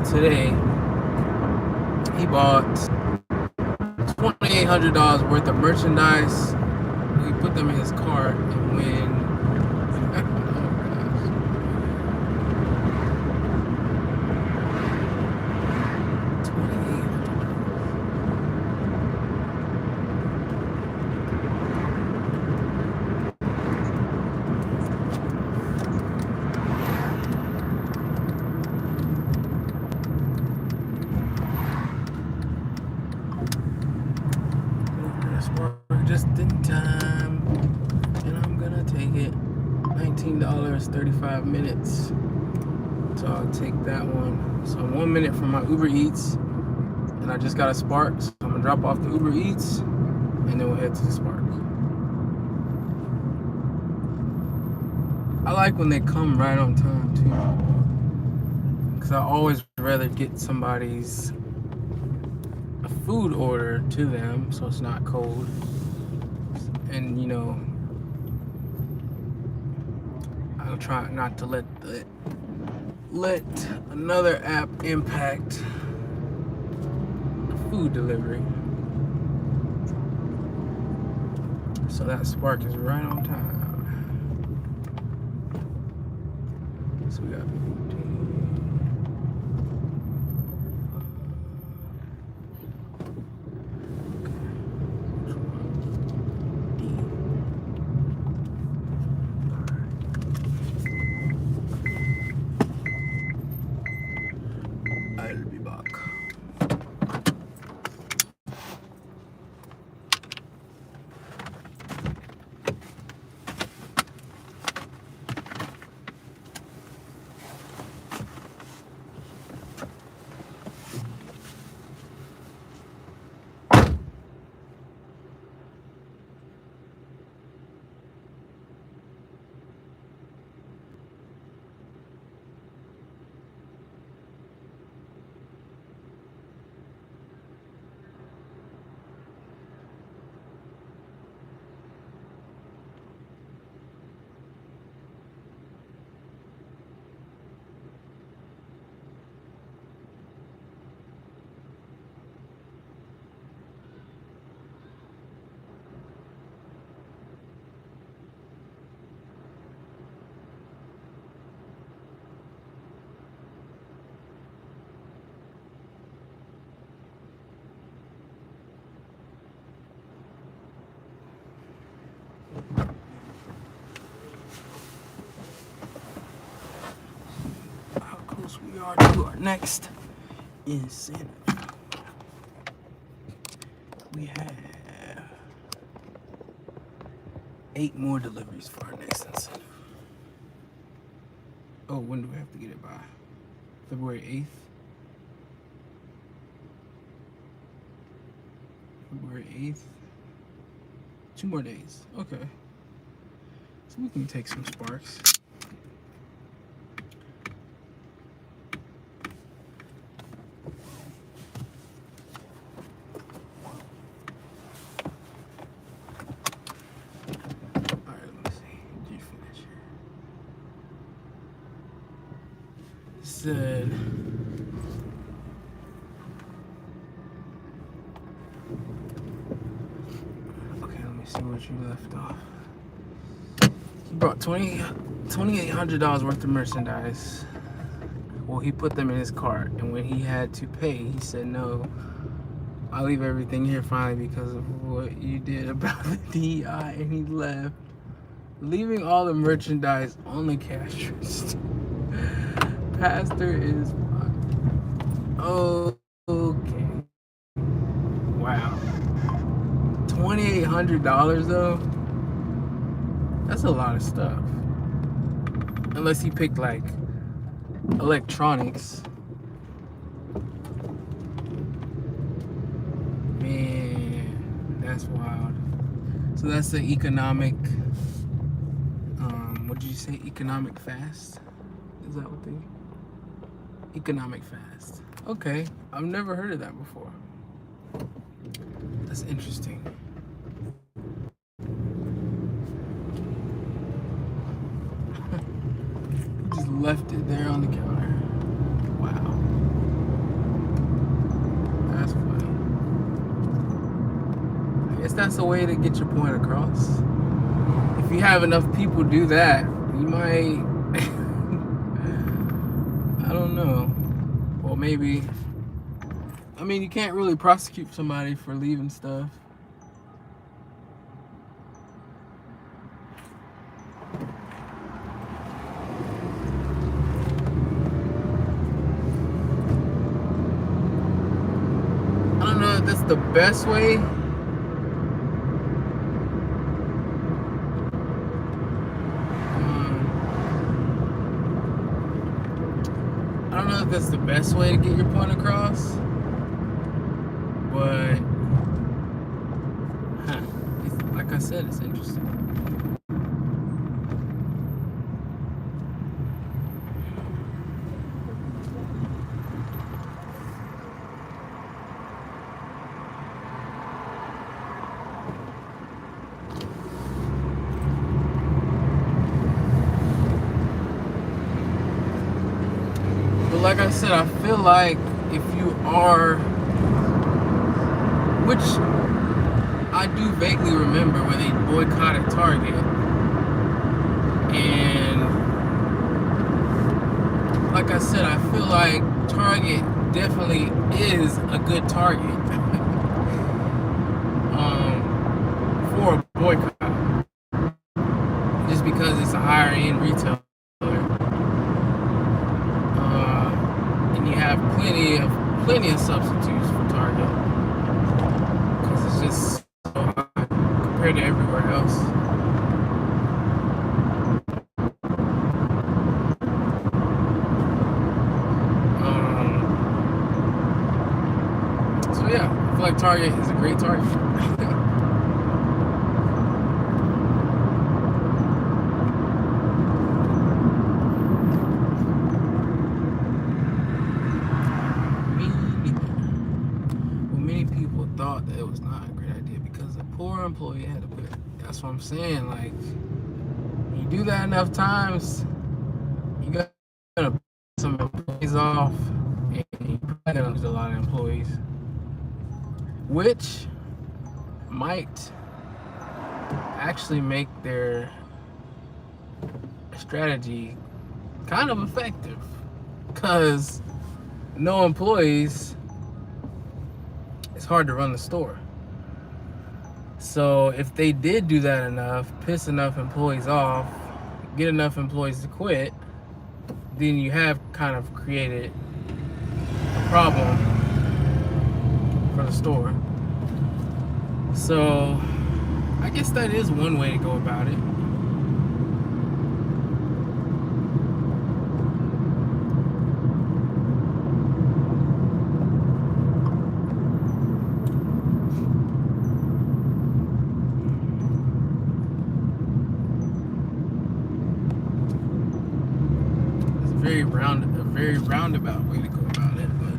today. He bought $2,800 worth of merchandise. He put them in his cart, and when just in time, and I'm gonna take it. $19, 35 minutes. So I'll take that one. So 1 minute from my Uber Eats, and I just got a Spark. So I'm gonna drop off the Uber Eats, and then we'll head to the Spark. I like when they come right on time too, because I always rather get somebody's a food order to them so it's not cold. And you know, I'll try not to let another app impact the food delivery. So that Spark is right on time. So we got 15. I'll be back. How close we are to our next incentive. We have 8 more deliveries for our next incentive. Oh, when do we have to get it by? February 8th? February 8th? 2 more days. Okay. So we can take some Sparks. Said okay, let me see what you left off. He brought $2,800 worth of merchandise. Well, he put them in his cart, and when he had to pay, he said, "No, I'll leave everything here finally because of what you did about the DEI," and he left, leaving all the merchandise on the cash register. Pastor is okay. Wow. $2,800 though? That's a lot of stuff. Unless he picked like electronics. Man, that's wild. So that's the economic, what did you say? Economic fast? Is that what they... Economic fast. Okay, I've never heard of that before. That's interesting. left it there on the counter. Wow. That's funny. I guess that's a way to get your point across. If you have enough people do that, you might, I don't know. Well, maybe, I mean, you can't really prosecute somebody for leaving stuff. I don't know if that's the best way. I don't know if that's the best way to get your point across, but like I said, it's interesting. Like I said, I feel like if you are, which I do vaguely remember when they boycotted Target, and like I said, I feel like Target definitely is a good target for a boycott, just because it's a higher end retailer. Have plenty of substitutes for Target because it's just so high compared to everywhere else. So yeah, I feel like Target is a great target. Thought that it was not a great idea because the poor employee had to put it. That's what I'm saying. Like, you do that enough times, you got to put some employees off, and you probably gonna lose a lot of employees, which might actually make their strategy kind of effective because no employees, it's hard to run the store. So if they did do that enough, piss enough employees off, get enough employees to quit, then you have kind of created a problem for the store. So I guess that is one way to go about it. A very roundabout way to go about it, but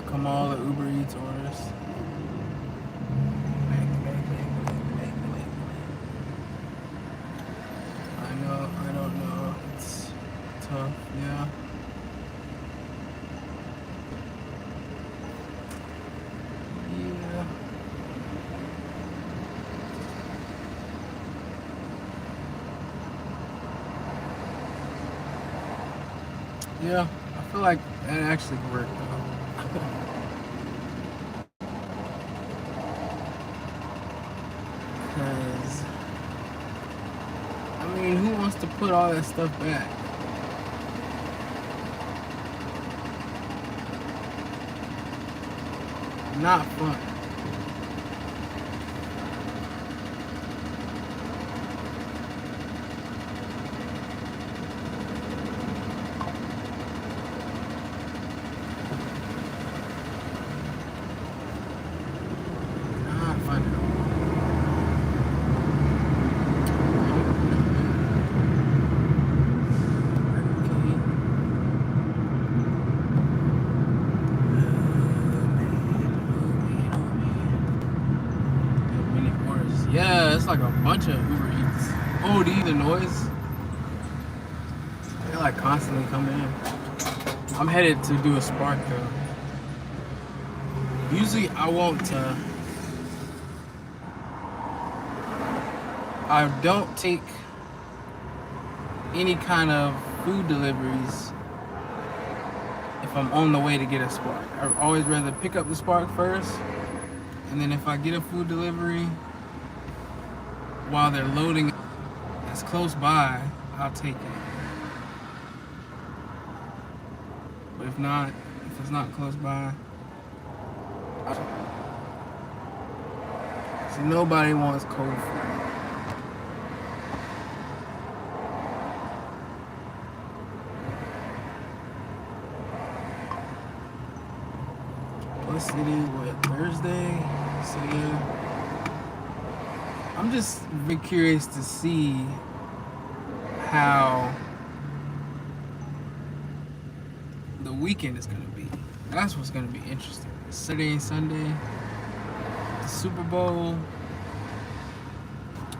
come all the Uber Eats orders. I don't know. It's tough, yeah. Yeah, I feel like that actually worked though. Because, I mean, who wants to put all that stuff back? Not fun. bunch of Uber Eats. Oh, do you hear the noise? They're like constantly coming in. I'm headed to do a Spark though. Usually I won't. I don't take any kind of food deliveries if I'm on the way to get a Spark. I'd always rather pick up the Spark first, and then if I get a food delivery while they're loading that's close by, I'll take it. But if it's not close by, see, nobody wants cold food. Plus it is what, Thursday? So yeah. I'm just very curious to see how the weekend is gonna be. That's what's gonna be interesting. Saturday and Sunday, the Super Bowl.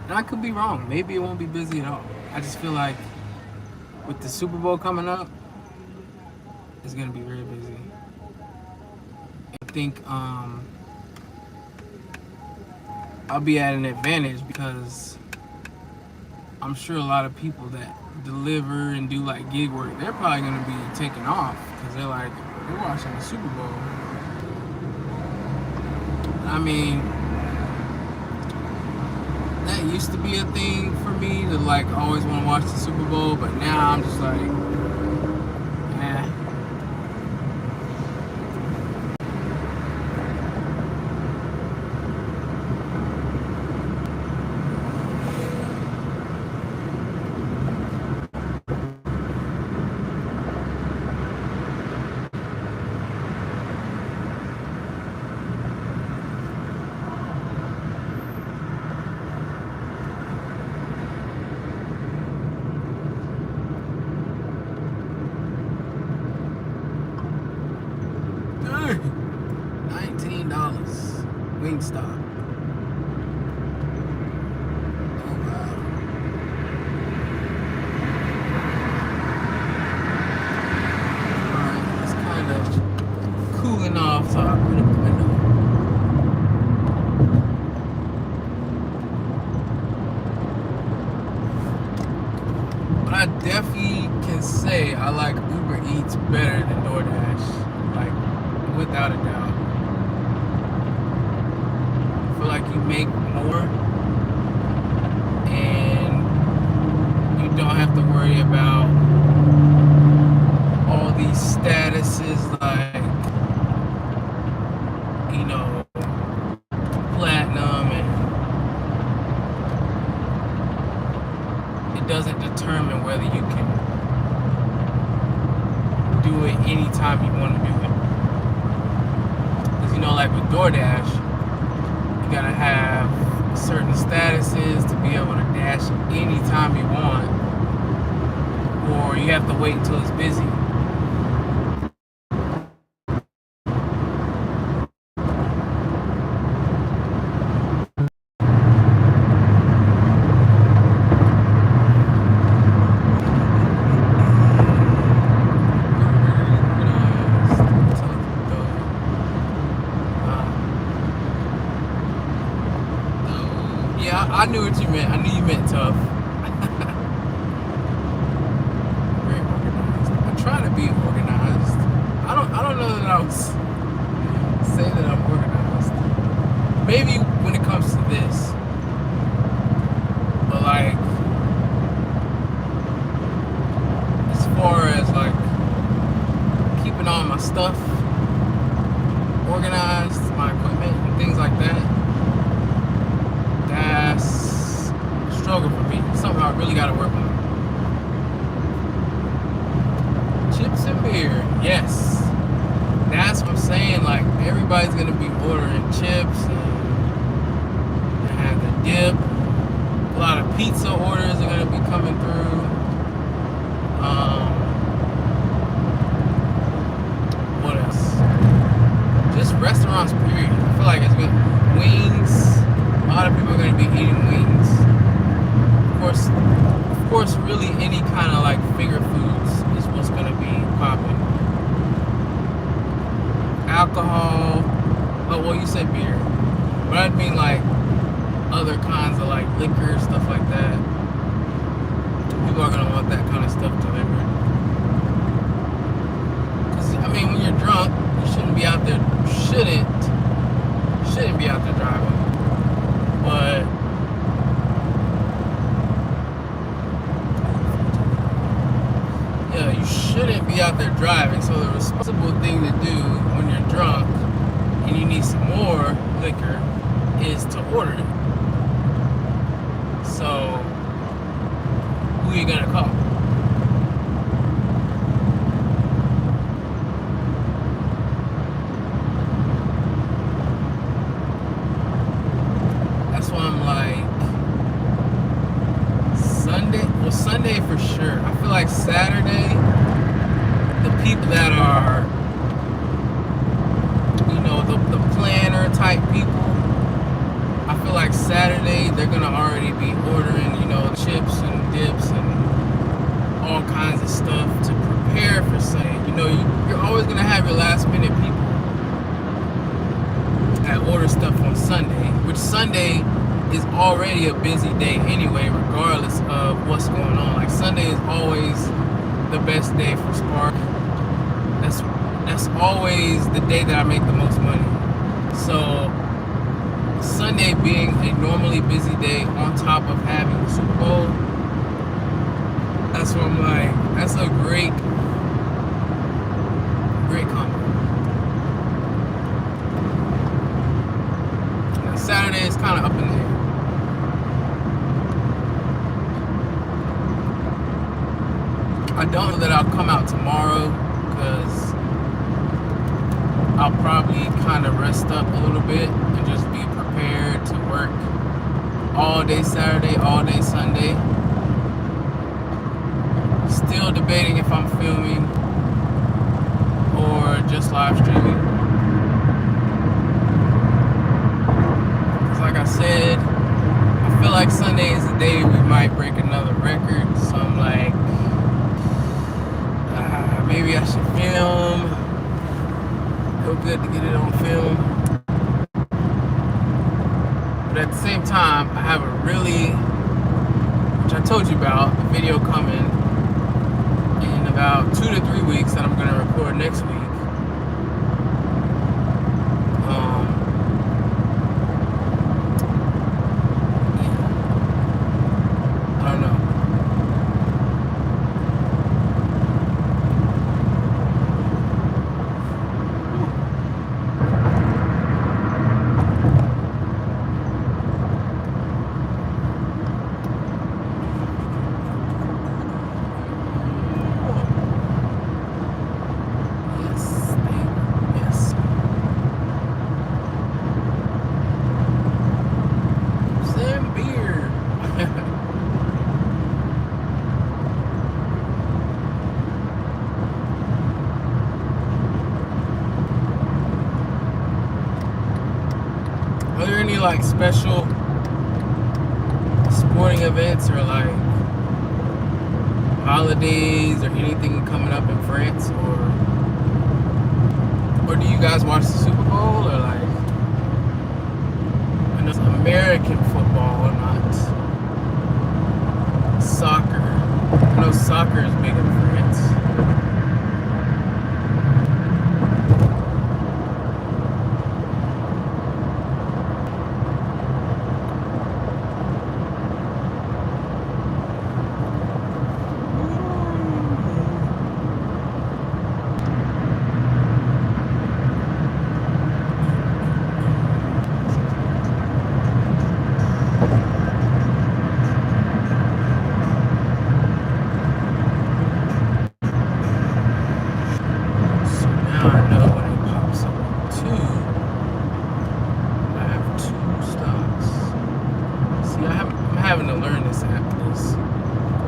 And I could be wrong. Maybe it won't be busy at all. I just feel like with the Super Bowl coming up, it's gonna be very busy. I think I'll be at an advantage because I'm sure a lot of people that deliver and do like gig work, they're probably gonna be taking off because they're watching the Super Bowl. I mean, that used to be a thing for me to like always want to watch the Super Bowl, but now I'm just like, eh. $19. Wingstop. Oh wow. Alright, it's kind of cooling off, so I'll put up the window. But I definitely can say I like Uber Eats better than DoorDash. Like, without a doubt. I feel like you make more and you don't have to worry about all these statuses like, you know, platinum, and it doesn't determine whether you can do it anytime you want to do it. You know, like with DoorDash, you gotta have certain statuses to be able to dash anytime you want, or you have to wait until it's busy. I knew what you meant. I knew you meant tough. Very organized. I try to be organized. I don't know that I would say that I'm organized. Maybe when it comes to this. But like, as far as like keeping all my stuff organized, my equipment and things like that, that's a struggle for me. Something I really gotta work on. Chips and beer, yes. That's what I'm saying. Like, everybody's gonna be ordering chips and have the dip. A lot of pizza orders are gonna be coming through. What else? Just restaurants, period. I feel like it's gonna wings. A lot of people are going to be eating wings. you shouldn't be out there driving. So the responsible thing to do when you're drunk and you need some more liquor is to order it. So who are you gonna call? That's why I'm like, Sunday for sure. I feel like Saturday, the people that are, the planner type people, I feel like Saturday they're gonna already be ordering, chips and dips and all kinds of stuff to prepare for Sunday. You're always gonna have your last minute people that order stuff on Sunday, which Sunday is already a busy day anyway, regardless of what's going on. Like Sunday is always the best day for Spark. That's always the day that I make the most money. So Sunday being a normally busy day on top of having the Super Bowl, that's what I'm like, that's a great combo. Now, Saturday is kind of up in the air. I don't know that I'll come out tomorrow because I'll probably kind of rest up a little bit and just be prepared to work all day Saturday, all day Sunday. Still debating if I'm filming or just live streaming. Because like I said, I feel like Sunday is the day we might break another record. So I'm like, maybe I should film. Feel good to get it on film. But at the same time, I have a which I told you about, a video coming in about 2 to 3 weeks that I'm going to record next week. I don't know. Are there any like special sporting events or like holidays or anything coming up in France, or do you guys watch the Super Bowl, or like, I know it's American football or not soccer? I know soccer is big in France.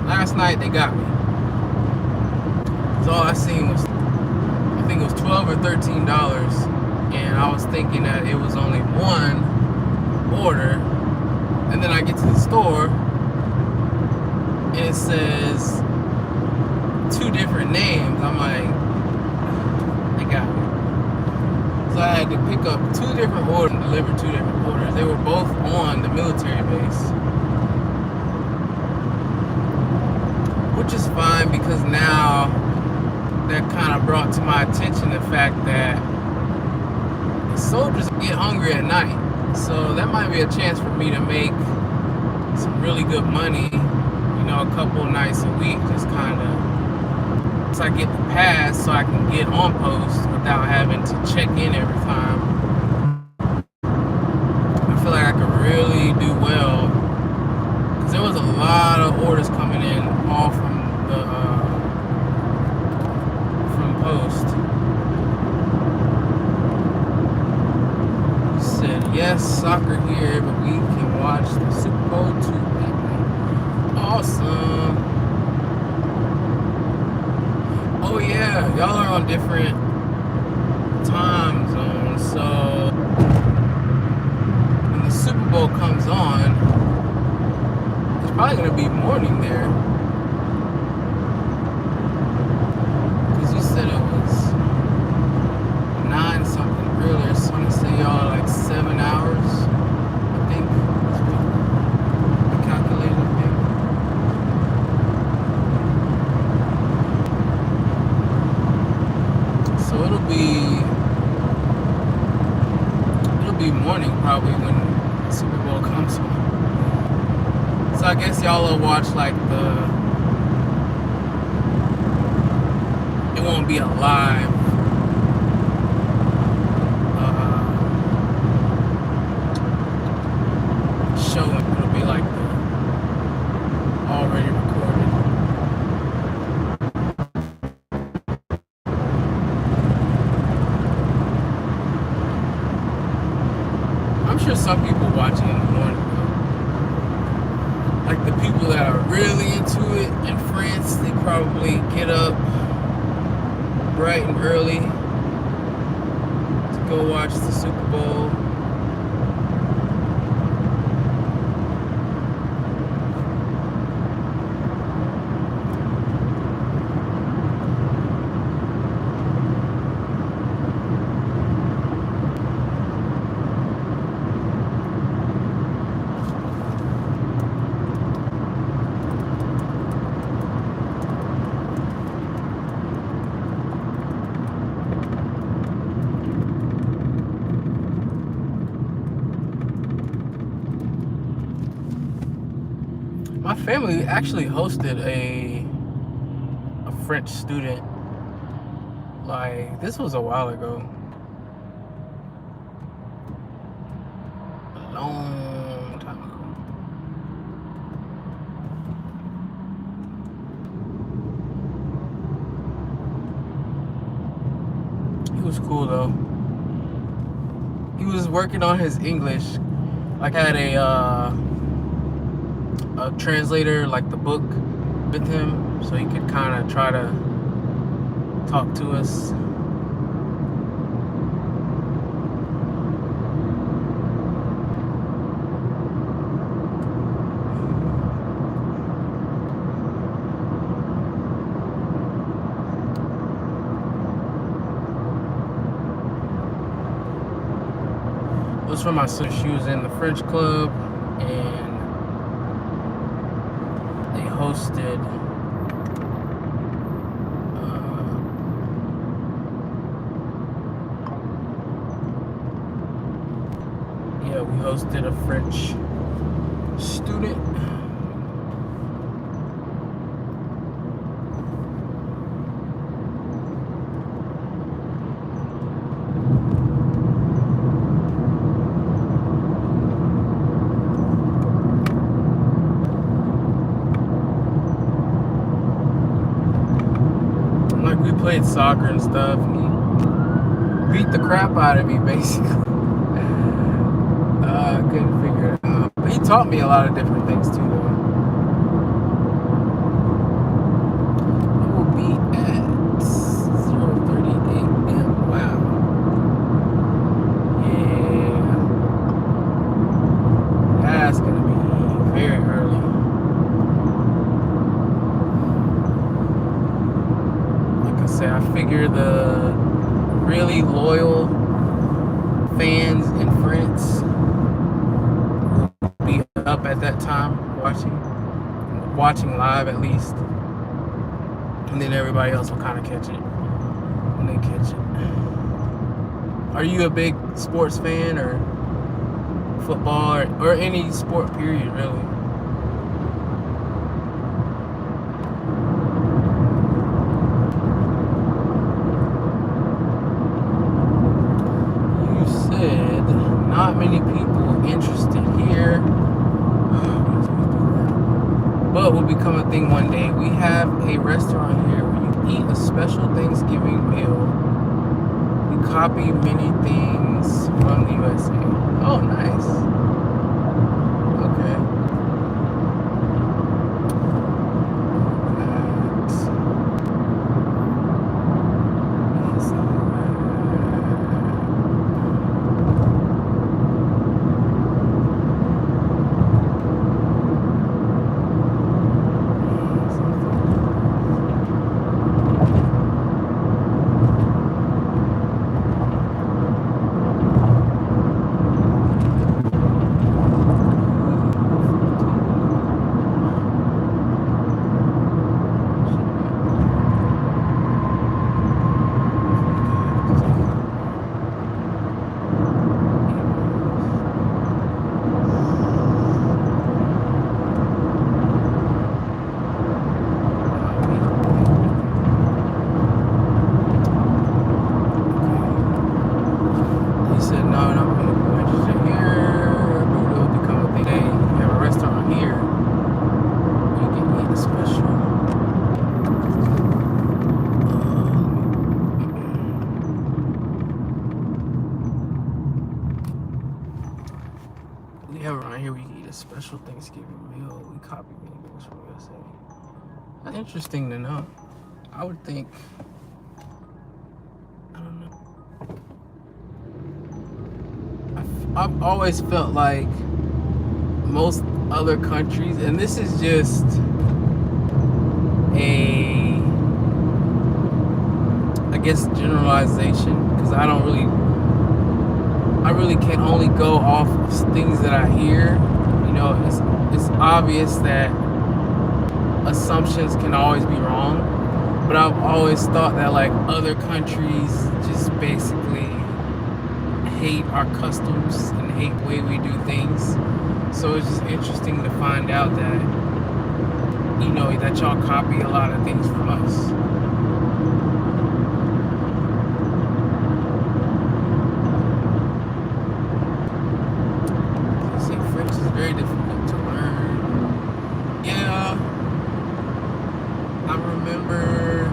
Last night they got me. So all I seen was, I think it was $12 or $13, and I was thinking that it was only one order, and then I get to the store and it says 2 different names. I'm like, they got me. So I had to pick up 2 different orders and deliver 2 different orders. They were both on the military base. Which is fine, because now that kind of brought to my attention the fact that soldiers get hungry at night. So that might be a chance for me to make some really good money, a couple nights a week, just kind of once I get the pass, so I can get on post without having to check in every time, I feel like I could really do well. Because there was a lot of orders coming in, all from post. Said yes, soccer here, but we can watch the Super Bowl too. Awesome. Oh yeah, y'all are on different time zones, so when the Super Bowl comes on, it's probably gonna be morning there. Cause you said it was 9 something earlier, so I'm gonna say y'all are like 7 hours, I think. That's what I calculated, maybe. So it'll be morning probably when the Super Bowl comes on. So I guess y'all will watch like it won't be a live show. It'll be like the already recorded. I'm sure some people watch it in the morning though. Like the people that are really into it in France, they probably get up bright and early to go watch the Super Bowl. My family actually hosted a French student. Like, this was a while ago. A long time ago. He was cool though. He was working on his English. Like, I had a translator, like the book, with him, so he could kind of try to talk to us. It was for my sister. She was in the French club, and they hosted we hosted a French student. Like, we played soccer and stuff, and he beat the crap out of me, basically. I couldn't figure it out. But he taught me a lot of different things too, though. It will be at 0:30 a.m. Wow. Yeah. That's gonna be very early. Like I said, I figure the really loyal fans in France up at that time watching live at least, and then everybody else will kind of catch it when they catch it. Are you a big sports fan, or football, or any sport period really? special Thanksgiving meal. We copy many things from the USA. Oh, nice. Okay. He said, no, I'm interested here. Maybe it'll become a thing. Hey, you have a restaurant here. You can eat a special. We have around here we can eat a special Thanksgiving meal. We copy many things from USA. That's interesting to know. I would think, I don't know. I've always felt like most other countries, and this is just I guess generalization, because I really can only go off of things that I hear. You know, it's obvious that assumptions can always be wrong, but I've always thought that like other countries just basically hate our customs and hate the way we do things. So it's just interesting to find out that, you know, that y'all copy a lot of things from us. See, French is very difficult to learn. Yeah, I remember,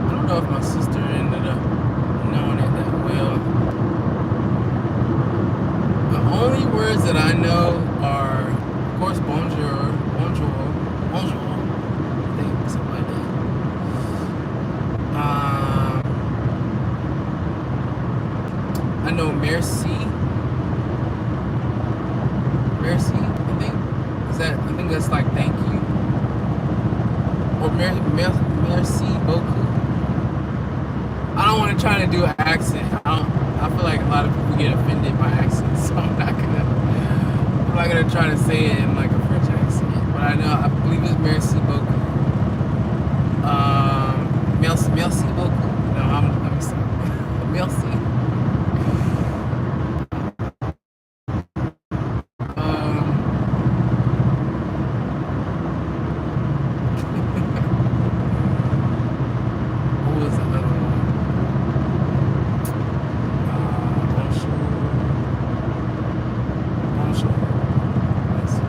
I don't know if my sister ended up knowing it that well. The only words that I know are, of course, bonjour, bonjour, bonjour, I think, something like that. I know merci, merci, I think that's like thank you, or merci beaucoup. I don't want to try to do an accent. I feel like a lot of people get offended by accents, so I'm not gonna try to say it in like a French accent. But I believe it's merci beaucoup. Merci beaucoup. No, I'm sorry. Merci. What was the other one? Bonjour. Let's see.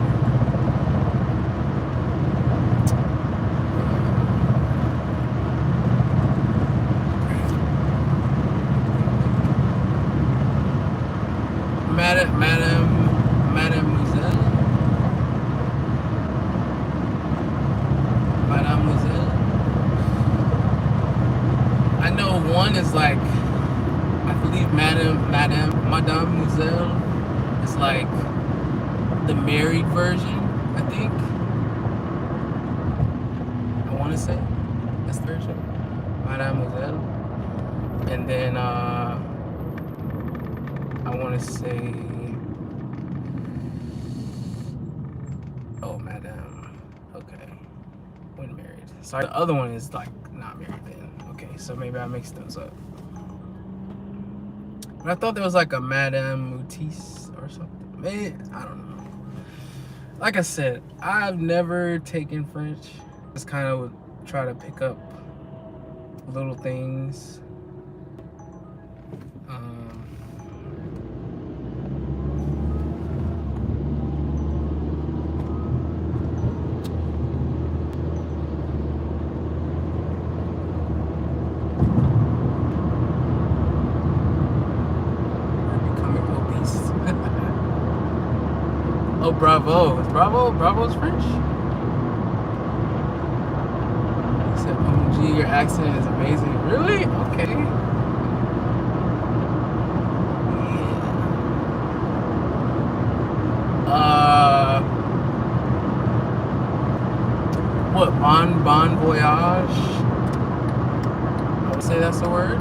Mademoiselle. I know one is like, I believe Mademoiselle is like the married version, I think. I want to say that's the version, Mademoiselle. And then I want to say, oh, Madame. Okay, when married. So the other one is like not married then. Okay, so maybe I mixed those up. But I thought there was like a Madame Moutis or something. Man, I don't know. Like I said, I've never taken French. Just kind of try to pick up little things. bravo. Is Bravo's French? He said, OMG, your accent is amazing. Really? Okay. Yeah. What? Bon voyage? I would say that's the word.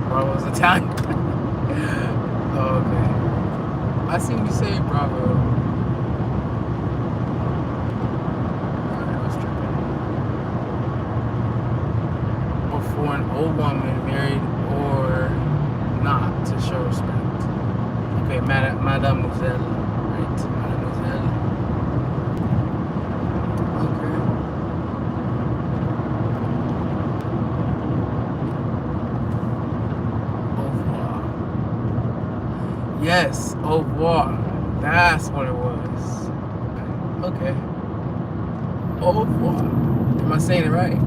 Bravo's Italian. Oh, okay. I seen you say bravo. Alright, I was tripping. Or for an old woman married or not to show respect. Okay, mademoiselle. Right, mademoiselle. Okay. Au revoir. Yes, au revoir. That's what it was. Okay. Au revoir. Am I saying it right?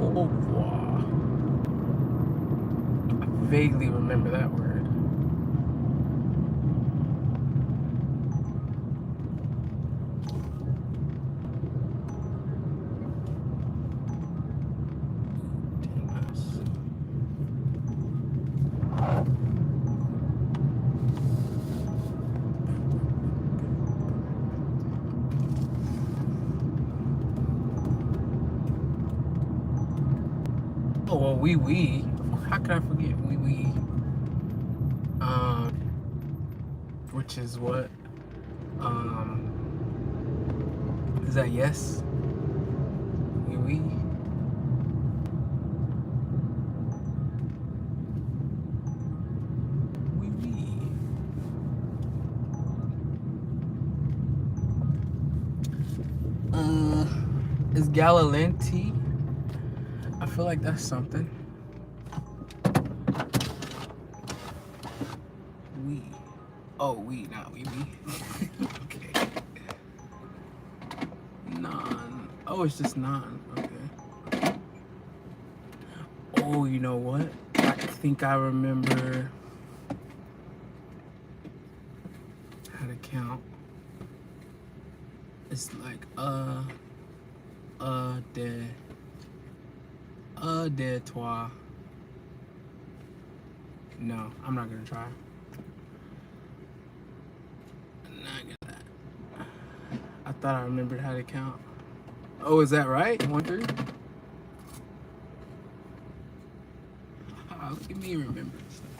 Au revoir. I vaguely remember that word. Oh well, wee. How could I forget wee? Which is what? Is that yes? Wee. Is Galalenti? I feel like that's something. We. Oh, we, not we. Okay. Non. Oh, it's just non. Okay. Oh, you know what? I think I remember how to count. It's like de toi. No, I'm not gonna try. I'm not gonna. I thought I remembered how to count. Oh, is that right? 1, 3. Look at me remember stuff.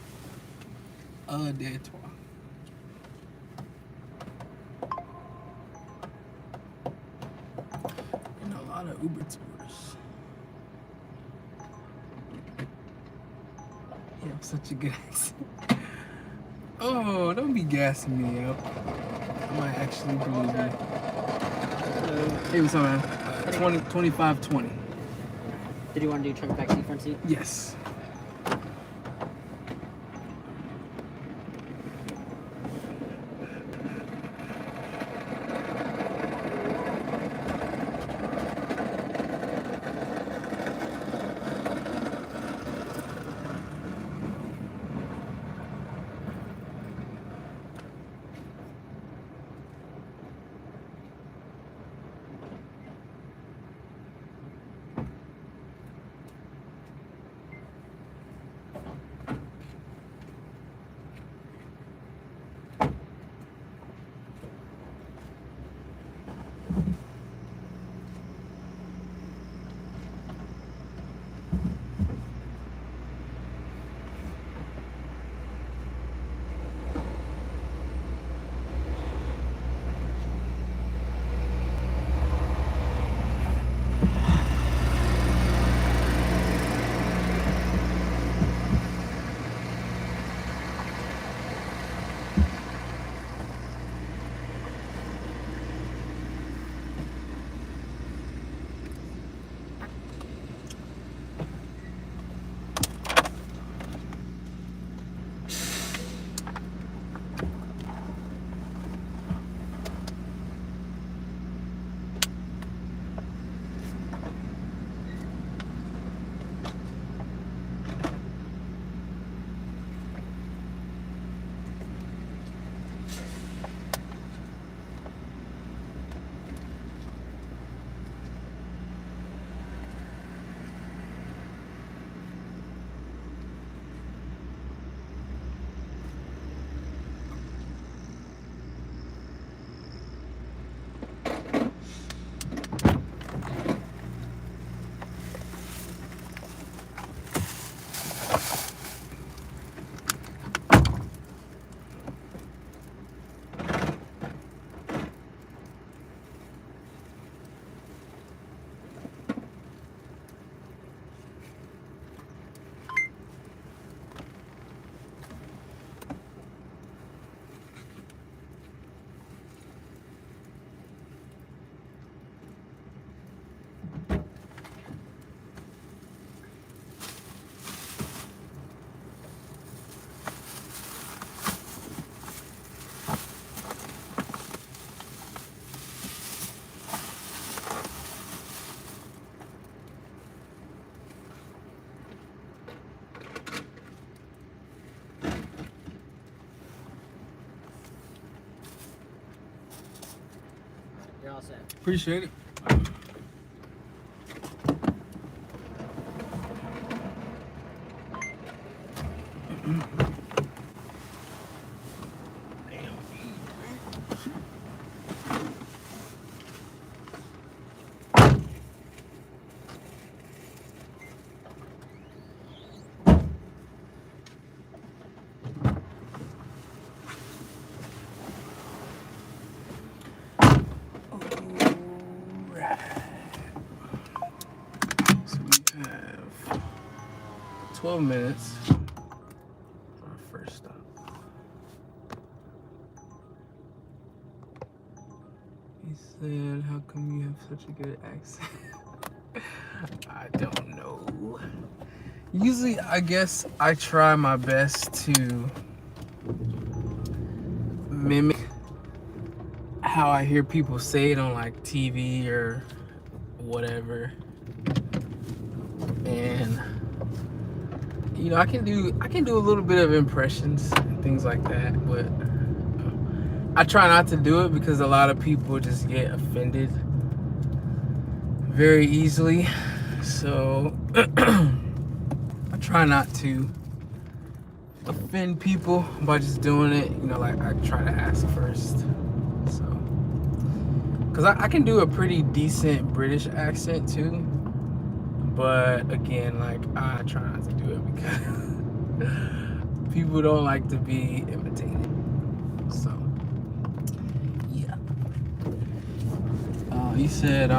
De toi. And a lot of Uber tours. You have such a good accent. Oh, don't be gassing me up. I might actually believe you. Hey, what's up, man? 25-20. Did you want to do trunk back seat, front seat? Yes. all set. Appreciate it. So we have 12 minutes for our first stop. He said, how come you have such a good accent? I don't know. Usually, I guess I try my best to mimic how I hear people say it on like TV or whatever. And you know, I can do a little bit of impressions and things like that, but I try not to do it because a lot of people just get offended very easily. So I try not to offend people by just doing it. You know, like I try to ask first. So, because I can do a pretty decent British accent too. But again, like I try not to do it because people don't like to be imitated. So, yeah. You said,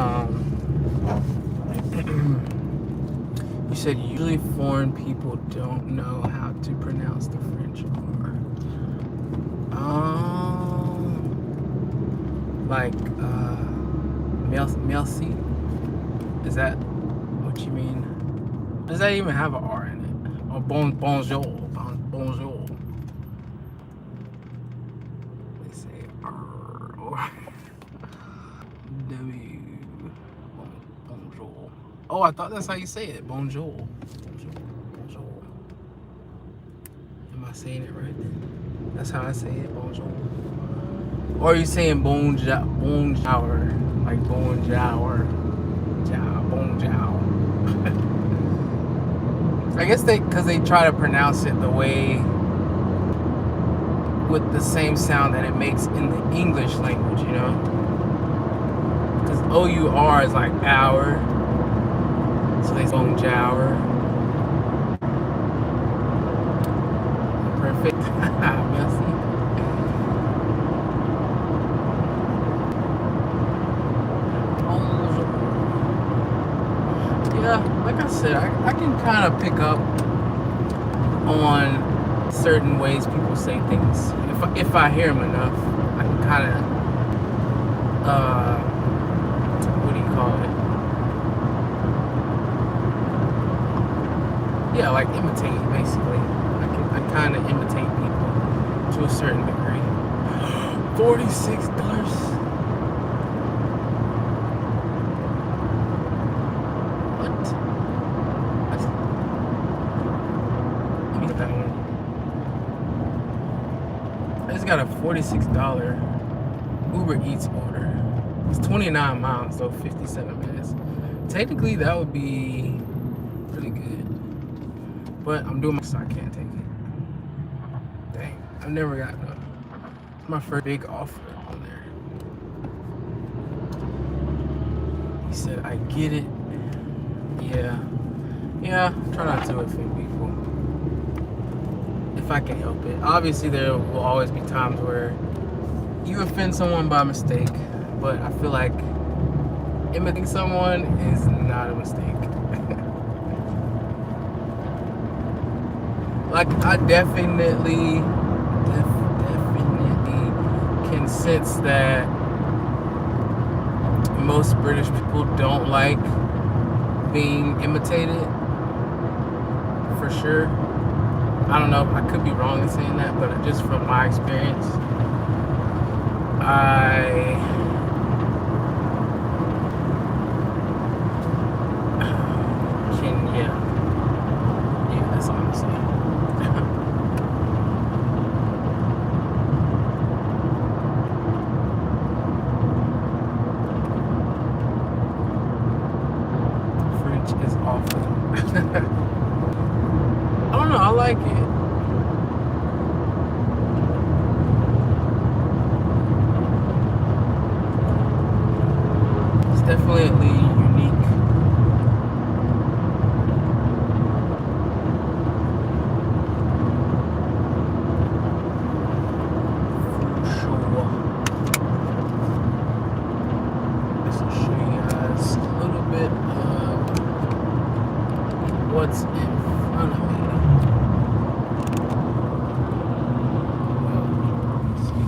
you said usually foreign people don't know how to pronounce the French R. Like, merci. Is that what you mean? Does that even have an R in it? Or bonjour. Bonjour. They say R or W. Bonjour. Oh, I thought that's how you say it. Bonjour. Bonjour. Am I saying it right then? That's how I say it. Bonjour. Or are you saying bonjour? Like bonjour. Bonjour. I guess because they try to pronounce it the way, with the same sound that it makes in the English language, you know? Because O-U-R is like hour, so they say bonjour. Perfect. Merci. Yeah, like I said, I can kind of pick up on certain ways people say things. If I hear them enough, I can kind of, what do you call it? Yeah, like imitate, basically. I kind of imitate people to a certain degree. $46. Got a $46 Uber Eats order. It's 29 miles, so 57 minutes. Technically, that would be really good. But I'm doing my so I can't take it. Dang, I've never got my first big offer on there. He said, I get it. Yeah, try not to offend people. If I can help it. Obviously, there will always be times where you offend someone by mistake, but I feel like imitating someone is not a mistake. Like, I definitely can sense that most British people don't like being imitated, for sure. I don't know, I could be wrong in saying that, but just from my experience, I can, yeah, that's all I'm saying. know. I like it. It's definitely unique. What's in front of me? Let's see.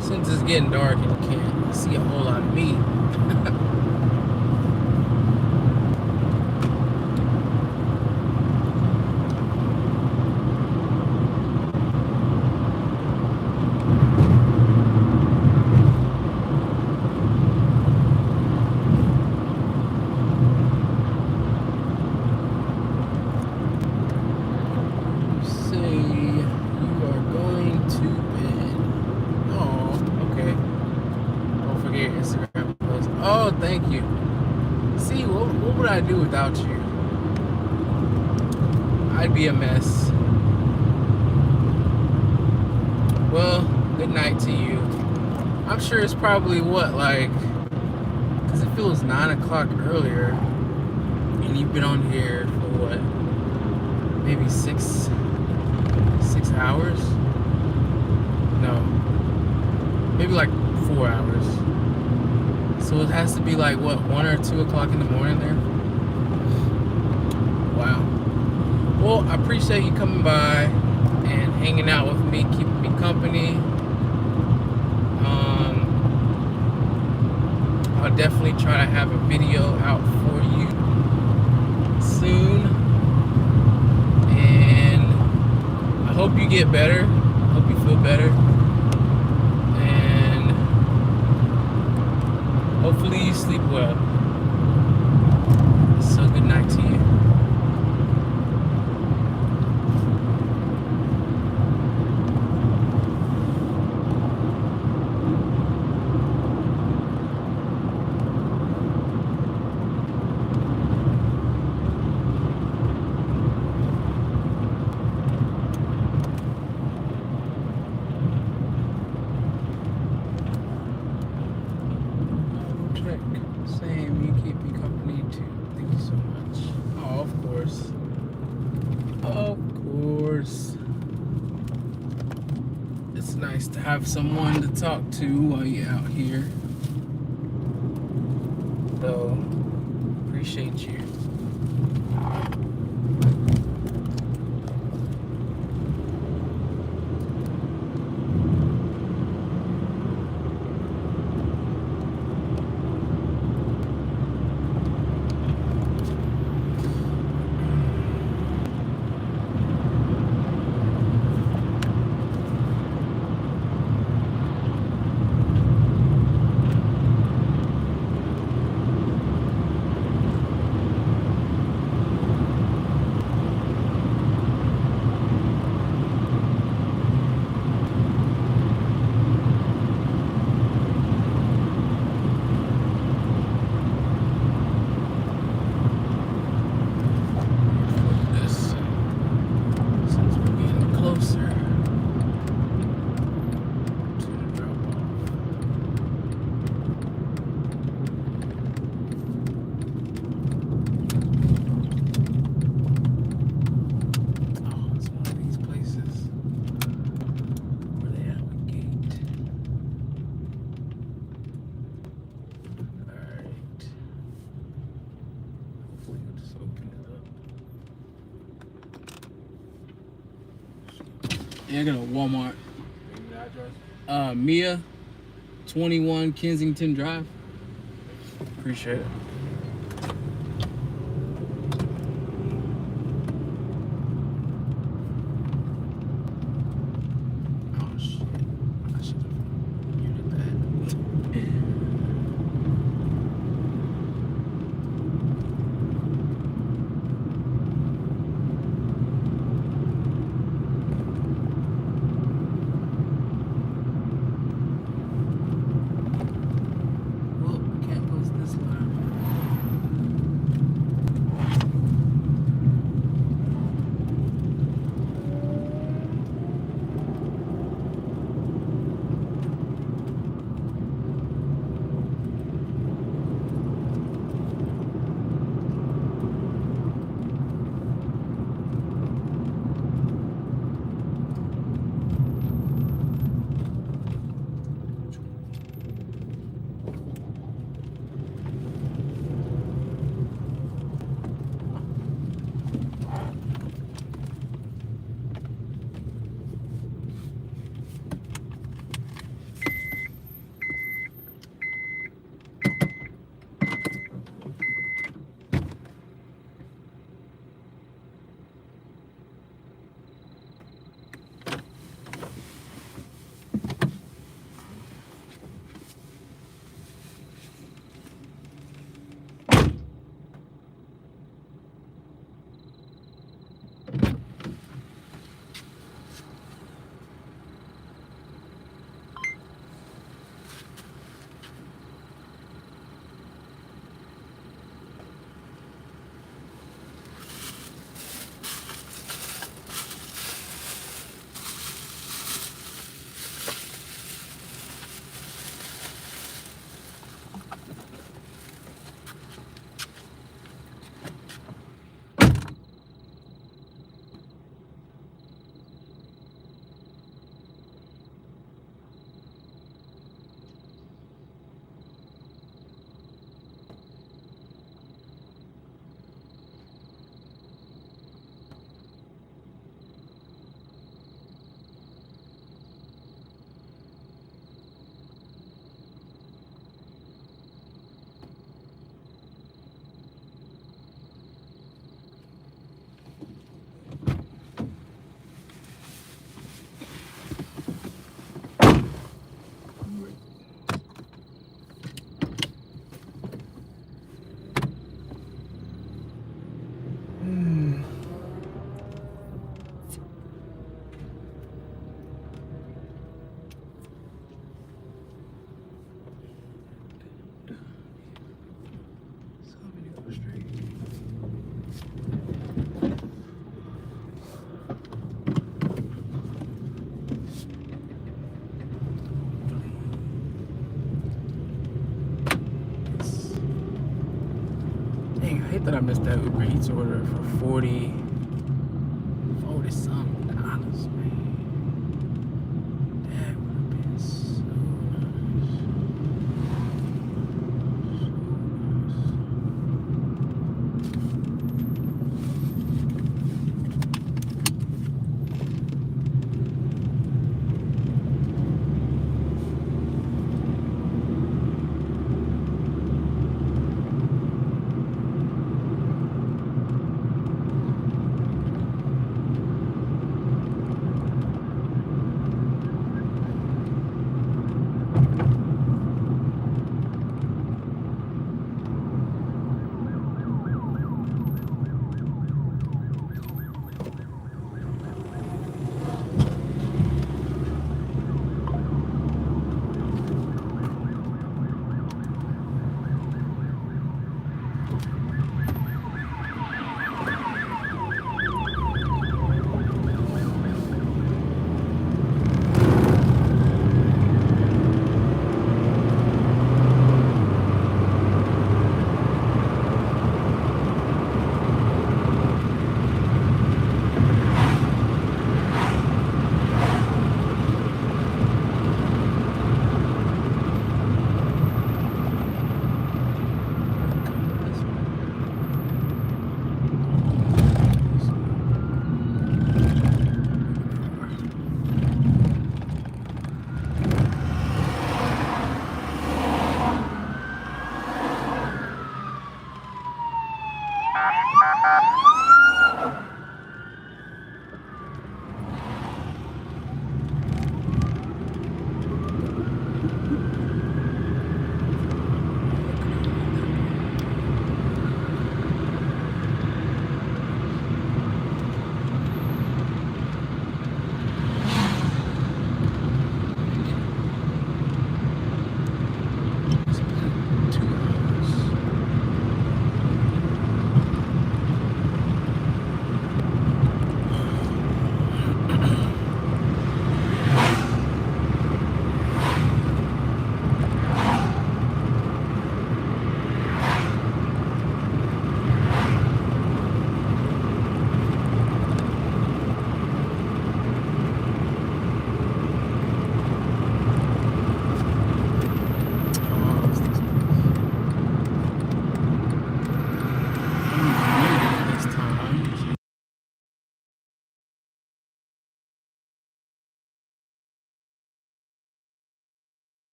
Since it's getting dark and you can't see a whole lot of me. Oh, thank you. See, what would I do without you? I'd be a mess. Well, good night to you. I'm sure it's probably what, like, because it feels 9 o'clock earlier, and you've been on here for what, maybe six hours? No, maybe like 4 hours. So it has to be like, what, 1 or 2 o'clock in the morning there? Wow. Well, I appreciate you coming by and hanging out with me, keeping me company. I'll definitely try to have a video out for you soon. And I hope you get better. I hope you feel better. Hopefully you sleep well. So good night to you. Same, you keep me company too. Thank you so much. Oh, of course. Of course. It's nice to have someone to talk to while you're out here. So, appreciate you. Yeah, I got a Walmart. Mia, 21 Kensington Drive. Appreciate it. Oh shit. I should have muted that. Well, I can't post this live. So many go straight. Dang, I hate that I missed that Uber Eats order for 40 something dollars, man. That would have been so nice. So.